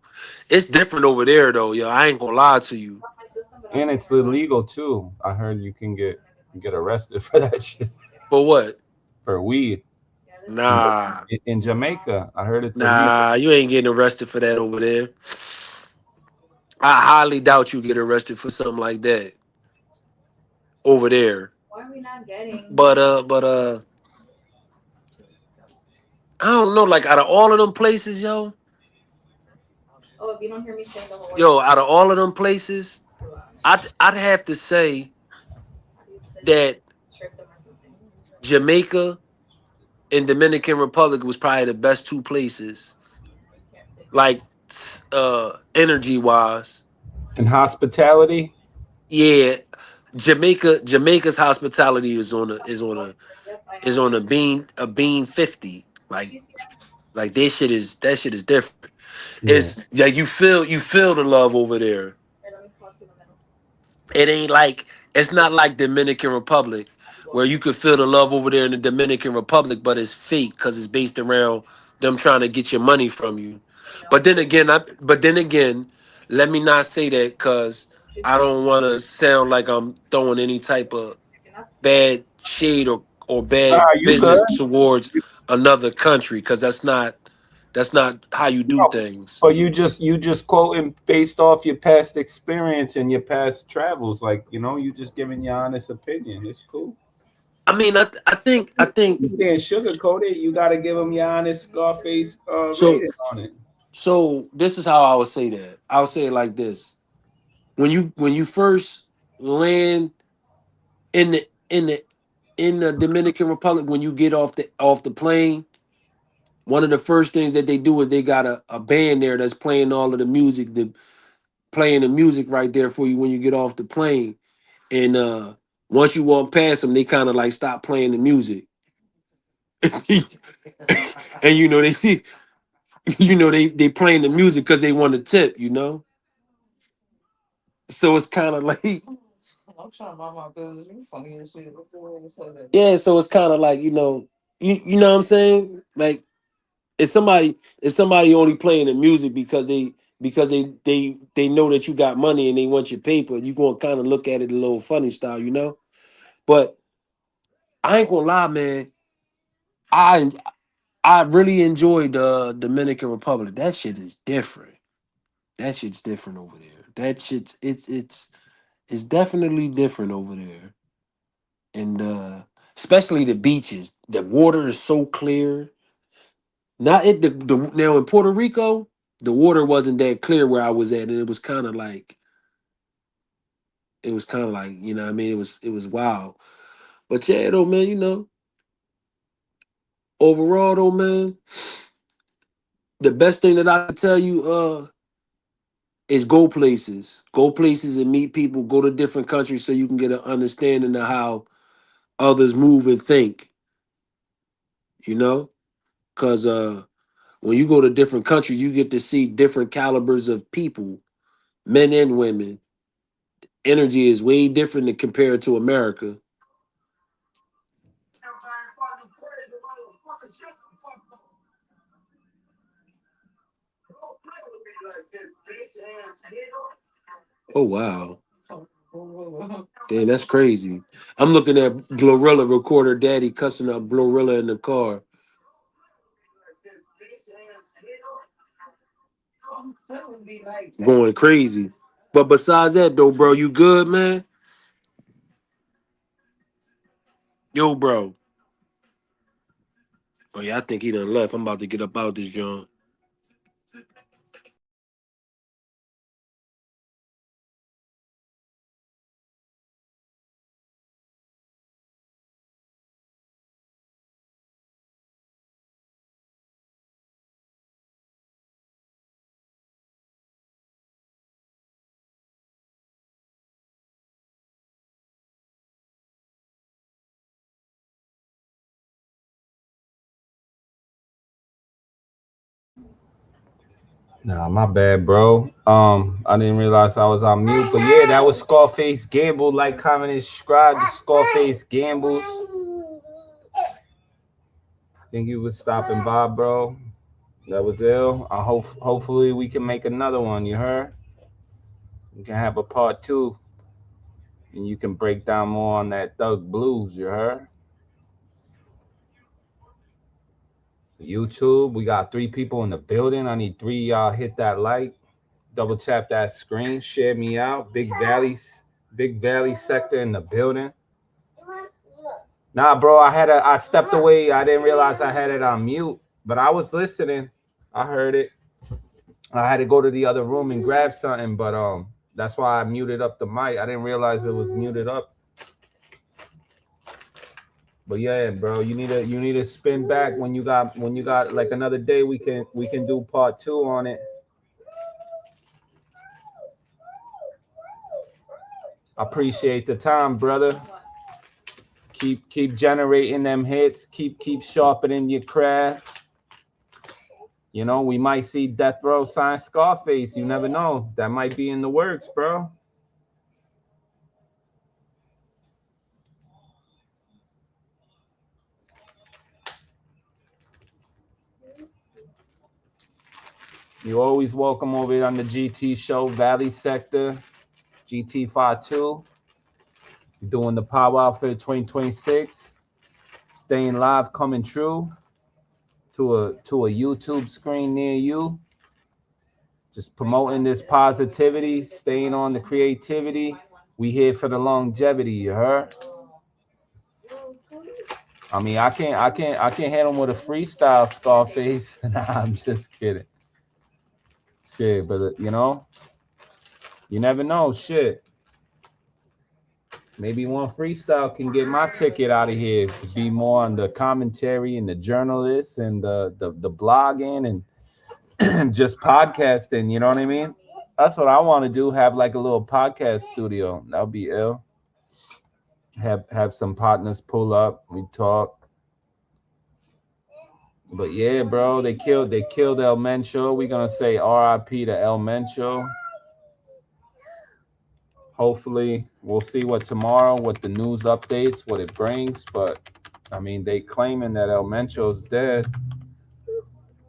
It's different over there though, yo. I ain't gonna lie to you. And it's illegal too. I heard you can get arrested for that shit. For what? For weed. Nah. In Jamaica. I heard it's illegal. Nah, you ain't getting arrested for that over there. I highly doubt you get arrested for something like that over there. Why are we not getting? But I don't know. Like out of all of them places, yo, Oh, if you don't hear me say the whole yo, word. out of all of them places, I'd have to say that Jamaica and Dominican Republic was probably the best two places, like energy wise. And hospitality. Yeah, Jamaica's hospitality is on a bean 50. Like that shit is different. Yeah. It's like you feel the love over there. It ain't like it's not like Dominican Republic where you could feel the love over there in the Dominican Republic, but it's fake because it's based around them trying to get your money from you. But then again, let me not say that because I don't want to sound like I'm throwing any type of bad shade or Nah, bad you good. business towards another country because that's not how you do things. But you just quoting based off your past experience and your past travels. Like, you just giving your honest opinion. It's cool. I mean, I think You can't sugarcoat it. You gotta give them your honest Scarface so. rating on it. So this is how I would say that. I would say it like this: when you first land in the Dominican Republic, when you get off the plane, one of the first things that they do is they got a band there that's playing all of the music, playing the music right there for you when you get off the plane. And once you walk past them, they kind of like stop playing the music. and you know they playing the music because they want to tip, you know. So it's kind of like I'm trying to mind my business. You funny as shit before you said that. yeah. So it's kind of like you know what I'm saying. Like if somebody only playing the music because they know that you got money and they want your paper, you gonna kind of look at it a little funny style, you know. But I ain't gonna lie, man. I I really enjoyed the Dominican Republic. That shit is different. That shit's different over there. That shit's it's definitely different over there. And especially the beaches. The water is so clear. Not it the now in Puerto Rico, the water wasn't that clear where I was at, and it was kind of like, you know what I mean, it was wild. But yeah, though, man, you know, overall though, man, the best thing that I can tell you is go places. Go places and meet people, go to different countries so you can get an understanding of how others move and think, you know? Cause when you go to different countries, you get to see different calibers of people, men and women. Energy is way different than compared to America. Oh wow. Damn, that's crazy. I'm looking at Glorilla recorder daddy cussing out Glorilla in the car. Going crazy. But besides that though, bro, you good, man? Yo, bro. Oh yeah, I think he done left. I'm about to get up out this joint. Nah, my bad, bro. I didn't realize I was on mute, but yeah, that was Scarface Gamble. Like, comment, and subscribe to Scarface Gambles. Thank you for stopping by, bro. That was ill. I hopefully we can make another one. You heard? We can have a part 2, and you can break down more on that Thug Blues. You heard? YouTube, we got 3 people in the building. I need 3 y'all hit that like, double tap that screen, share me out. Big Valley sector in the building. Nah, bro, I stepped away. I didn't realize I had it on mute, but I was listening. I heard it. I had to go to the other room and grab something, but that's why I muted up the mic. I didn't realize it was muted up. But yeah, bro, you need to spin back when you got like another day. We can do part 2 on it. Appreciate the time, brother. Keep generating them hits. Keep sharpening your craft. You know, we might see Death Row sign Scarface. You never know. That might be in the works, bro. You're always welcome over here on the GT show, Valley Sector, GT52. Doing the Power Outfit 2026. Staying live, coming true to a YouTube screen near you. Just promoting this positivity, staying on the creativity. We here for the longevity, you heard? I mean, I can't hit him with a freestyle, Scarface. Nah, I'm just kidding. Shit, but you know, you never know. Shit, maybe one freestyle can get my ticket out of here to be more on the commentary and the journalists and the blogging and just podcasting. You know what I mean? That's what I want to do. Have like a little podcast studio. That'll be ill. Have some partners pull up. We talk. But yeah, bro, they killed El Mencho. We're gonna say R.I.P. to El Mencho. Hopefully, we'll see what the news updates, what it brings. But I mean, they claiming that El Mencho's dead,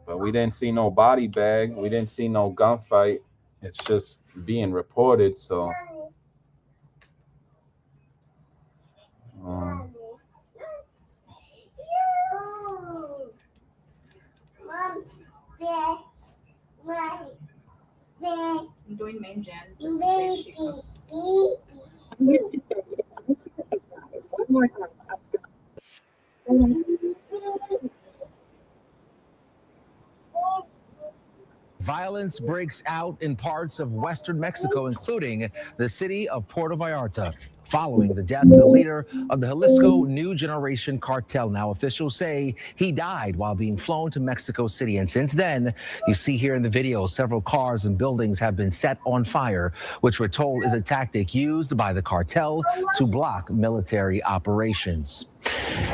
but we didn't see no body bag. We didn't see no gunfight. It's just being reported. So, I'm doing main gen just in case she comes. I'm used to it. One more time. Violence breaks out in parts of western Mexico, including the city of Puerto Vallarta, following the death of the leader of the Jalisco New Generation cartel. Now, officials say he died while being flown to Mexico City. And since then, you see here in the video, several cars and buildings have been set on fire, which we're told is a tactic used by the cartel to block military operations.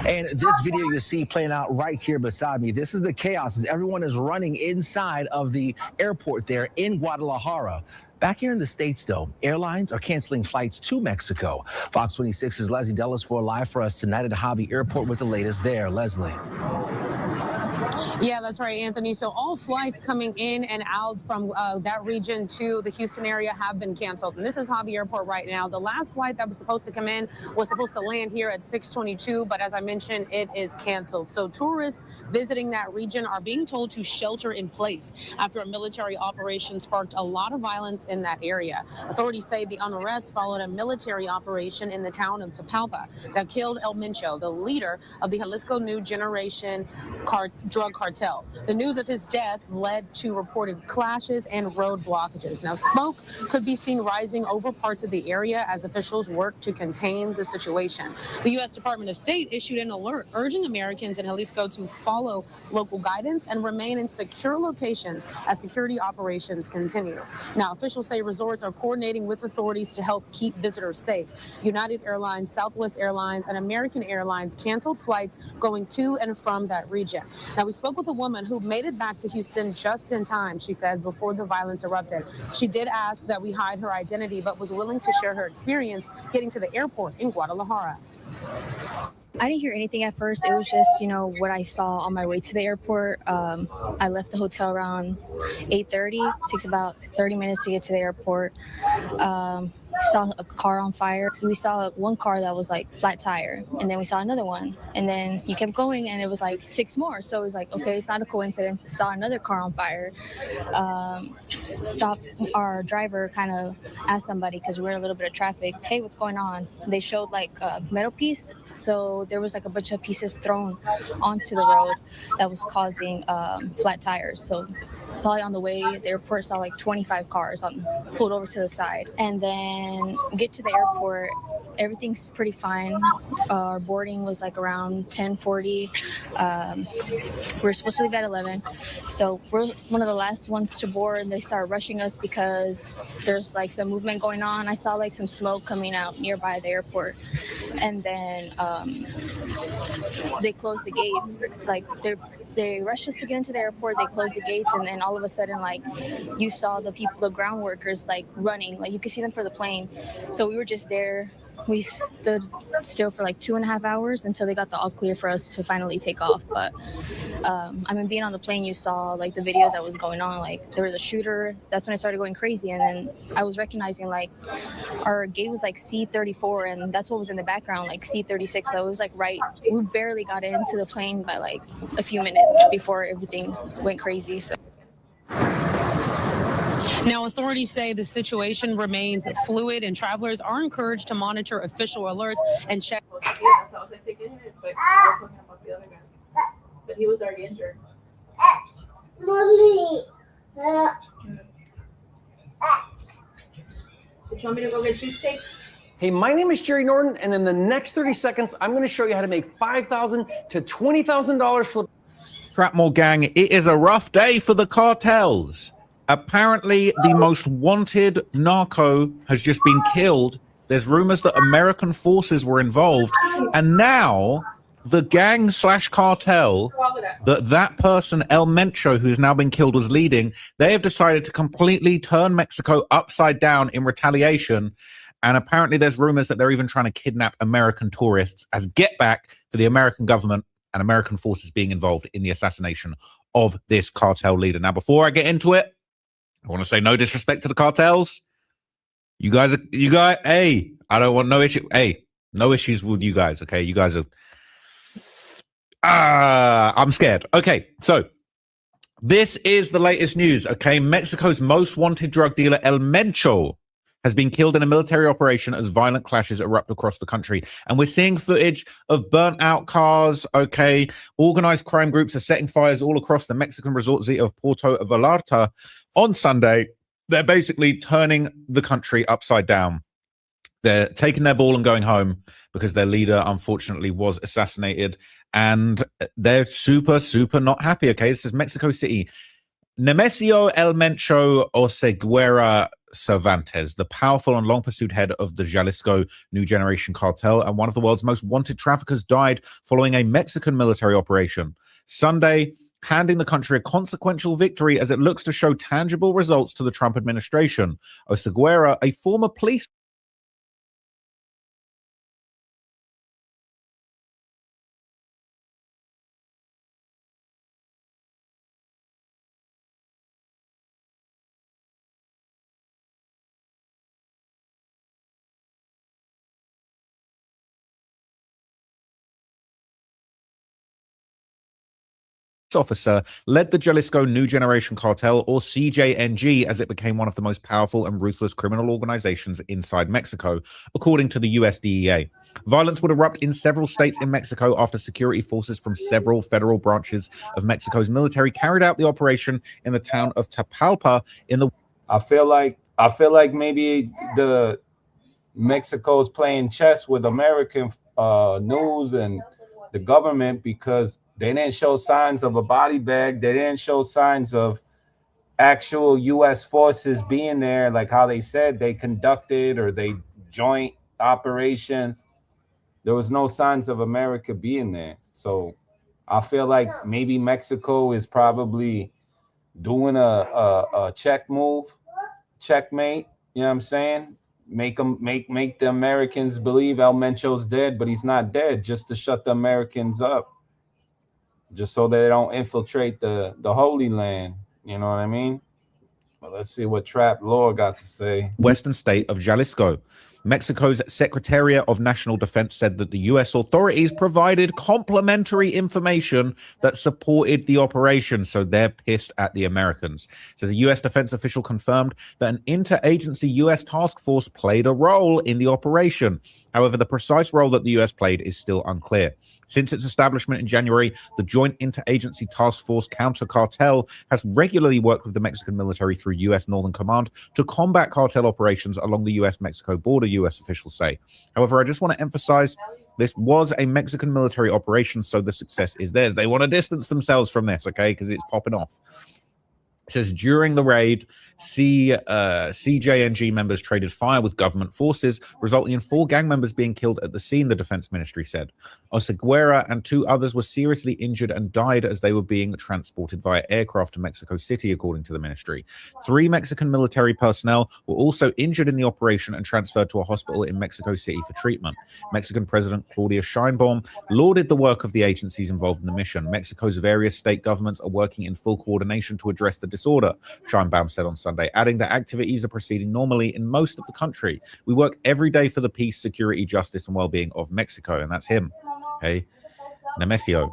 And this video you see playing out right here beside me, this is the chaos as everyone is running inside of the airport there in Guadalajara. Back here in the States, though, airlines are canceling flights to Mexico. Fox 26's Leslie Delaspore live for us tonight at the Hobby Airport with the latest there. Leslie. Yeah, that's right, Anthony. So all flights coming in and out from that region to the Houston area have been canceled. And this is Hobby Airport right now. The last flight that was supposed to come in was supposed to land here at 6:22, but as I mentioned, it is canceled. So tourists visiting that region are being told to shelter in place after a military operation sparked a lot of violence in that area. Authorities say the unrest followed a military operation in the town of Tapalpa that killed El Mencho, the leader of the Jalisco New Generation drug cartel. The news of his death led to reported clashes and road blockages. Now, smoke could be seen rising over parts of the area as officials work to contain the situation. The U.S. Department of State issued an alert urging Americans in Jalisco to follow local guidance and remain in secure locations as security operations continue. Now, officials say resorts are coordinating with authorities to help keep visitors safe. United Airlines, Southwest Airlines, and American Airlines canceled flights going to and from that region. Now, we spoke with a woman who made it back to Houston just in time, she says, before the violence erupted. She did ask that we hide her identity, but was willing to share her experience getting to the airport in Guadalajara. I didn't hear anything at first. It was just, what I saw on my way to the airport. I left the hotel around 8:30. It takes about 30 minutes to get to the airport. Saw a car on fire. So we saw one car that was like flat tire, and then we saw another one, and then you kept going, and it was like 6 more. So it was like, okay, it's not a coincidence. Saw another car on fire. Stopped. Our driver kind of asked somebody, because we were in a little bit of traffic, hey, what's going on? They showed like a metal piece, so there was like a bunch of pieces thrown onto the road that was causing flat tires. So probably on the way, the airport saw like 25 cars pulled over to the side. And then get to the airport, everything's pretty fine. Our boarding was like around 10:40. We're supposed to leave at 11. So we're one of the last ones to board, and they start rushing us because there's like some movement going on. I saw like some smoke coming out nearby the airport. And then they closed the gates. Like they rushed us to get into the airport. They closed the gates, and then all of a sudden, like, you saw the ground workers, like, running. Like, you could see them for the plane. So we were just there. We stood still for, like, 2.5 hours until they got the all clear for us to finally take off. But, being on the plane, you saw, like, the videos that was going on. Like, there was a shooter. That's when I started going crazy. And then I was recognizing, like, our gate was, like, C-34, and that's what was in the background, like, C-36. So it was, like, we barely got into the plane by, like, a few minutes before everything went crazy. So. Now, authorities say the situation remains fluid, and travelers are encouraged to monitor official alerts and check. That's how I was like taking it, but I was talking about the other guy. But he was already injured. Mommy. Did you want me to go get cheesecake? Hey, my name is Jerry Norton, and in the next 30 seconds, I'm going to show you how to make $5,000 to $20,000 for. Trapmore gang, it is a rough day for the cartels. Apparently, the most wanted narco has just been killed. There's rumors that American forces were involved, and now the gang/cartel that person, El Mencho, who's now been killed, was leading. They have decided to completely turn Mexico upside down in retaliation. And apparently there's rumors that they're even trying to kidnap American tourists as get back for the American government and American forces being involved in the assassination of this cartel leader. Now, before I get into it, I want to say no disrespect to the cartels. You guys, hey, I don't want no issue. Hey, no issues with you guys. Okay. You guys are, I'm scared. Okay. So this is the latest news. Okay. Mexico's most wanted drug dealer, El Mencho, has been killed in a military operation as violent clashes erupt across the country. And we're seeing footage of burnt out cars, okay? Organized crime groups are setting fires all across the Mexican resort city of Puerto Vallarta on Sunday. They're basically turning the country upside down. They're taking their ball and going home because their leader, unfortunately, was assassinated. And they're super, super not happy, okay? This is Mexico City. Nemesio El Mencho Oseguera Cervantes, the powerful and long-pursued head of the Jalisco New Generation Cartel and one of the world's most wanted traffickers, died following a Mexican military operation Sunday, handing the country a consequential victory as it looks to show tangible results to the Trump administration. Oseguera, a former police officer, led the Jalisco New Generation Cartel, or CJNG, as it became one of the most powerful and ruthless criminal organizations inside Mexico, according to the US DEA. Violence would erupt in several states in Mexico after security forces from several federal branches of Mexico's military carried out the operation in the town of Tapalpa in the... I feel like maybe the Mexico's playing chess with American news and the government, because they didn't show signs of a body bag. They didn't show signs of actual U.S. forces being there, like how they said they conducted or they joint operations. There was no signs of America being there. So I feel like maybe Mexico is probably doing a check move, checkmate. You know what I'm saying? Make the Americans believe El Mencho's dead, but he's not dead, just to shut the Americans up, just so they don't infiltrate the Holy Land. You know what I mean? Well, let's see what Trap Lord got to say. western state of Jalisco. Mexico's Secretariat of National Defense said that the U.S. authorities provided complementary information that supported the operation, so they're pissed at the Americans. So the U.S. defense official confirmed that an interagency U.S. task force played a role in the operation. However, the precise role that the U.S. played is still unclear. Since its establishment in January, the Joint Interagency Task Force Counter Cartel has regularly worked with the Mexican military through U.S. Northern Command to combat cartel operations along the U.S.-Mexico border, U.S. officials say. However, I just want to emphasize this was a Mexican military operation, so the success is theirs. They want to distance themselves from this, okay, because it's popping off. It says during the raid, CJNG members traded fire with government forces, resulting in 4 gang members being killed at the scene, the defense ministry said. Oseguera and 2 others were seriously injured and died as they were being transported via aircraft to Mexico City, according to the ministry. 3 Mexican military personnel were also injured in the operation and transferred to a hospital in Mexico City for treatment. Mexican President Claudia Sheinbaum lauded the work of the agencies involved in the mission. Mexico's various state governments are working in full coordination to address the disorder, Scheinbaum said on Sunday, adding that activities are proceeding normally in most of the country. We work every day for the peace, security, justice, and well-being of Mexico. And that's him. Okay. Nemesio.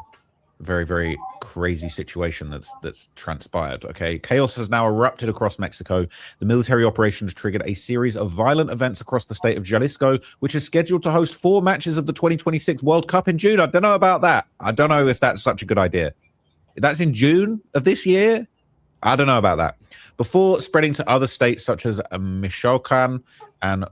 Very, very crazy situation that's transpired. Okay. Chaos has now erupted across Mexico. The military operations triggered a series of violent events across the state of Jalisco, which is scheduled to host 4 matches of the 2026 World Cup in June. I don't know about that. I don't know if that's such a good idea. That's in June of this year. I don't know about that. Before spreading to other states such as Michoacan and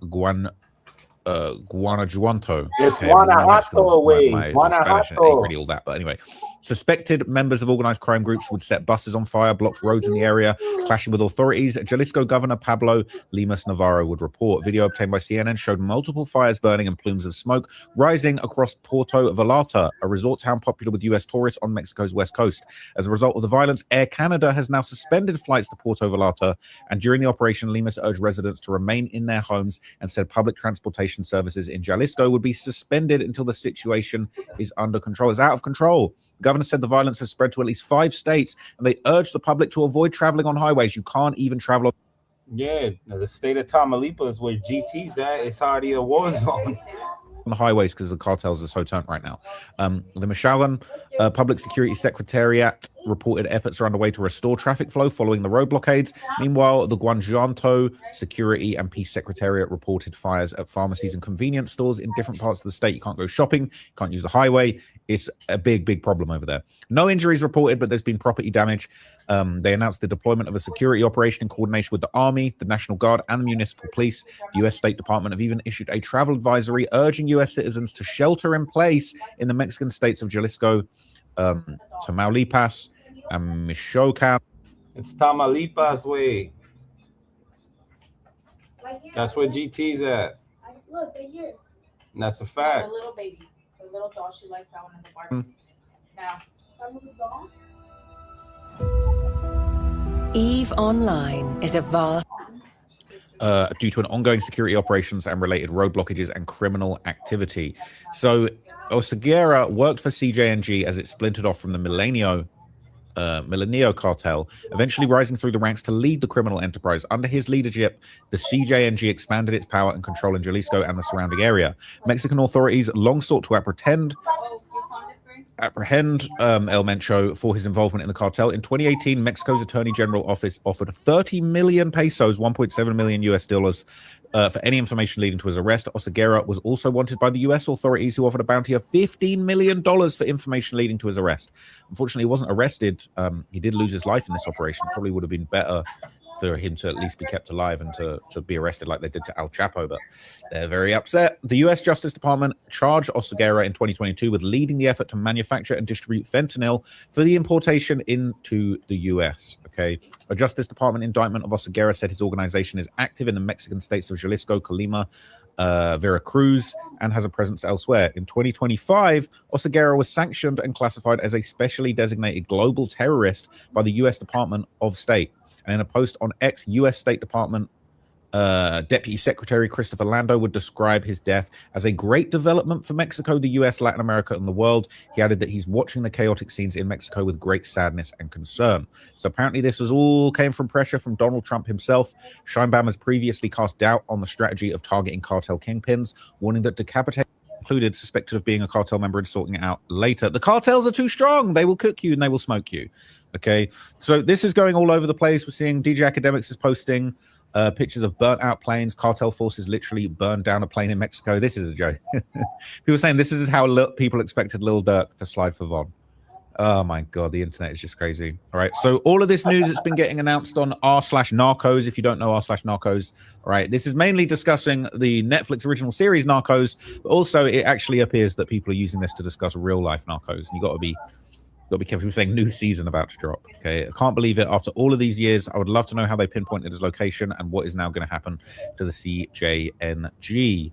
Guanajuato. It's Okay, my Guanajuato way. my Spanish ain't Guanajuato. really all that. But anyway, suspected members of organized crime groups would set buses on fire, block roads in the area, clashing with authorities. Jalisco Governor Pablo Lemus Navarro would report. Video obtained by CNN showed multiple fires burning and plumes of smoke rising across Puerto Vallarta, a resort town popular with U.S. tourists on Mexico's west coast. As a result of the violence, Air Canada has now suspended flights to Puerto Vallarta, and during the operation, Lemus urged residents to remain in their homes and said public transportation services in Jalisco would be suspended until the situation is under control. It's out of control. The governor said the violence has spread to at least 5 states, and they urged the public to avoid traveling on highways. You can't even travel on. Yeah, the state of Tamaulipas where GT's at, it's already a war zone. On the highways because the cartels are so turned right now. The Michoacan Public Security Secretariat reported efforts are underway to restore traffic flow following the road blockades. Meanwhile, the Guanajuato Security and Peace Secretariat reported fires at pharmacies and convenience stores in different parts of the state. You can't go shopping, you can't use the highway. It's a big problem over there. No injuries reported, but there's been property damage. They announced the deployment of a security operation in coordination with the Army, the National Guard, and the municipal police. The U.S. State Department have even issued a travel advisory urging U.S. citizens to shelter in place in the Mexican states of Jalisco, Tamaulipas, and Michoacan. It's Tamaulipas way. That's where GT's at. Look, right here. And that's a fact. The little baby. The little doll, she likes that one in the bar. Now. That little doll? EVE Online is a vast. Due to an ongoing security operations and related road blockages and criminal activity. So Oseguera worked for CJNG as it splintered off from the Milenio cartel, eventually rising through the ranks to lead the criminal enterprise. Under his leadership, the CJNG expanded its power and control in Jalisco and the surrounding area. Mexican authorities long sought to apprehend El Mencho for his involvement in the cartel. In 2018, Mexico's Attorney General office offered 30 million pesos, 1.7 million US dollars, for any information leading to his arrest. Oseguera was also wanted by the US authorities, who offered a bounty of $15 million for information leading to his arrest. Unfortunately, he wasn't arrested. He did lose his life in this operation. Probably would have been better for him to at least be kept alive and to be arrested like they did to Al Chapo, but they're very upset. The U.S. Justice Department charged Oseguera in 2022 with leading the effort to manufacture and distribute fentanyl for the importation into the U.S. Okay, a Justice Department indictment of Oseguera said his organization is active in the Mexican states of Jalisco, Colima, Veracruz, and has a presence elsewhere. In 2025, Oseguera was sanctioned and classified as a specially designated global terrorist by the U.S. Department of State. And in a post on X, U.S. State Department Deputy Secretary Christopher Lando would describe his death as a great development for Mexico, the U.S., Latin America, and the world. He added that he's watching the chaotic scenes in Mexico with great sadness and concern. So apparently this was all came from pressure from Donald Trump himself. Scheinbaum has previously cast doubt on the strategy of targeting cartel kingpins, warning that decapitation included suspected of being a cartel member and sorting it out later. The cartels are too strong. They will cook you and they will smoke you. Okay, so this is going all over the place. We're seeing DJ Academics is posting pictures of burnt out planes. Cartel forces literally burned down a plane in Mexico. This is a joke. People saying this is how people expected Lil Durk to slide for Von. Oh my God, the internet is just crazy. All right, so all of this news that's been getting announced on r/Narcos. If you don't know r/Narcos, all right, this is mainly discussing the Netflix original series Narcos, but also it actually appears that people are using this to discuss real life Narcos. And you got to be careful. People saying new season about to drop. Okay, I can't believe it. After all of these years, I would love to know how they pinpointed his location and what is now going to happen to the CJNG.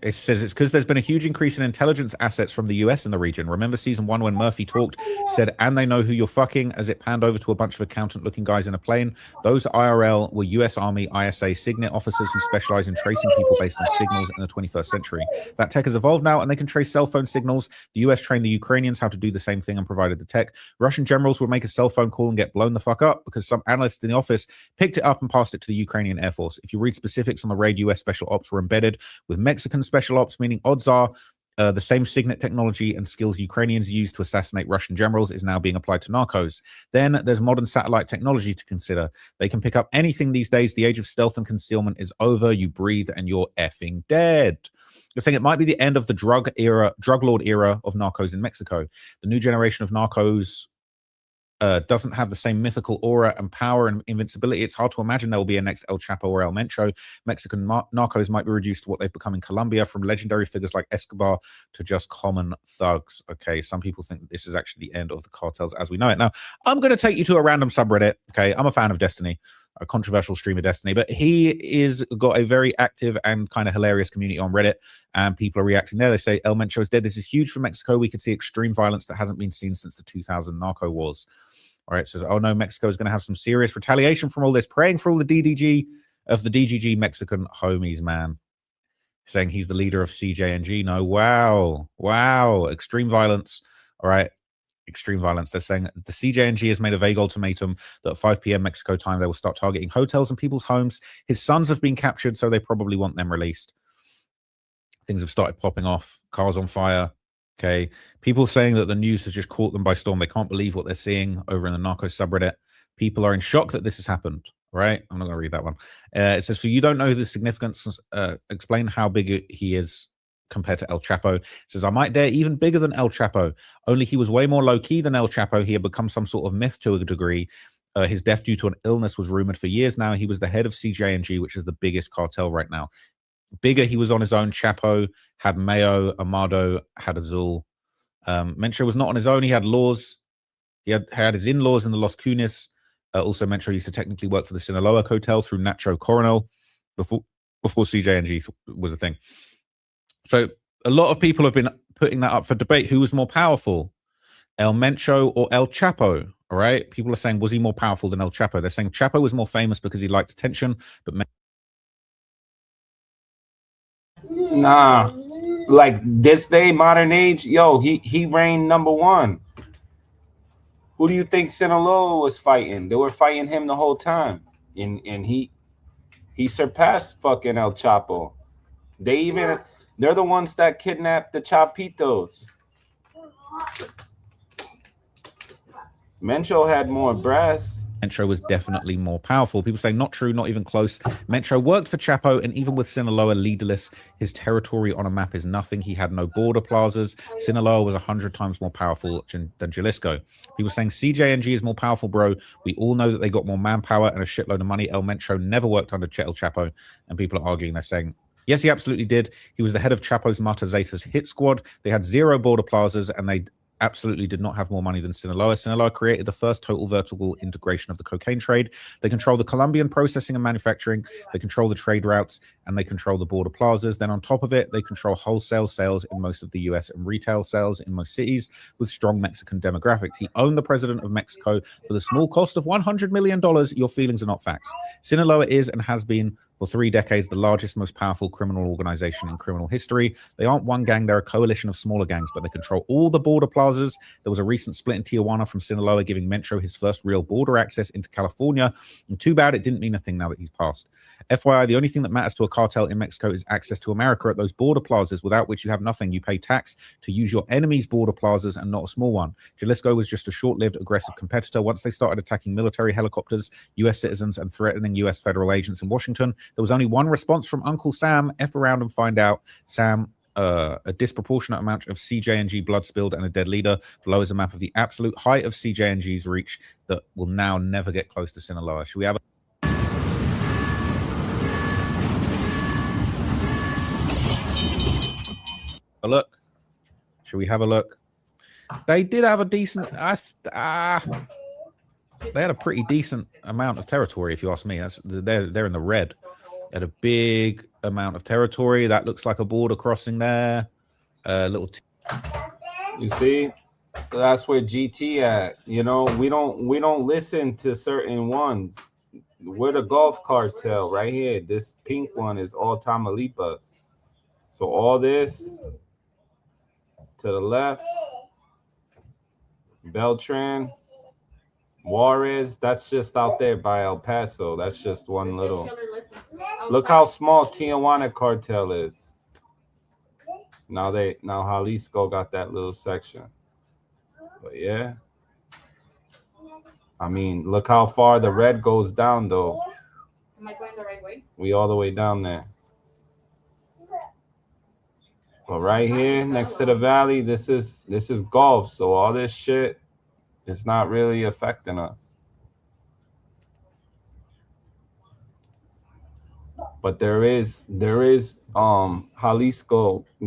It says it's because there's been a huge increase in intelligence assets from the US in the region. Remember season 1 when Murphy talked, said, and they know who you're fucking, as it panned over to a bunch of accountant-looking guys in a plane. Those IRL were US Army ISA Signet officers who specialize in tracing people based on signals in the 21st century. That tech has evolved now, and they can trace cell phone signals. The US trained the Ukrainians how to do the same thing and provided the tech. Russian generals would make a cell phone call and get blown the fuck up because some analyst in the office picked it up and passed it to the Ukrainian Air Force. If you read specifics on the raid, US special ops were embedded with Mexican special ops, meaning odds are the same Signet technology and skills Ukrainians use to assassinate Russian generals is now being applied to narcos. Then there's modern satellite technology to consider. They can pick up anything these days. The age of stealth and concealment is over. You breathe and you're effing dead. You're saying it might be the end of the drug lord era of narcos in Mexico. The new generation of narcos doesn't have the same mythical aura and power and invincibility. It's hard to imagine there will be a next El Chapo or El Mencho. Mexican narcos might be reduced to what they've become in Colombia, from legendary figures like Escobar to just common thugs. Okay, some people think that this is actually the end of the cartels as we know it. Now, I'm going to take you to a random subreddit. Okay, I'm a fan of Destiny, a controversial streamer Destiny, but he is got a very active and kind of hilarious community on Reddit, and people are reacting there. They say El Mencho is dead. This is huge for Mexico. We could see extreme violence that hasn't been seen since the 2000 narco wars. All right, so oh no, Mexico is going to have some serious retaliation from all this. Praying for all the DGG Mexican homies, man. Saying he's the leader of CJNG. No, wow, extreme violence. All right, extreme violence. They're saying the CJNG has made a vague ultimatum that at 5 p.m. Mexico time they will start targeting hotels and people's homes. His sons have been captured, so they probably want them released. Things have started popping off. Cars on fire. Okay, people saying that the news has just caught them by storm. They can't believe what they're seeing over in the narco subreddit. People are in shock that this has happened. Right? I'm not going to read that one. It says, so you don't know the significance. Explain how big he is compared to El Chapo. It says, I might dare even bigger than El Chapo. Only he was way more low-key than El Chapo. He had become some sort of myth to a degree. His death due to an illness was rumored for years now. He was the head of CJNG, which is the biggest cartel right now. Bigger, he was on his own. Chapo had Mayo, Amado had Azul. Mencho was not on his own. He had laws. He had his in-laws in the Los Cunis. Also, Mencho used to technically work for the Sinaloa Hotel through Nacho Coronel before CJNG was a thing. So a lot of people have been putting that up for debate. Who was more powerful, El Mencho or El Chapo? All right. People are saying, was he more powerful than El Chapo? They're saying Chapo was more famous because he liked attention, but Nah, like this day, modern age, yo, he reigned number one. Who do you think Sinaloa was fighting? They were fighting him the whole time, and he surpassed fucking El Chapo. They're the ones that kidnapped the Chapitos. Mencho had more brass. Mencho was definitely more powerful. People say not true, not even close. Mencho worked for Chapo, and even with Sinaloa leaderless, his territory on a map is nothing. He had no border plazas. Sinaloa was 100 times more powerful than Jalisco. People saying CJNG is more powerful, bro. We all know that they got more manpower and a shitload of money. El Mencho never worked under El Chapo, and people are arguing. They're saying, yes, he absolutely did. He was the head of Chapo's Mata Zeta's hit squad. They had 0 border plazas, and they absolutely did not have more money than Sinaloa. Sinaloa created the first total vertical integration of the cocaine trade. They control the Colombian processing and manufacturing. They control the trade routes, and they control the border plazas. Then on top of it, they control wholesale sales in most of the US and retail sales in most cities with strong Mexican demographics. He owned the president of Mexico for the small cost of $100 million. Your feelings are not facts. Sinaloa is and has been for 3 decades the largest, most powerful criminal organization in criminal history. They aren't one gang, they're a coalition of smaller gangs, but they control all the border plazas. There was a recent split in Tijuana from Sinaloa, giving Mencho his first real border access into California. And too bad it didn't mean a thing now that he's passed. FYI, the only thing that matters to a cartel in Mexico is access to America at those border plazas, without which you have nothing. You pay tax to use your enemy's border plazas and not a small one. Jalisco was just a short-lived, aggressive competitor. Once they started attacking military helicopters, U.S. citizens, and threatening U.S. federal agents in Washington, there was only one response from Uncle Sam: F around and find out. Sam, a disproportionate amount of CJNG blood spilled and a dead leader. Below is a map of the absolute height of CJNG's reach that will now never get close to Sinaloa. Should we have a look? Should we have a look? They did have a decent... they had a pretty decent amount of territory, if you ask me. They're in the red. They had a big amount of territory. That looks like a border crossing there. You see, that's where GT at. You know, we don't listen to certain ones. We're the Gulf cartel right here. This pink one is all Tamaulipas. So all this to the left, Beltran, Juarez, that's just out there by El Paso. That's just one little. Look how small Tijuana cartel is. Now Jalisco got that little section. But yeah. I mean, look how far the red goes down though. Am I going the right way? We all the way down there. But right here next to the valley, this is Gulf. So all this shit, It's not really affecting us. But there is Jalisco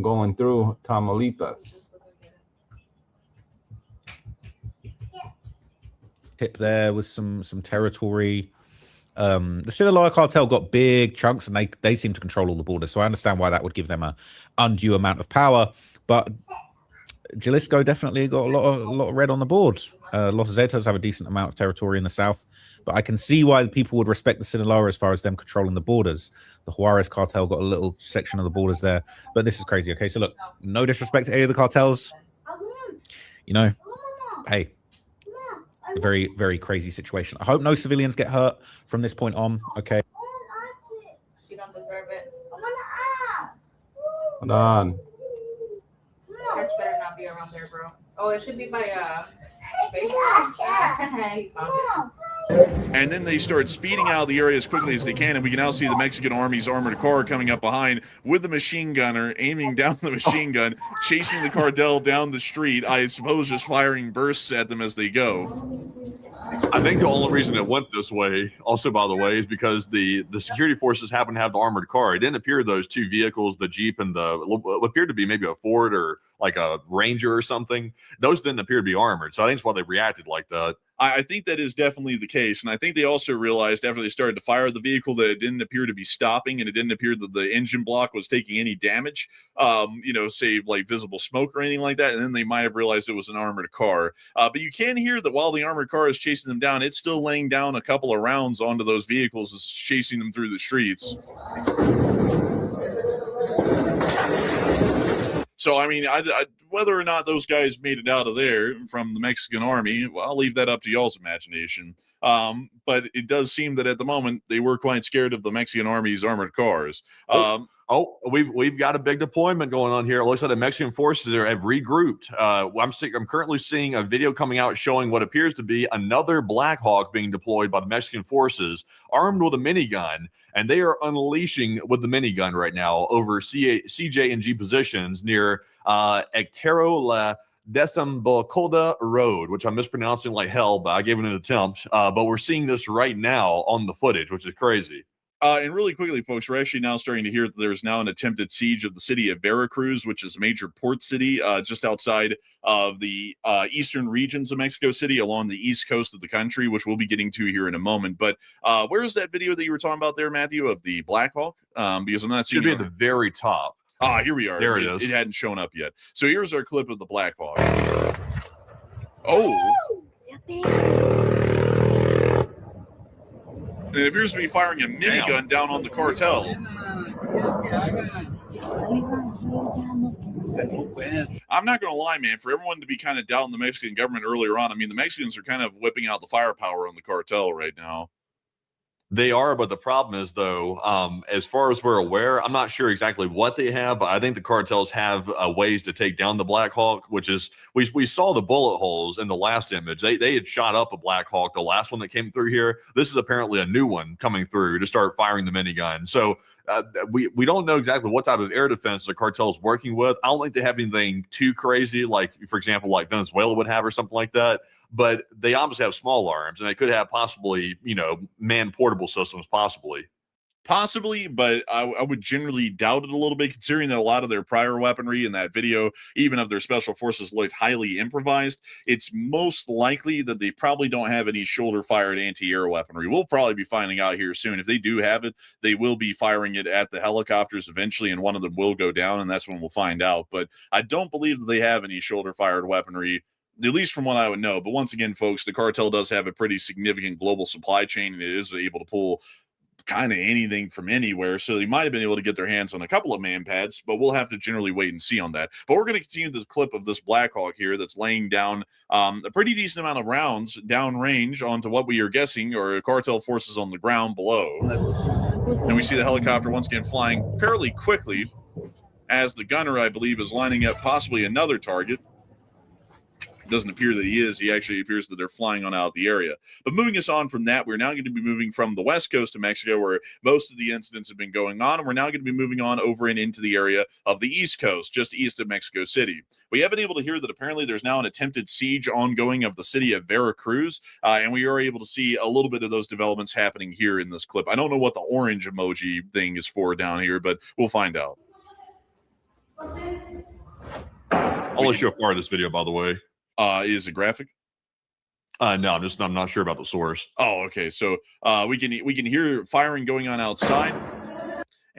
going through Tamaulipas. Tip there with some territory. The Sinaloa cartel got big chunks, and they seem to control all the borders. So I understand why that would give them a undue amount of power. But Jalisco definitely got a lot of red on the board. Los Zetas have a decent amount of territory in the south, but I can see why people would respect the Sinaloa as far as them controlling the borders. The Juarez cartel got a little section of the borders there, but this is crazy. Okay, so look, no disrespect to any of the cartels. You know, hey, a very, very crazy situation. I hope no civilians get hurt from this point on. Okay. She don't deserve it. Hold on. Catch better not be around there, bro. Oh, it should be by Facebook. And then they start speeding out of the area as quickly as they can, and we can now see the Mexican Army's armored car coming up behind with the machine gunner aiming down the machine gun, chasing the cartel down the street, I suppose just firing bursts at them as they go. I think the only reason it went this way, also by the way, is because the security forces happen to have the armored car. It didn't appear those two vehicles, the Jeep and what appeared to be maybe a Ford or like a Ranger or something, those didn't appear to be armored. So I think that's why they reacted like that. I think that is definitely the case, and I think they also realized after they started to fire the vehicle that it didn't appear to be stopping, and it didn't appear that the engine block was taking any damage, say like visible smoke or anything like that, and then they might have realized it was an armored car. But you can hear that while the armored car is chasing them down, it's still laying down a couple of rounds onto those vehicles as it's chasing them through the streets. So, I mean, whether or not those guys made it out of there from the Mexican Army, well, I'll leave that up to y'all's imagination. But it does seem that at the moment they were quite scared of the Mexican Army's armored cars. We've got a big deployment going on here. It looks like the Mexican forces have regrouped. I'm currently seeing a video coming out showing what appears to be another Black Hawk being deployed by the Mexican forces, armed with a minigun, and they are unleashing with the minigun right now over CJ and G positions near Ectero La Desembocada Road, which I'm mispronouncing like hell, but I gave it an attempt. But we're seeing this right now on the footage, which is crazy. And really quickly, folks, we're actually now starting to hear that there's now an attempted siege of the city of Veracruz, which is a major port city just outside of the eastern regions of Mexico City along the east coast of the country, which we'll be getting to here in a moment. But where's that video that you were talking about there, Matthew, of the Black Hawk? Because I'm not seeing it. Should be at the very top. Here we are. There it is. It hadn't shown up yet. So here's our clip of the Black Hawk. Oh. It appears to be firing a minigun down on the cartel. I'm not going to lie, man. For everyone to be kind of doubting the Mexican government earlier on, I mean, the Mexicans are kind of whipping out the firepower on the cartel right now. They are, but the problem is, though, as far as we're aware, I'm not sure exactly what they have, but I think the cartels have ways to take down the Black Hawk, which is, we saw the bullet holes in the last image. They had shot up a Black Hawk, the last one that came through here. This is apparently a new one coming through to start firing the minigun. So we don't know exactly what type of air defense the cartel is working with. I don't think they have anything too crazy, like, for example, like Venezuela would have or something like that. But they obviously have small arms, and they could have possibly, man-portable systems, possibly. But I would generally doubt it a little bit, considering that a lot of their prior weaponry in that video, even of their special forces, looked highly improvised. It's most likely that they probably don't have any shoulder-fired anti-air weaponry. We'll probably be finding out here soon. If they do have it, they will be firing it at the helicopters eventually, and one of them will go down, and that's when we'll find out. But I don't believe that they have any shoulder-fired weaponry, at least from what I would know. But once again, folks, the cartel does have a pretty significant global supply chain, and it is able to pull kind of anything from anywhere. So they might have been able to get their hands on a couple of man pads, but we'll have to generally wait and see on that. But we're going to continue this clip of this Black Hawk here that's laying down a pretty decent amount of rounds downrange onto what we are guessing are cartel forces on the ground below. And we see the helicopter once again flying fairly quickly as the gunner, I believe, is lining up possibly another target. doesn't appear that he is. He actually appears that they're flying on out of the area. But moving us on from that, we're now going to be moving from the west coast of Mexico, where most of the incidents have been going on, and we're now going to be moving on over and into the area of the east coast, just east of Mexico City. We have been able to hear that apparently there's now an attempted siege ongoing of the city of Veracruz, and we are able to see a little bit of those developments happening here in this clip. I don't know what the orange emoji thing is for down here, but we'll find out. I'll let you a part of this video, by the way. Is it graphic? No, I'm not sure about the source. Oh, okay. So we can hear firing going on outside.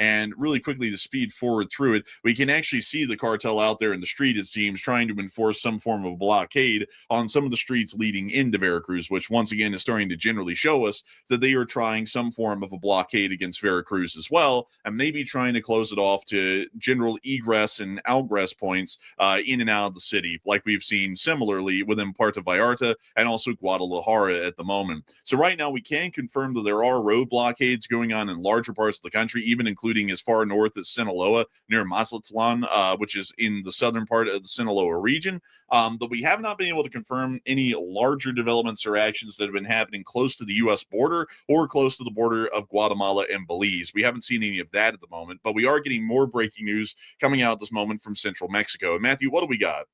And really quickly to speed forward through it, we can actually see the cartel out there in the street, it seems, trying to enforce some form of blockade on some of the streets leading into Veracruz, which once again is starting to generally show us that they are trying some form of a blockade against Veracruz as well, and maybe trying to close it off to general egress and outgress points in and out of the city, like we've seen similarly within Puerto Vallarta and also Guadalajara at the moment. So right now we can confirm that there are road blockades going on in larger parts of the country, even including as far north as Sinaloa near Mazatlan, which is in the southern part of the Sinaloa region. But we have not been able to confirm any larger developments or actions that have been happening close to the U.S. border or close to the border of Guatemala and Belize. We haven't seen any of that at the moment, but we are getting more breaking news coming out at this moment from central Mexico. And Matthew, what do we got?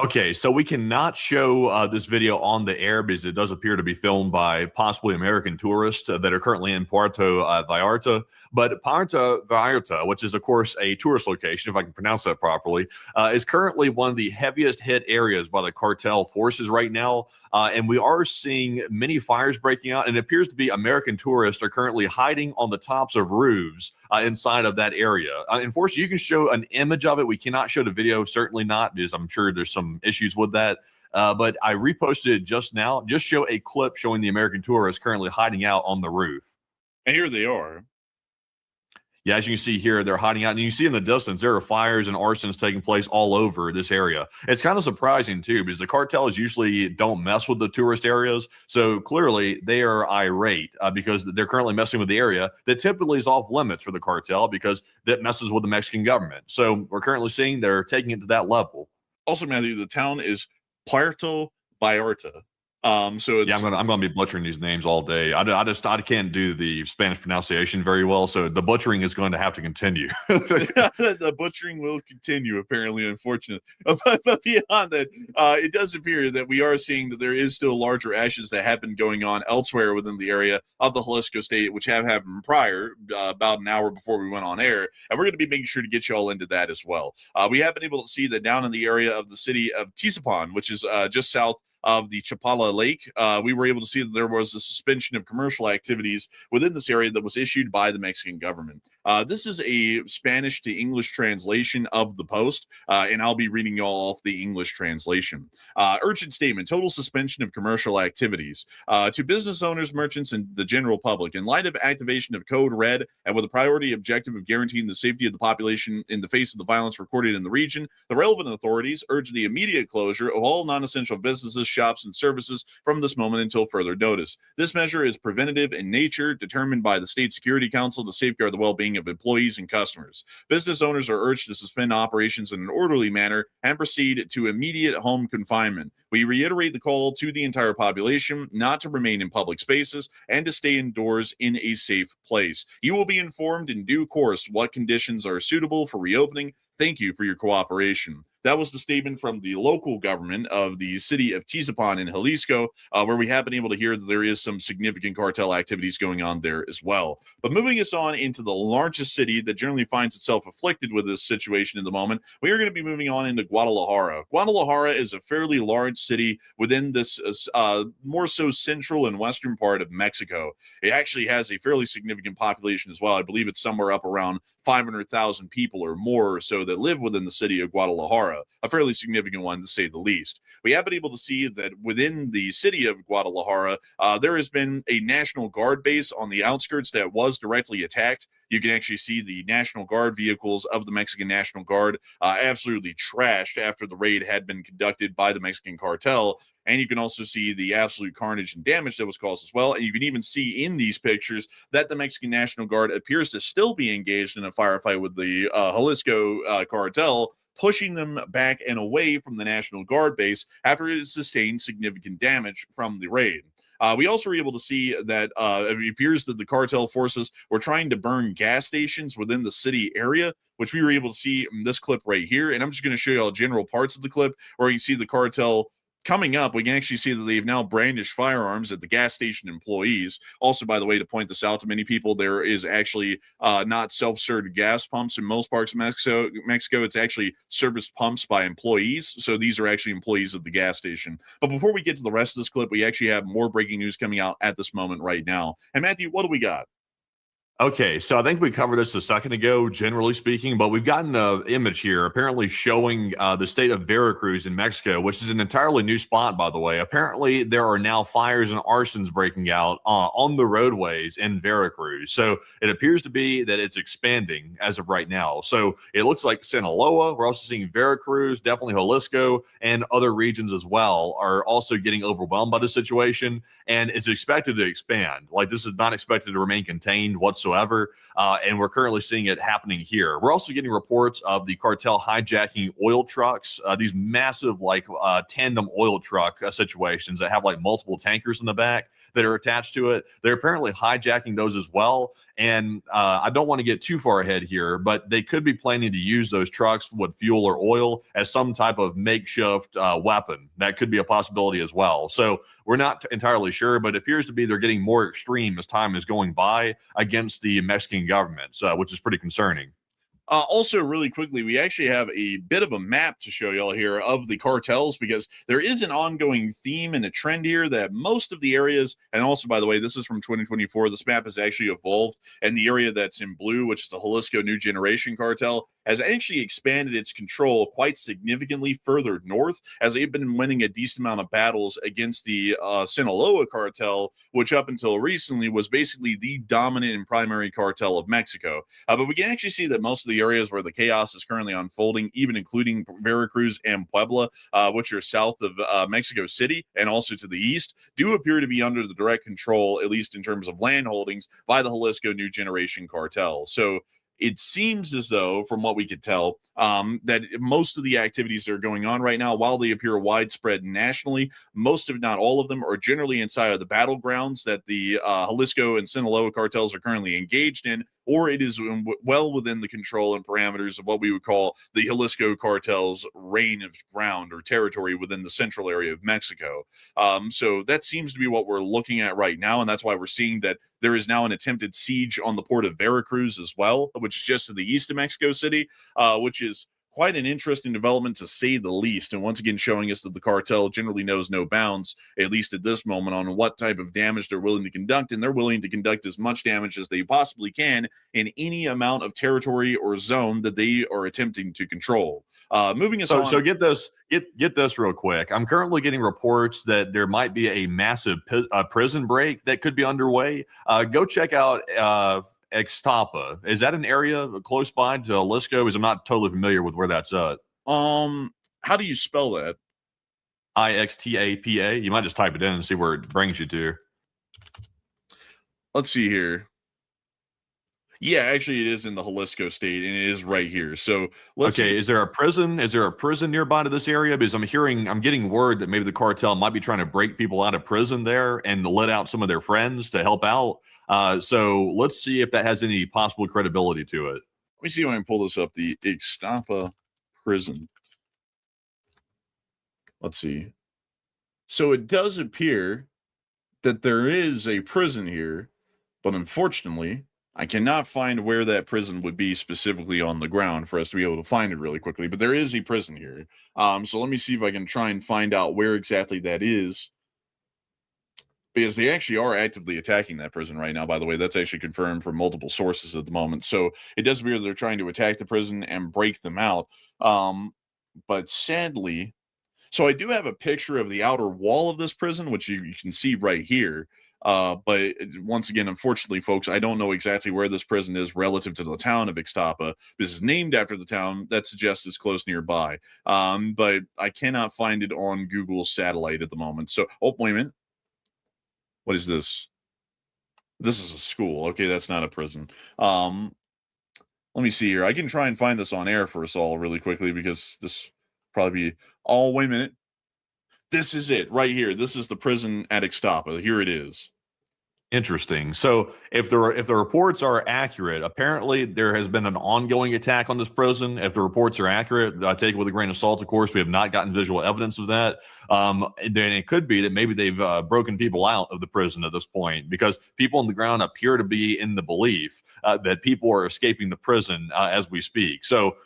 Okay, so we cannot show this video on the air because it does appear to be filmed by possibly American tourists that are currently in Puerto Vallarta. But Puerto Vallarta, which is, of course, a tourist location, if I can pronounce that properly, is currently one of the heaviest hit areas by the cartel forces right now. And we are seeing many fires breaking out, and it appears to be American tourists are currently hiding on the tops of roofs inside of that area. Unfortunately, you can show an image of it. We cannot show the video, certainly not, because I'm sure there's some issues with that. But I reposted it just now. Just show a clip showing the American tourists currently hiding out on the roof. And here they are. Yeah, as you can see here, they're hiding out. And you see in the distance, there are fires and arsons taking place all over this area. It's kind of surprising, too, because the cartels usually don't mess with the tourist areas. So clearly, they are irate because they're currently messing with the area that typically is off limits for the cartel because that messes with the Mexican government. So we're currently seeing they're taking it to that level. Also, Matthew, the town is Puerto Vallarta. So it's, yeah, I'm gonna be butchering these names all day. I can't do the Spanish pronunciation very well, so the butchering is going to have to continue. The butchering will continue, apparently, unfortunately. But beyond that, it does appear that we are seeing that there is still larger ashes that have been going on elsewhere within the area of the Jalisco state, which have happened prior, about an hour before we went on air, and we're going to be making sure to get you all into that as well. We have been able to see that down in the area of the city of Tizapan, which is just south of the Chapala Lake, we were able to see that there was a suspension of commercial activities within this area that was issued by the Mexican government. This is a Spanish to English translation of the post, and I'll be reading you all off the English translation. Urgent statement, total suspension of commercial activities. To business owners, merchants, and the general public, in light of activation of Code Red, and with a priority objective of guaranteeing the safety of the population in the face of the violence recorded in the region, the relevant authorities urge the immediate closure of all non-essential businesses, shops, and services from this moment until further notice. This measure is preventative in nature, determined by the State Security Council to safeguard the well-being of employees and customers. Business owners are urged to suspend operations in an orderly manner and proceed to immediate home confinement. We reiterate the call to the entire population not to remain in public spaces and to stay indoors in a safe place. You will be informed in due course what conditions are suitable for reopening. Thank you for your cooperation. That was the statement from the local government of the city of Tizapan in Jalisco, where we have been able to hear that there is some significant cartel activities going on there as well. But moving us on into the largest city that generally finds itself afflicted with this situation in the moment, we are going to be moving on into Guadalajara. Guadalajara is a fairly large city within this more so central and western part of Mexico. It actually has a fairly significant population as well. I believe it's somewhere up around 500,000 people or more or so that live within the city of Guadalajara. A fairly significant one to say the least. We have been able to see that within the city of Guadalajara, there has been a National Guard base on the outskirts that was directly attacked. You can actually see the National Guard vehicles of the Mexican National Guard absolutely trashed after the raid had been conducted by the Mexican cartel. And you can also see the absolute carnage and damage that was caused as well. And you can even see in these pictures that the Mexican National Guard appears to still be engaged in a firefight with the Jalisco cartel, pushing them back and away from the National Guard base after it has sustained significant damage from the raid. We also were able to see that it appears that the cartel forces were trying to burn gas stations within the city area, which we were able to see in this clip right here. And I'm just going to show you all general parts of the clip where you can see the cartel coming up. We can actually see that they've now brandished firearms at the gas station employees. Also, by the way, to point this out to many people, there is actually not self-served gas pumps in most parts of Mexico. It's actually serviced pumps by employees. So these are actually employees of the gas station. But before we get to the rest of this clip, we actually have more breaking news coming out at this moment right now. And Matthew, what do we got? Okay, so I think we covered this a second ago, generally speaking, but we've gotten an image here apparently showing the state of Veracruz in Mexico, which is an entirely new spot, by the way. Apparently, there are now fires and arsons breaking out on the roadways in Veracruz. So it appears to be that it's expanding as of right now. So it looks like Sinaloa, we're also seeing Veracruz, definitely Jalisco, and other regions as well are also getting overwhelmed by the situation, and it's expected to expand. Like, this is not expected to remain contained whatsoever. And we're currently seeing it happening here. We're also getting reports of the cartel hijacking oil trucks, these massive tandem oil truck situations that have like multiple tankers in the back that are attached to it. They're apparently hijacking those as well. And I don't want to get too far ahead here, but they could be planning to use those trucks with fuel or oil as some type of makeshift weapon. That could be a possibility as well. So we're not entirely sure, but it appears to be they're getting more extreme as time is going by against the Mexican government, which is pretty concerning. Also, really quickly, we actually have a bit of a map to show y'all here of the cartels, because there is an ongoing theme and a trend here that most of the areas, and also, by the way, this is from 2024, this map has actually evolved, and the area that's in blue, which is the Jalisco New Generation cartel, has actually expanded its control quite significantly further north, as they've been winning a decent amount of battles against the Sinaloa cartel, which up until recently was basically the dominant and primary cartel of Mexico. But we can actually see that most of the areas where the chaos is currently unfolding, even including Veracruz and Puebla, which are south of Mexico City and also to the east, do appear to be under the direct control, at least in terms of land holdings, by the Jalisco New Generation cartel. So it seems as though, from what we could tell, that most of the activities that are going on right now, while they appear widespread nationally, most, if not all of them, are generally inside of the battlegrounds that the Jalisco and Sinaloa cartels are currently engaged in, or it is well within the control and parameters of what we would call the Jalisco cartel's reign of ground or territory within the central area of Mexico. So that seems to be what we're looking at right now, and that's why we're seeing that there is now an attempted siege on the port of Veracruz as well, which is just to the east of Mexico City, which is quite an interesting development to say the least. And once again, showing us that the cartel generally knows no bounds, at least at this moment, on what type of damage they're willing to conduct. And they're willing to conduct as much damage as they possibly can in any amount of territory or zone that they are attempting to control. Moving us on. So get this real quick. I'm currently getting reports that there might be a massive prison break that could be underway. Go check out Ixtapa. Is that an area close by to Jalisco? Because I'm not totally familiar with where that's at. How do you spell that? Ixtapa. You might just type it in and see where it brings you to. Let's see here. Yeah, actually, it is in the Jalisco state, and it is right here. So let's see. Is there a prison? Is there a prison nearby to this area? Because I'm getting word that maybe the cartel might be trying to break people out of prison there and let out some of their friends to help out. So let's see if that has any possible credibility to it. Let me see if I can pull this up. The Ixtapa prison. Let's see. So it does appear that there is a prison here, but unfortunately, I cannot find where that prison would be specifically on the ground for us to be able to find it really quickly. But there is a prison here. So let me see if I can try and find out where exactly that is, because they actually are actively attacking that prison right now. By the way, that's actually confirmed from multiple sources at the moment. So it does appear they're trying to attack the prison and break them out. But sadly, so I do have a picture of the outer wall of this prison, which you can see right here. But once again, unfortunately, folks, I don't know exactly where this prison is relative to the town of Ixtapa. This is named after the town that suggests it's close nearby. But I cannot find it on Google satellite at the moment. So, oh, wait a minute. What is this? This is a school. Okay, that's not a prison. Let me see here. I can try and find this on air for us all really quickly because this probably be. Oh, wait a minute. This is it right here. This is the prison at Ixtapa. Here it is. Interesting. So if the reports are accurate, apparently there has been an ongoing attack on this prison. If the reports are accurate, take it with a grain of salt. Of course, we have not gotten visual evidence of that. Then it could be that maybe they've broken people out of the prison at this point, because people on the ground appear to be in the belief that people are escaping the prison as we speak. So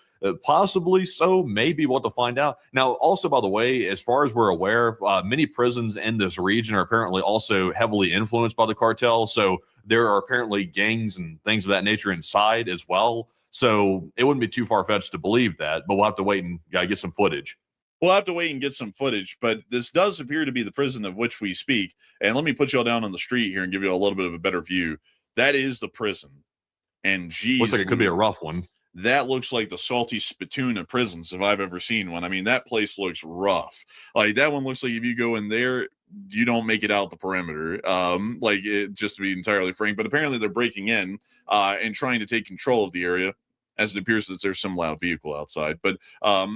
possibly so, maybe we'll have to find out. Now, also, by the way, as far as we're aware, many prisons in this region are apparently also heavily influenced by the cartel. So there are apparently gangs and things of that nature inside as well. So it wouldn't be too far-fetched to believe that, but we'll have to wait and get some footage. We'll have to wait and get some footage, but this does appear to be the prison of which we speak. And let me put y'all down on the street here and give you a little bit of a better view. That is the prison. And geez, looks like it could be a rough one. That looks like the salty spittoon of prisons if I've ever seen one. I mean, that place looks rough. Like, that one looks like if you go in there, you don't make it out the perimeter. Just to be entirely frank. But apparently they're breaking in and trying to take control of the area, as it appears that there's some loud vehicle outside. But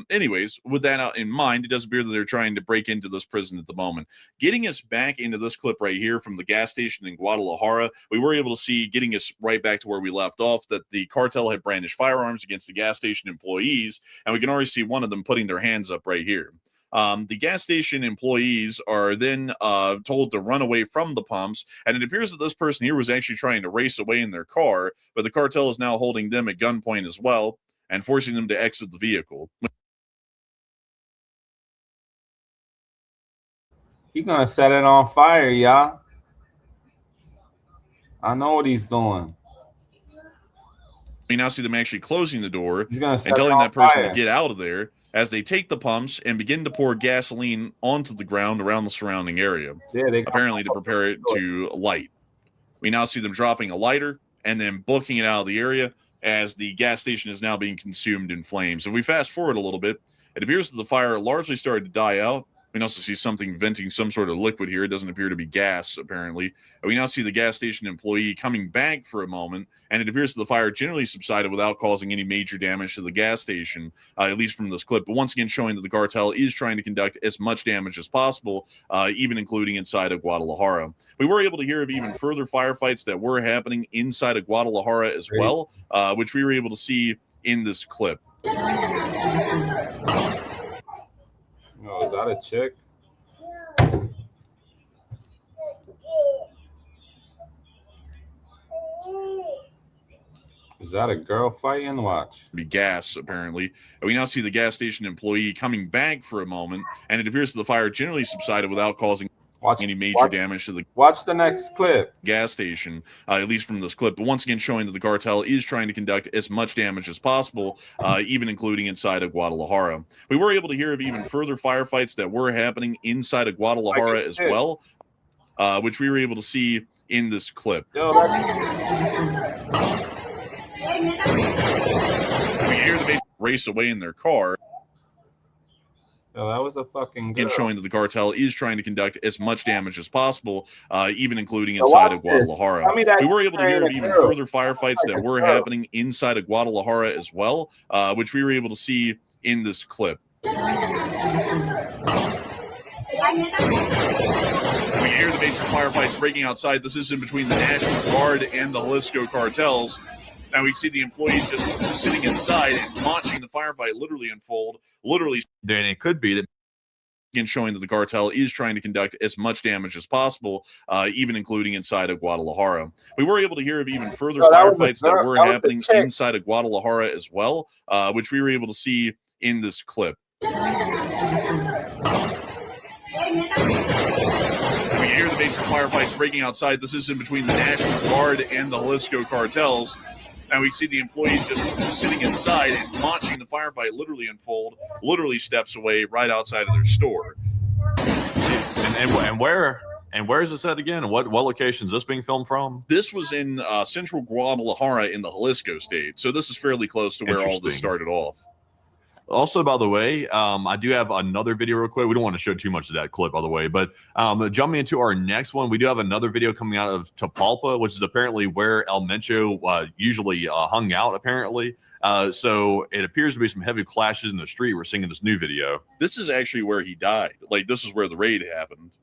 anyways, with that in mind, it does appear that they're trying to break into this prison at the moment. Getting us back into this clip right here from the gas station in Guadalajara, we were able to see, getting us right back to where we left off, that the cartel had brandished firearms against the gas station employees, and we can already see one of them putting their hands up right here. The gas station employees are then told to run away from the pumps, and it appears that this person here was actually trying to race away in their car, but the cartel is now holding them at gunpoint as well and forcing them to exit the vehicle. He's gonna set it on fire, y'all. I know what he's doing. We now see them actually closing the door He's gonna and telling that person to get out of there, as they take the pumps and begin to pour gasoline onto the ground around the surrounding area, apparently to prepare it to light. We now see them dropping a lighter and then booking it out of the area, as the gas station is now being consumed in flames. If we fast forward a little bit, it appears that the fire largely started to die out. We can also see something venting some sort of liquid here. It doesn't appear to be gas, apparently. And we now see the gas station employee coming back for a moment, and it appears that the fire generally subsided without causing any major damage to the gas station, at least from this clip. But once again, showing that the cartel is trying to conduct as much damage as possible, even including inside of Guadalajara. We were able to hear of even further firefights that were happening inside of Guadalajara as well, which we were able to see in this clip. Oh, is that a chick? Is that a girl fighting? Watch. Be gas, apparently. And we now see the gas station employee coming back for a moment, and it appears that the fire generally subsided without causing any major damage to the next clip. Gas station, at least from this clip. But once again, showing that the cartel is trying to conduct as much damage as possible, even including inside of Guadalajara. We were able to hear of even further firefights that were happening inside of Guadalajara as well, which we were able to see in this clip. We hear the race away in their car. Oh, that was a fucking girl. And showing that the cartel is trying to conduct as much damage as possible, even including inside of Guadalajara. We were able to hear of even further firefights that were happening inside of Guadalajara as well, which we were able to see in this clip. We hear the major firefights breaking outside. This is in between the National Guard and the Jalisco cartels. Now we see the employees just sitting inside and watching the firefight literally unfold. Then it could be that, again, showing that the cartel is trying to conduct as much damage as possible, even including inside of Guadalajara. We were able to hear of even further firefights that were happening inside of Guadalajara as well, which we were able to see in this clip. We hear the major firefights breaking outside. This is in between the National Guard and the Jalisco cartels. Now we see the employees just sitting inside and watching the firefight literally unfold, literally steps away right outside of their store. And where is this at again? What location is this being filmed from? This was in central Guadalajara in the Jalisco state. So this is fairly close to where all this started off. Also, by the way, I do have another video real quick. We don't want to show too much of that clip, by the way, but jumping into our next one, we do have another video coming out of Tapalpa, which is apparently where El Mencho usually hung out, apparently. So it appears to be some heavy clashes in the street. We're seeing in this new video. This is actually where he died. Like, this is where the raid happened.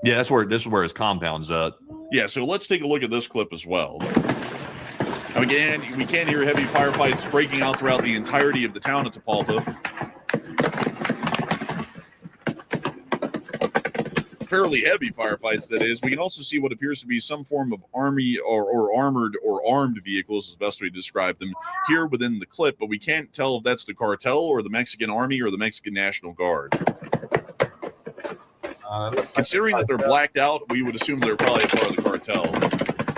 Yeah, this is where his compound's at. Yeah, so let's take a look at this clip as well. Now, again, we can hear heavy firefights breaking out throughout the entirety of the town of Tapalpa. Fairly heavy firefights, that is. We can also see what appears to be some form of army or armored or armed vehicles, is the best way to describe them, here within the clip, but we can't tell if that's the cartel or the Mexican Army or the Mexican National Guard. Considering that they're blacked out, we would assume they're probably a part of the cartel.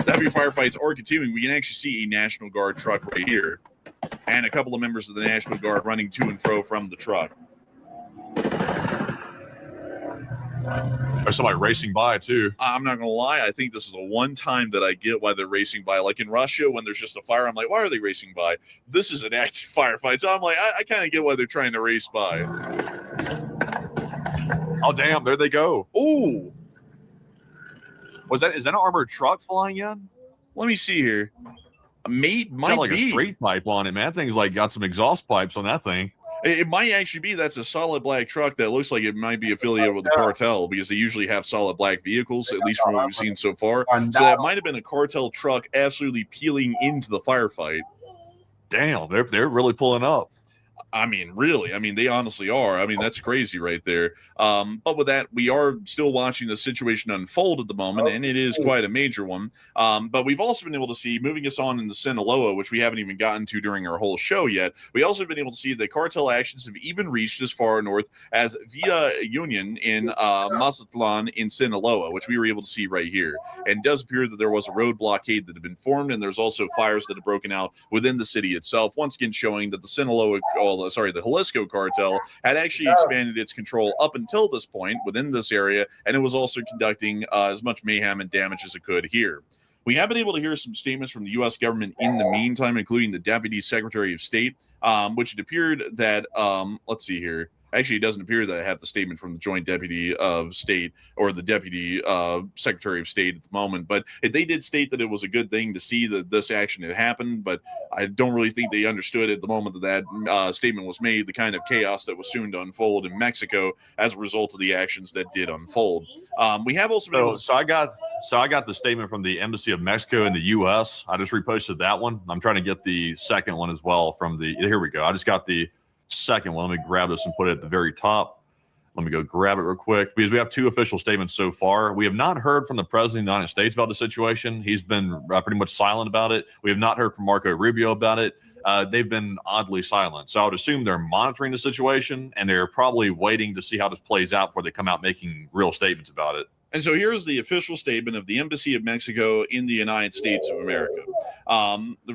The heavy firefights are continuing. We can actually see a National Guard truck right here and a couple of members of the National Guard running to and fro from the truck. There's somebody racing by, too. I'm not going to lie. I think this is the one time that I get why they're racing by. Like in Russia, when there's just a fire, I'm like, why are they racing by? This is an active firefight. So I'm like, I kind of get why they're trying to race by. Oh, damn. There they go. Ooh. Is that an armored truck flying in? Let me see here. Might like be a straight pipe on it, man. That thing's like got some exhaust pipes on that thing. It might actually be. That's a solid black truck that looks like it might be affiliated with the cartel, because they usually have solid black vehicles, at least from what we've seen so far. So that might have been a cartel truck absolutely peeling into the firefight. Damn, they're really pulling up. I mean, really. I mean, they honestly are. I mean, that's crazy right there. But with that, we are still watching the situation unfold at the moment, and it is quite a major one. But we've also been able to see, moving us on into Sinaloa, which we haven't even gotten to during our whole show yet, we also have been able to see that cartel actions have even reached as far north as Villa Union in Mazatlan in Sinaloa, which we were able to see right here. And it does appear that there was a road blockade that had been formed, and there's also fires that have broken out within the city itself, once again showing that the Jalisco cartel had actually expanded its control up until this point within this area, and it was also conducting as much mayhem and damage as it could here. We have been able to hear some statements from the U.S. government in the meantime, including the Deputy Secretary of State, which it appeared that, let's see here. Actually, it doesn't appear that I have the statement from the Joint Deputy of State or the Deputy Secretary of State at the moment, but they did state that it was a good thing to see that this action had happened, but I don't really think they understood at the moment that statement was made, the kind of chaos that was soon to unfold in Mexico as a result of the actions that did unfold. We have also been so I got the statement from the Embassy of Mexico in the U.S. I just reposted that one. I'm trying to get the second one as well from here we go. I just got the second one. Let me grab this and put it at the very top. Let me go grab it real quick, because we have two official statements so far. We have not heard from the President of the United States about the situation. He's been pretty much silent about it. We have not heard from Marco Rubio about it. They've been oddly silent. So I would assume they're monitoring the situation, and they're probably waiting to see how this plays out before they come out making real statements about it. And so here's the official statement of the Embassy of Mexico in the United States of America.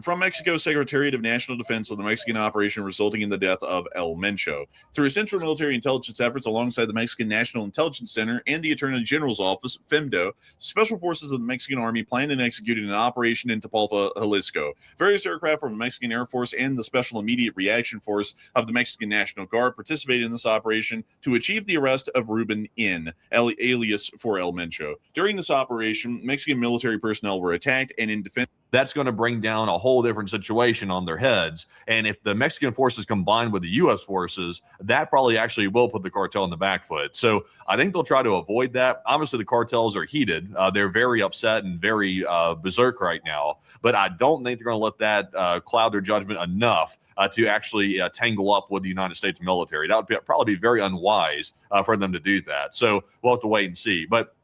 From Mexico, Secretariat of National Defense on the Mexican operation resulting in the death of El Mencho. Through Central Military Intelligence efforts alongside the Mexican National Intelligence Center and the Attorney General's Office, FEMDO, Special Forces of the Mexican Army planned and executed an operation in Tapalpa, Jalisco. Various aircraft from the Mexican Air Force and the Special Immediate Reaction Force of the Mexican National Guard participated in this operation to achieve the arrest of Ruben N., alias for El Mencho. During this operation, Mexican military personnel were attacked, and in defense, that's going to bring down a whole different situation on their heads. And if the Mexican forces combine with the U.S. forces, that probably actually will put the cartel in the back foot. So I think they'll try to avoid that. Obviously, the cartels are heated. They're very upset and very berserk right now. But I don't think they're going to let that cloud their judgment enough to actually tangle up with the United States military. That would probably be very unwise for them to do that. So we'll have to wait and see. But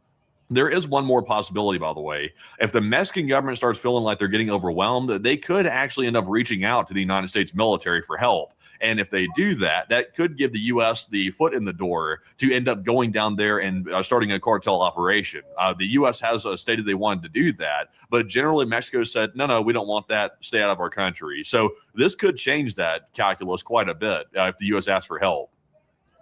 there is one more possibility, by the way. If the Mexican government starts feeling like they're getting overwhelmed, they could actually end up reaching out to the United States military for help. And if they do that, that could give the U.S. the foot in the door to end up going down there and starting a cartel operation. The U.S. has stated they wanted to do that, but generally Mexico said, no, we don't want that. Stay out of our country. So this could change that calculus quite a bit if the U.S. asks for help.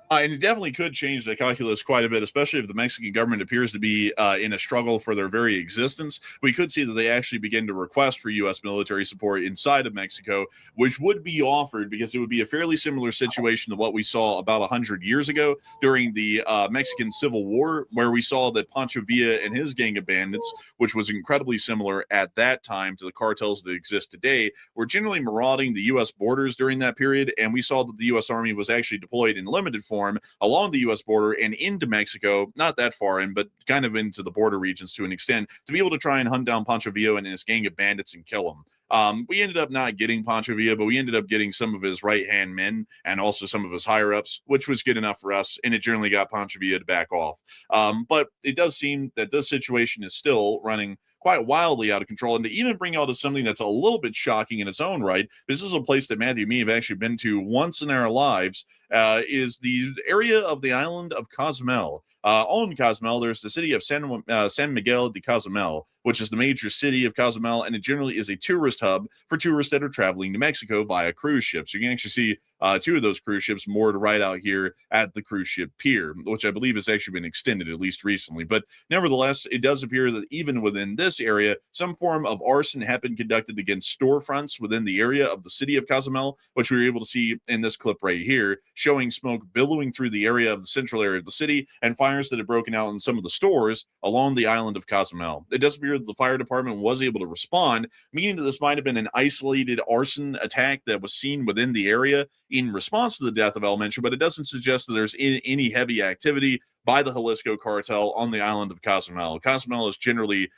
And it definitely could change the calculus quite a bit, especially if the Mexican government appears to be in a struggle for their very existence. We could see that they actually begin to request for U.S. military support inside of Mexico, which would be offered because it would be a fairly similar situation to what we saw about 100 years ago during the Mexican Civil War, where we saw that Pancho Villa and his gang of bandits, which was incredibly similar at that time to the cartels that exist today, were generally marauding the U.S. borders during that period. And we saw that the U.S. Army was actually deployed in limited form along the U.S. border and into Mexico, not that far in, but kind of into the border regions to an extent, to be able to try and hunt down Pancho Villa and his gang of bandits and kill him. We ended up not getting Pancho Villa, but we ended up getting some of his right-hand men and also some of his higher-ups, which was good enough for us, and it generally got Pancho Villa to back off. But it does seem that this situation is still running quite wildly out of control. And to even bring out something that's a little bit shocking in its own right, this is a place that Matthew and me have actually been to once in our lives, is the area of the island of Cozumel. On Cozumel, there's the city of San Miguel de Cozumel, which is the major city of Cozumel, and it generally is a tourist hub for tourists that are traveling to Mexico via cruise ships. You can actually see two of those cruise ships moored right out here at the cruise ship pier, which I believe has actually been extended at least recently. But nevertheless, it does appear that even within this area, some form of arson had been conducted against storefronts within the area of the city of Cozumel, which we were able to see in this clip right here, showing smoke billowing through the area of the central area of the city and fires that had broken out in some of the stores along the island of Cozumel. It does appear that the fire department was able to respond, meaning that this might have been an isolated arson attack that was seen within the area in response to the death of El Mencho, but it doesn't suggest that there's any heavy activity by the Jalisco cartel on the island of Cozumel. Cozumel is generally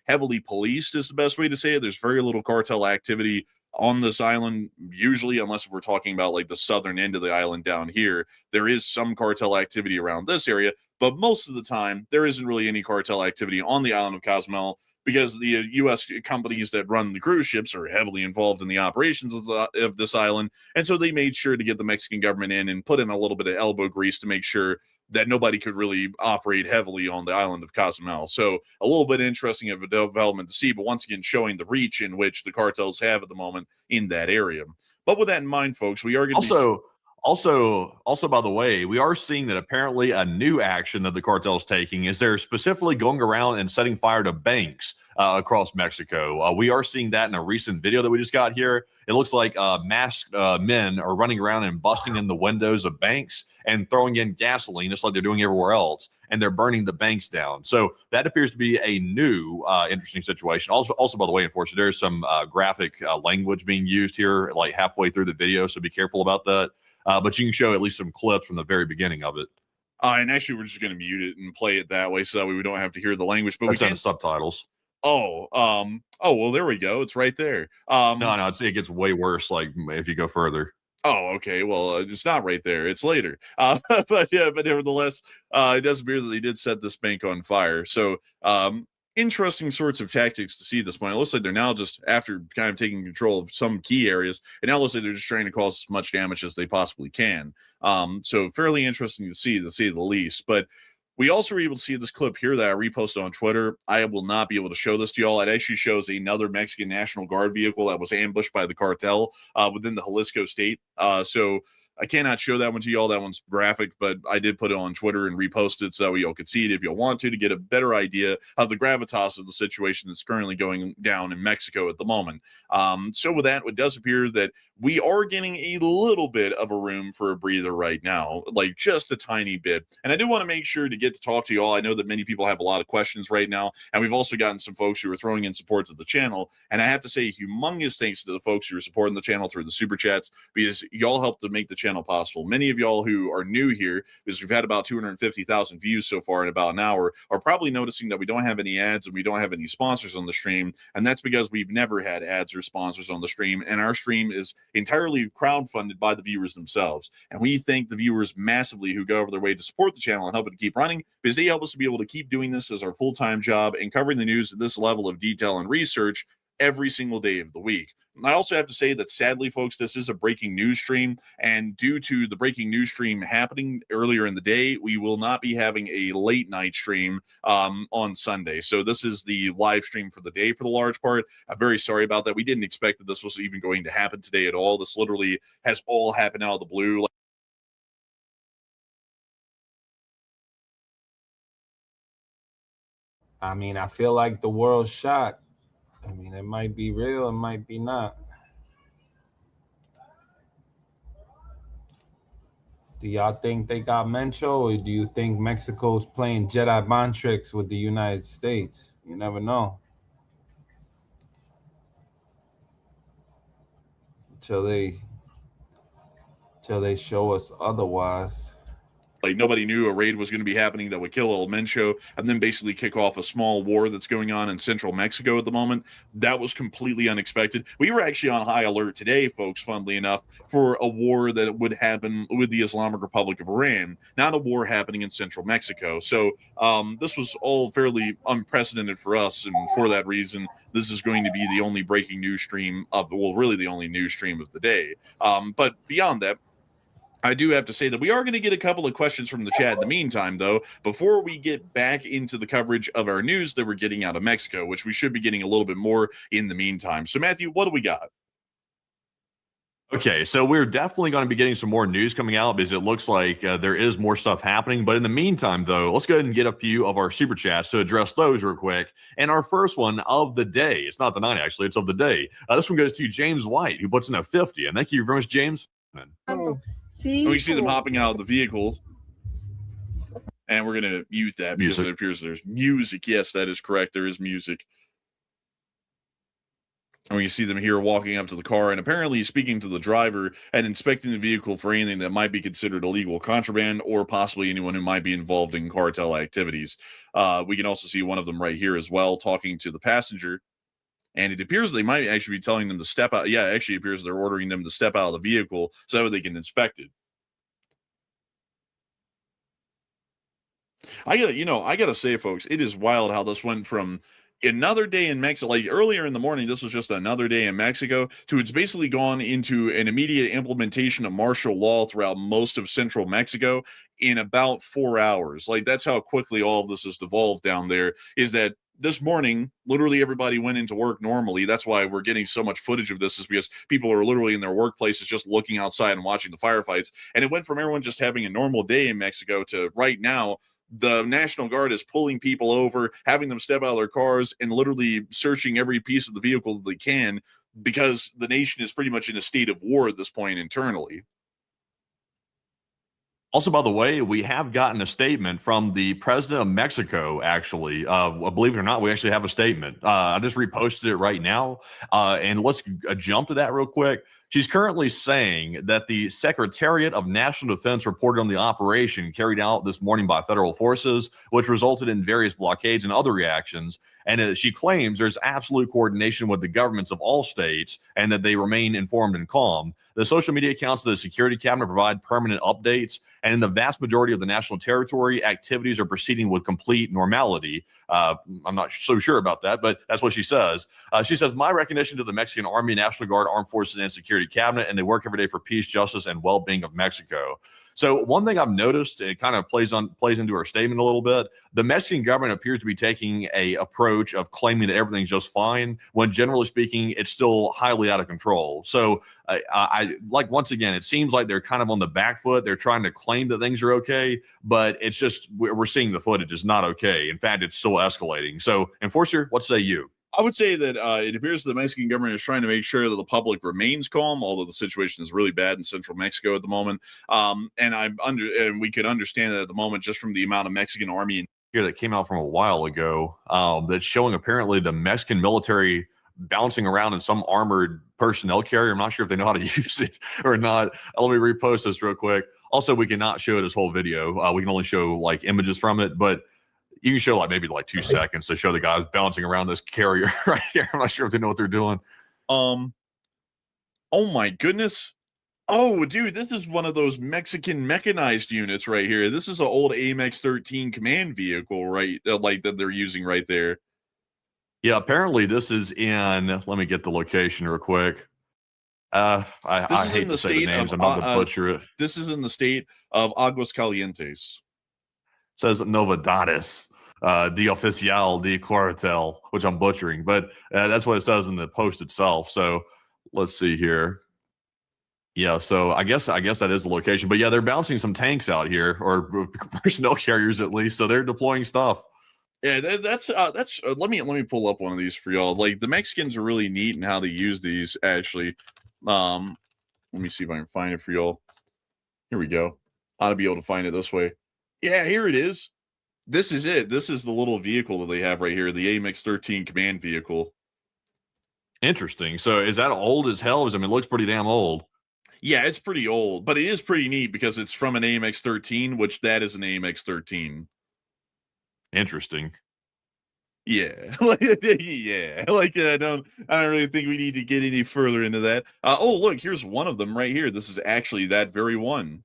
heavily policed, is the best way to say it. There's very little cartel activity on this island, usually, unless we're talking about like the southern end of the island down here. There is some cartel activity around this area, but most of the time, there isn't really any cartel activity on the island of Cozumel because the U.S. companies that run the cruise ships are heavily involved in the operations of this island. And so they made sure to get the Mexican government in and put in a little bit of elbow grease to make sure that nobody could really operate heavily on the island of Cozumel. So a little bit interesting of a development to see, but once again, showing the reach in which the cartels have at the moment in that area. But with that in mind, folks, we are going to Also, by the way, we are seeing that apparently a new action that the cartel is taking is they're specifically going around and setting fire to banks across Mexico. We are seeing that in a recent video that we just got here. It looks like masked men are running around and busting in the windows of banks and throwing in gasoline, just like they're doing everywhere else, and they're burning the banks down. So that appears to be a new interesting situation. Also, by the way, unfortunately, there's some graphic language being used here, like halfway through the video, so be careful about that. But you can show at least some clips from the very beginning of it. And actually, we're just going to mute it and play it that way so that way we don't have to hear the language. But That's we in can the subtitles. Well, there we go. It's right there. No, it gets way worse. Like if you go further. Oh, okay. Well, it's not right there. It's later. But nevertheless, it does appear that they did set this bank on fire. So, interesting sorts of tactics to see at this point. It looks like they're now just after kind of taking control of some key areas, and now it looks like they're just trying to cause as much damage as they possibly can. So fairly interesting to say the least. But we also were able to see this clip here that I reposted on Twitter. I will not be able to show this to y'all. It actually shows another Mexican National Guard vehicle that was ambushed by the cartel within the Jalisco state. So I cannot show that one to y'all. That one's graphic, but I did put it on Twitter and repost it so y'all could see it if y'all want to get a better idea of the gravitas of the situation that's currently going down in Mexico at the moment. So with that, it does appear that we are getting a little bit of a room for a breather right now, like just a tiny bit. And I do want to make sure to get to talk to y'all. I know that many people have a lot of questions right now, and we've also gotten some folks who are throwing in support to the channel. And I have to say humongous thanks to the folks who are supporting the channel through the super chats, because y'all help to make the channel possible. Many of y'all who are new here, because we've had about 250,000 views so far in about an hour, are probably noticing that we don't have any ads and we don't have any sponsors on the stream. And that's because we've never had ads or sponsors on the stream. And our stream is entirely crowdfunded by the viewers themselves. And we thank the viewers massively who go over their way to support the channel and help it to keep running, because they help us to be able to keep doing this as our full-time job and covering the news at this level of detail and research every single day of the week. I also have to say that sadly, folks, this is a breaking news stream, and due to the breaking news stream happening earlier in the day, we will not be having a late night stream on Sunday. So this is the live stream for the day for the large part. I'm very sorry about that. We didn't expect that this was even going to happen today at all. This literally has all happened out of the blue. I mean, I feel like the world's shocked. I mean, it might be real, it might be not. Do y'all think they got Mencho, or do you think Mexico's playing Jedi mind tricks with the United States? You never know. Till they show us otherwise. Like, nobody knew a raid was going to be happening that would kill El Mencho and then basically kick off a small war that's going on in central Mexico at the moment. That was completely unexpected. We were actually on high alert today, folks, funnily enough, for a war that would happen with the Islamic Republic of Iran, not a war happening in central Mexico. So this was all fairly unprecedented for us. And for that reason, this is going to be the only breaking news stream of, well, really the only news stream of the day. But beyond that, I do have to say that we are going to get a couple of questions from the chat in the meantime, though, before we get back into the coverage of our news that we're getting out of Mexico, which we should be getting a little bit more in the meantime. So, Matthew, what do we got? Okay, so we're definitely going to be getting some more news coming out because it looks like there is more stuff happening. But in the meantime, though, let's go ahead and get a few of our super chats to address those real quick. And our first one of the day, it's not the night, actually, it's of the day. This one goes to James White, who puts in a 50. And thank you very much, James. We see them hopping out of the vehicle. And we're going to mute that because it appears there's music. Yes, that is correct. There is music. And we see them here walking up to the car and apparently speaking to the driver and inspecting the vehicle for anything that might be considered illegal contraband or possibly anyone who might be involved in cartel activities. We can also see one of them right here as well talking to the passenger. And it appears they might actually be telling them to step out. Yeah, it actually appears they're ordering them to step out of the vehicle so they can inspect it. I gotta say, folks, it is wild how this went from another day in Mexico, like earlier in the morning, this was just another day in Mexico, to it's basically gone into an immediate implementation of martial law throughout most of central Mexico in about 4 hours. Like, that's how quickly all of this has devolved down there, is that this morning, literally everybody went into work normally. That's why we're getting so much footage of this, is because people are literally in their workplaces just looking outside and watching the firefights. And it went from everyone just having a normal day in Mexico to right now, the National Guard is pulling people over, having them step out of their cars, and literally searching every piece of the vehicle that they can, because the nation is pretty much in a state of war at this point internally. Also, by the way, we have gotten a statement from the president of Mexico, actually. Believe it or not, we actually have a statement. I just reposted it right now. And let's jump to that real quick. She's currently saying that the Secretariat of National Defense reported on the operation carried out this morning by federal forces, which resulted in various blockades and other reactions. And she claims there's absolute coordination with the governments of all states and that they remain informed and calm. The social media accounts of the Security Cabinet provide permanent updates, and in the vast majority of the national territory, activities are proceeding with complete normality. I'm not so sure about that, but that's what she says. She says, my recognition to the Mexican Army, National Guard, Armed Forces, and Security Cabinet, and they work every day for peace, justice, and well-being of Mexico. So one thing I've noticed, it kind of plays into her statement a little bit. The Mexican government appears to be taking a approach of claiming that everything's just fine, when generally speaking, it's still highly out of control. So I like, once again, it seems like they're kind of on the back foot. They're trying to claim that things are okay, but it's just, we're seeing the footage is not okay. In fact, it's still escalating. So, Enforcer, what say you? I would say that it appears the Mexican government is trying to make sure that the public remains calm, although the situation is really bad in central Mexico at the moment. And we could understand that at the moment, just from the amount of Mexican army here that came out from a while ago, that's showing apparently the Mexican military bouncing around in some armored personnel carrier. I'm not sure if they know how to use it or not. Let me repost this real quick. Also, we cannot show this whole video. We can only show like images from it, but you can show like maybe like 2 seconds to show the guys bouncing around this carrier right here. I'm not sure if they know what they're doing. Oh my goodness. Oh, dude, this is one of those Mexican mechanized units right here. This is an old AMX 13 command vehicle, right? Like that they're using right there. Yeah, apparently this is in, let me get the location real quick. I hate to say the names. I'm about to butcher it. This is in the state of Aguascalientes. Says Novedades, de Oficial de Cuartel, which I'm butchering, but that's what it says in the post itself. So let's see here. Yeah, so I guess that is the location. But yeah, they're bouncing some tanks out here, or personnel carriers at least. So they're deploying stuff. Yeah, that's let me pull up one of these for y'all. Like the Mexicans are really neat in how they use these. Actually, let me see if I can find it for y'all. Here we go. Ought to be able to find it this way. Yeah, here it is. This is it. This is the little vehicle that they have right here, the AMX-13 command vehicle. Interesting. So is that old as hell? I mean, it looks pretty damn old. Yeah, it's pretty old, but it is pretty neat because it's from an AMX-13, which that is an AMX-13. Interesting. Yeah, yeah. I don't really think we need to get any further into that. Oh, look, here's one of them right here. This is actually that very one.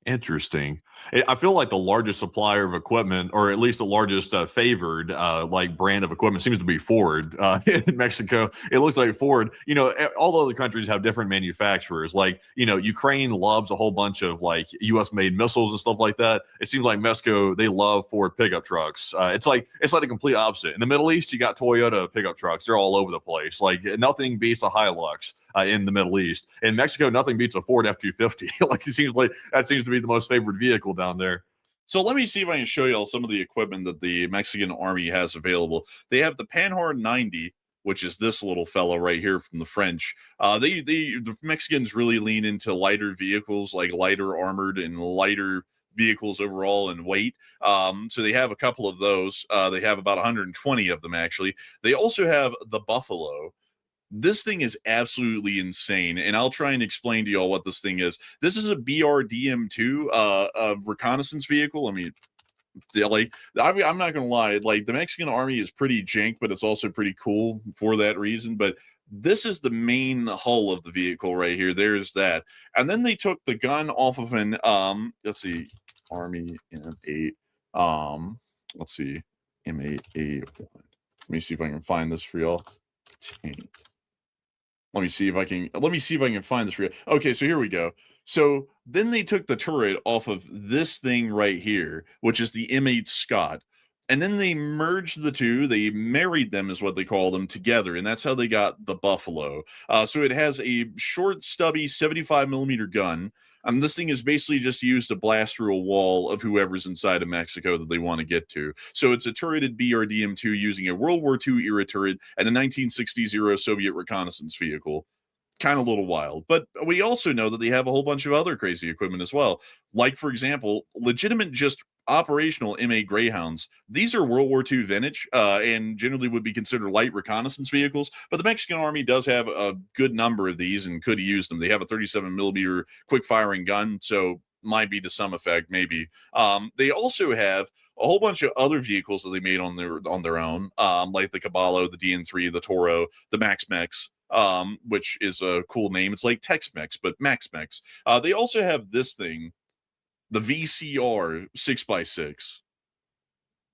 Interesting. I feel like the largest supplier of equipment, or at least the largest favored like brand of equipment, seems to be Ford in Mexico. It looks like Ford. You know, all the other countries have different manufacturers. Like, you know, Ukraine loves a whole bunch of like U.S. made missiles and stuff like that. It seems like Mexico, they love Ford pickup trucks. It's like the complete opposite. In the Middle East, you got Toyota pickup trucks. They're all over the place. Like nothing beats a Hilux. In the Middle East. In Mexico, nothing beats a Ford F-250. Like it seems like that seems to be the most favored vehicle down there. So let me see if I can show you all some of the equipment that the Mexican army has available. They have the Panhard 90, which is this little fellow right here from the French. The Mexicans really lean into lighter vehicles, like lighter armored and lighter vehicles overall in weight. So they have a couple of those. They have about 120 of them actually. They also have the Buffalo. This thing is absolutely insane, and I'll try and explain to y'all what this thing is. This is a BRDM2 a reconnaissance vehicle. I mean, I'm not gonna lie, like the Mexican army is pretty jank, but it's also pretty cool for that reason. But this is the main hull of the vehicle right here. There's that, and then they took the gun off of an let's see, Army M8 let's see, M8A1. Let me see if I can find this for y'all. Tank. Let me see if I can find this for you. Okay, so here we go. So then they took the turret off of this thing right here, which is the M8 Scott. And then they merged the two. They married them, is what they call them, together. And that's how they got the Buffalo. So it has a short, stubby 75 millimeter gun. This thing is basically just used to blast through a wall of whoever's inside of Mexico that they want to get to. So it's a turreted BRDM2 using a World War II era turret and a 1960s era Soviet reconnaissance vehicle. Kind of a little wild. But we also know that they have a whole bunch of other crazy equipment as well. Like, for example, legitimate just operational M8 Greyhounds. These are World War II vintage and generally would be considered light reconnaissance vehicles, but the Mexican army does have a good number of these and could use them. They have a 37 millimeter quick firing gun, so might be to some effect, maybe. They also have a whole bunch of other vehicles that they made on their own, like the Caballo, the DN3, the Toro, the Max Mex, which is a cool name. It's like Tex-Mex, but Max Mex. They also have this thing, the VCR 6x6.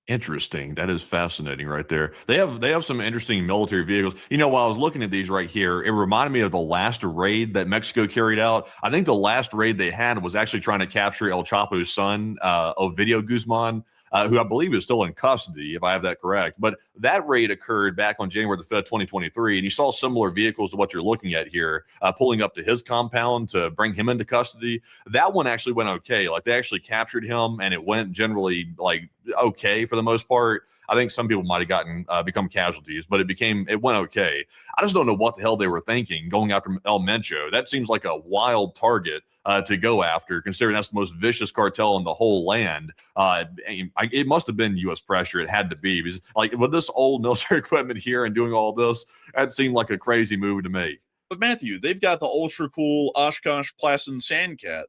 Interesting. That is fascinating right there. They have some interesting military vehicles. You know, while I was looking at these right here, it reminded me of the last raid that Mexico carried out. I think the last raid they had was actually trying to capture El Chapo's son, Ovidio Guzman, who I believe is still in custody, if I have that correct. But that raid occurred back on January the 5th, 2023, and you saw similar vehicles to what you're looking at here, pulling up to his compound to bring him into custody. That one actually went okay. Like, they actually captured him, and it went generally, like, okay for the most part. I think some people might have gotten become casualties, but it went okay. I just don't know what the hell they were thinking going after El Mencho. That seems like a wild target to go after, considering that's the most vicious cartel in the whole land. It must have been U.S. pressure. It had to be, because like with this old military equipment here and doing all this, that seemed like a crazy move to me. But Matthew, they've got the ultra cool Oshkosh Plassen Sandcat.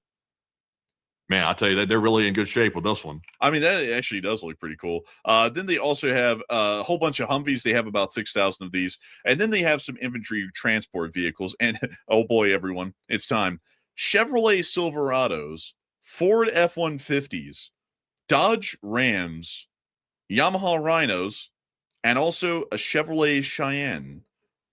Man, I tell you, they're really in good shape with this one. I mean, that actually does look pretty cool. Then they also have a whole bunch of Humvees. They have about 6,000 of these. And then they have some infantry transport vehicles. And, oh boy, everyone, it's time. Chevrolet Silverados, Ford F-150s, Dodge Rams, Yamaha Rhinos, and also a Chevrolet Cheyenne.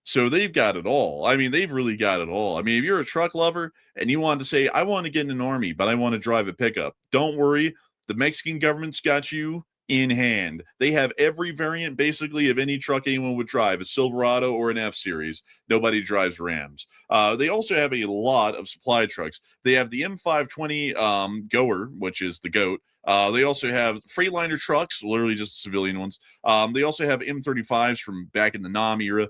So they've got it all. I mean, they've really got it all. I mean, if you're a truck lover and you want to say, I want to get in an army, but I want to drive a pickup, don't worry. The Mexican government's got you in hand. They have every variant, basically, of any truck anyone would drive, a Silverado or an F-Series. Nobody drives Rams. They also have a lot of supply trucks. They have the M520 Goer, which is the GOAT. They also have Freightliner trucks, literally just civilian ones. They also have M35s from back in the Nam era.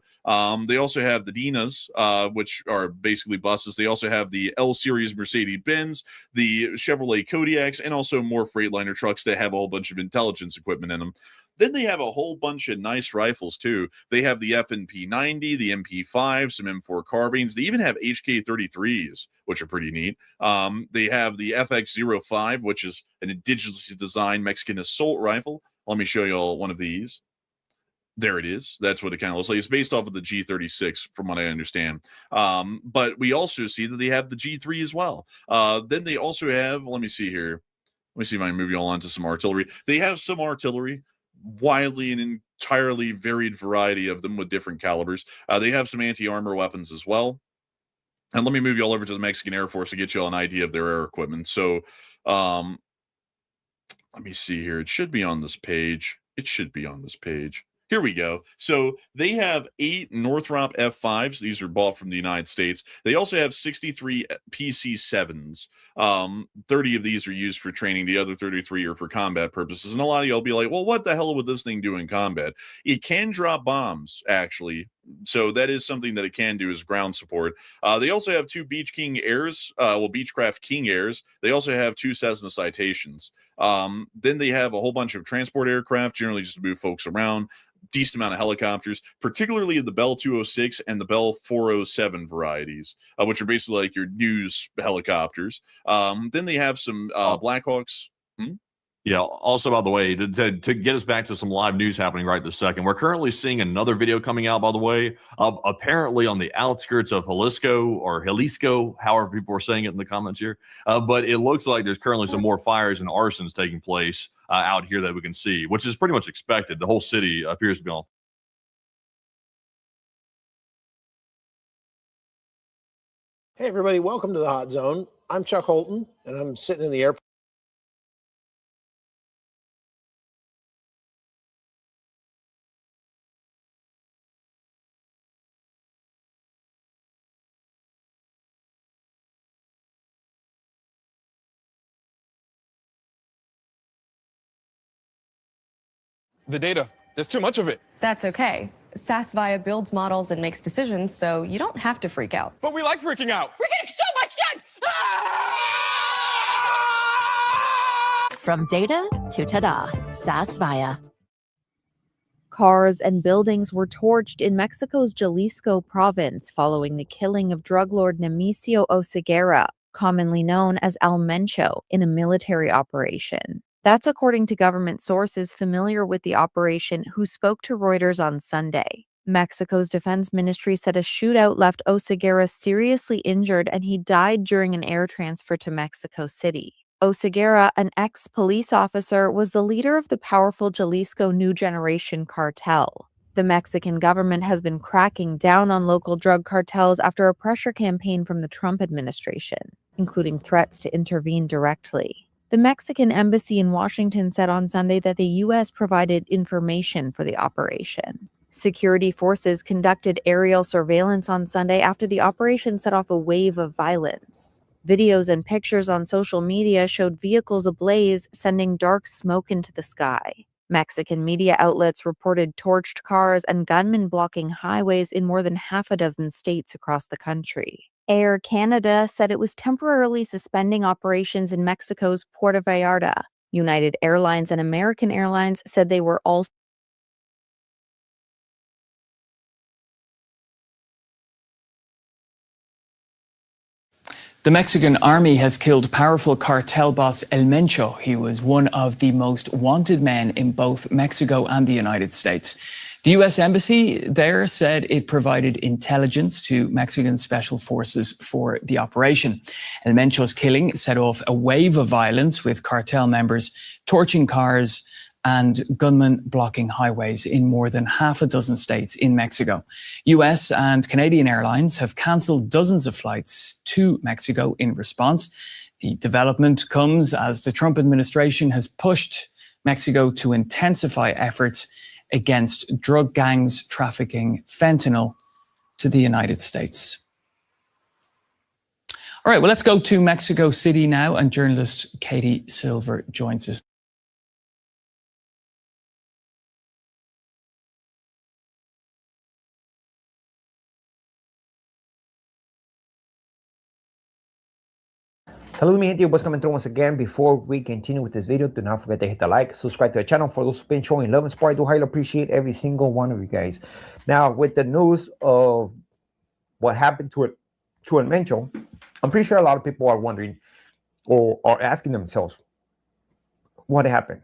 They also have the Dinas, which are basically buses. They also have the L Series Mercedes-Benz, the Chevrolet Kodiaks, and also more Freightliner trucks that have a whole bunch of intelligence equipment in them. Then they have a whole bunch of nice rifles too. They have the FNP90, the MP5, some M4 carbines. They even have HK33s, which are pretty neat. They have the FX05, which is an indigenously designed Mexican assault rifle. Let me show you all one of these. There it is. That's what it kind of looks like. It's based off of the G36, from what I understand. But we also see that they have the G3 as well. Then they also have, let me see here. Let me see if I can move you all onto some artillery. They have some artillery, widely and entirely varied variety of them with different calibers. They have some anti-armor weapons as well. And let me move you all over to the Mexican Air Force to get you all an idea of their air equipment. So let me see here. It should be on this page. It should be on this page. Here we go. So they have 8 Northrop F5s. These are bought from the United States. They also have 63 PC-7s. 30 of these are used for training. The other 33 are for combat purposes. And a lot of y'all be like, well, what the hell would this thing do in combat? It can drop bombs, actually. So that is something that it can do as ground support. They also have 2 Beech King Airs, Beechcraft King Airs. They also have 2 Cessna Citations. Then they have a whole bunch of transport aircraft, generally just to move folks around. Decent amount of helicopters, particularly the Bell 206 and the Bell 407 varieties, which are basically like your news helicopters. Then they have some Blackhawks. Yeah, also, by the way, to get us back to some live news happening right this second, we're currently seeing another video coming out, by the way, of apparently on the outskirts of Jalisco, however people are saying it in the comments here. But it looks like there's currently some more fires and arsons taking place out here that we can see, which is pretty much expected. The whole city appears to be on. Hey, everybody, welcome to the Hot Zone. I'm Chuck Holton, and I'm sitting in the airport. The data, there's too much of it. That's okay. SASVIA builds models and makes decisions, so you don't have to freak out. But we like freaking out. We're getting so much done! From data to ta-da, SASVIA. Cars and buildings were torched in Mexico's Jalisco province following the killing of drug lord Nemesio Oseguera, commonly known as El Mencho, in a military operation. That's according to government sources familiar with the operation who spoke to Reuters on Sunday. Mexico's defense ministry said a shootout left Oseguera seriously injured and he died during an air transfer to Mexico City. Oseguera, an ex-police officer, was the leader of the powerful Jalisco New Generation cartel. The Mexican government has been cracking down on local drug cartels after a pressure campaign from the Trump administration, including threats to intervene directly. The Mexican embassy in Washington said on Sunday that the U.S. provided information for the operation. Security forces conducted aerial surveillance on Sunday after the operation set off a wave of violence. Videos and pictures on social media showed vehicles ablaze, sending dark smoke into the sky. Mexican media outlets reported torched cars and gunmen blocking highways in more than half a dozen states across the country. Air Canada said it was temporarily suspending operations in Mexico's Puerto Vallarta. United Airlines and American Airlines said they were also The Mexican army has killed powerful cartel boss El Mencho. He was one of the most wanted men in both Mexico and the United States. The U.S. Embassy there said it provided intelligence to Mexican special forces for the operation. El Mencho's killing set off a wave of violence with cartel members torching cars and gunmen blocking highways in more than half a dozen states in Mexico. US and Canadian airlines have cancelled dozens of flights to Mexico in response. The development comes as the Trump administration has pushed Mexico to intensify efforts against drug gangs trafficking fentanyl to the United States. All right, well, let's go to Mexico City now, and journalist Katie Silver joins us. Salud mi gente, what's coming through once again. Before we continue with this video, do not forget to hit the like, subscribe to the channel. For those who've been showing love and support, I do highly appreciate every single one of you guys. Now, with the news of what happened to Mencho, I'm pretty sure a lot of people are wondering or are asking themselves, what happened?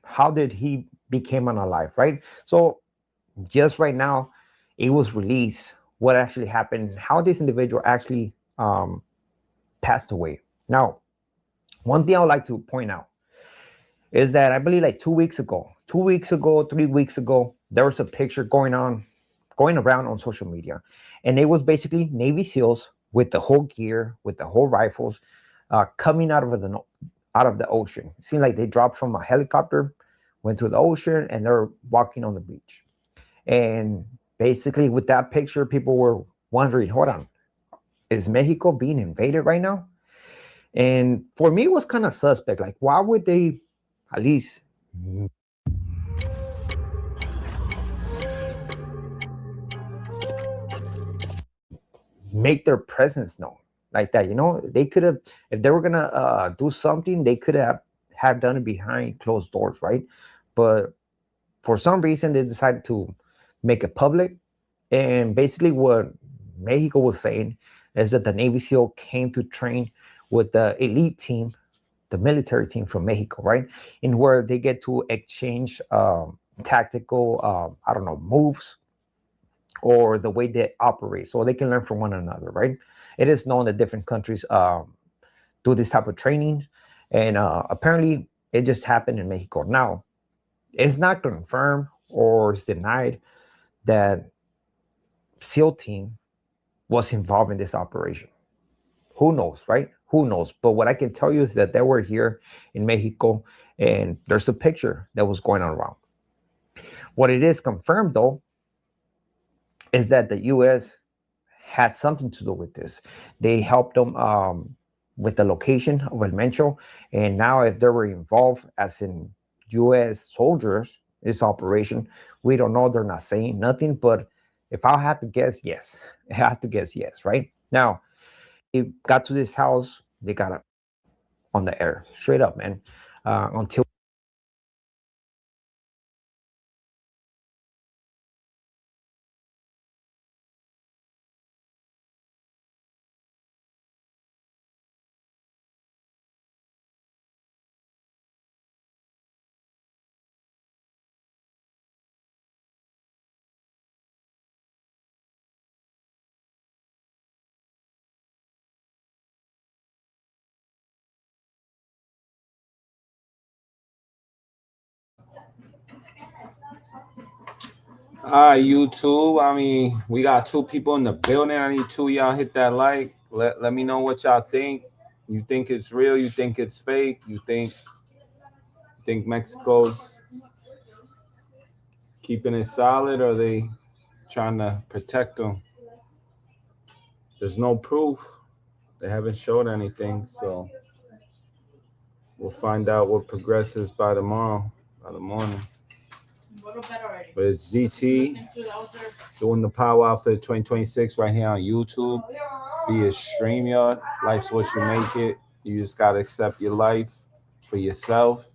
How did he become unalive, right? So just right now, it was released what actually happened, how this individual actually passed away. Now, one thing I would like to point out is that I believe like 3 weeks ago, there was a picture going around on social media, and it was basically Navy SEALs with the whole gear, with the whole rifles, coming out of the ocean. It seemed like they dropped from a helicopter, went through the ocean, and they're walking on the beach. And basically, with that picture, people were wondering, hold on, is Mexico being invaded right now? And for me, it was kind of suspect. Like, why would they at least make their presence known like that? You know, they could have, if they were gonna do something, they could have done it behind closed doors, right? But for some reason, they decided to make it public. And basically, what Mexico was saying is that the Navy SEAL came to train with the elite team, the military team from Mexico, right? In where they get to exchange tactical, I don't know, moves or the way they operate, so they can learn from one another, right? It is known that different countries do this type of training, and apparently it just happened in Mexico. Now, it's not confirmed or it's denied that SEAL team was involved in this operation. Who knows, right? Who knows? But what I can tell you is that they were here in Mexico, and there's a picture that was going on around. What it is confirmed, though, is that the U.S. had something to do with this. They helped them with the location of El Mencho, and now if they were involved as in U.S. soldiers, this operation, we don't know. They're not saying nothing, but if I had to guess, yes. I have to guess yes, right? Now, it got to this house, they got it on the air, straight up, man, until All right, YouTube. I mean, we got 2 people in the building. I need 2 of y'all hit that like. Let me know what y'all think. You think it's real? You think it's fake? You think Mexico's keeping it solid, or are they trying to protect them? There's no proof. They haven't showed anything, so we'll find out what progresses by the morning. But it's GT doing the Power Outfit 2026 right here on YouTube via StreamYard. Life's what you make it. You just got to accept your life for yourself.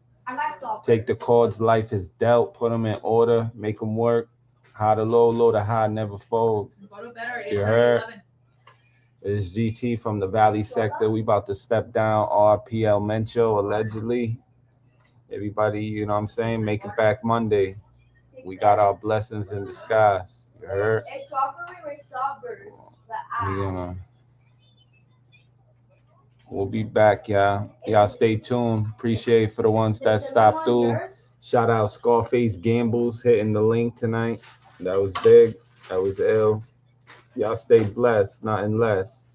Take the cards life is dealt, put them in order, make them work. High to low, low to high, never fold. You heard? It's GT from the Valley sector. We about to step down RPL Mencho, allegedly. Everybody, you know what I'm saying? Make it back Monday. We got our blessings in disguise. You heard? We'll be back, y'all. Y'all stay tuned. Appreciate for the ones that stopped through. Shout out Scarface Gambles hitting the link tonight. That was big. That was ill. Y'all stay blessed, nothing less.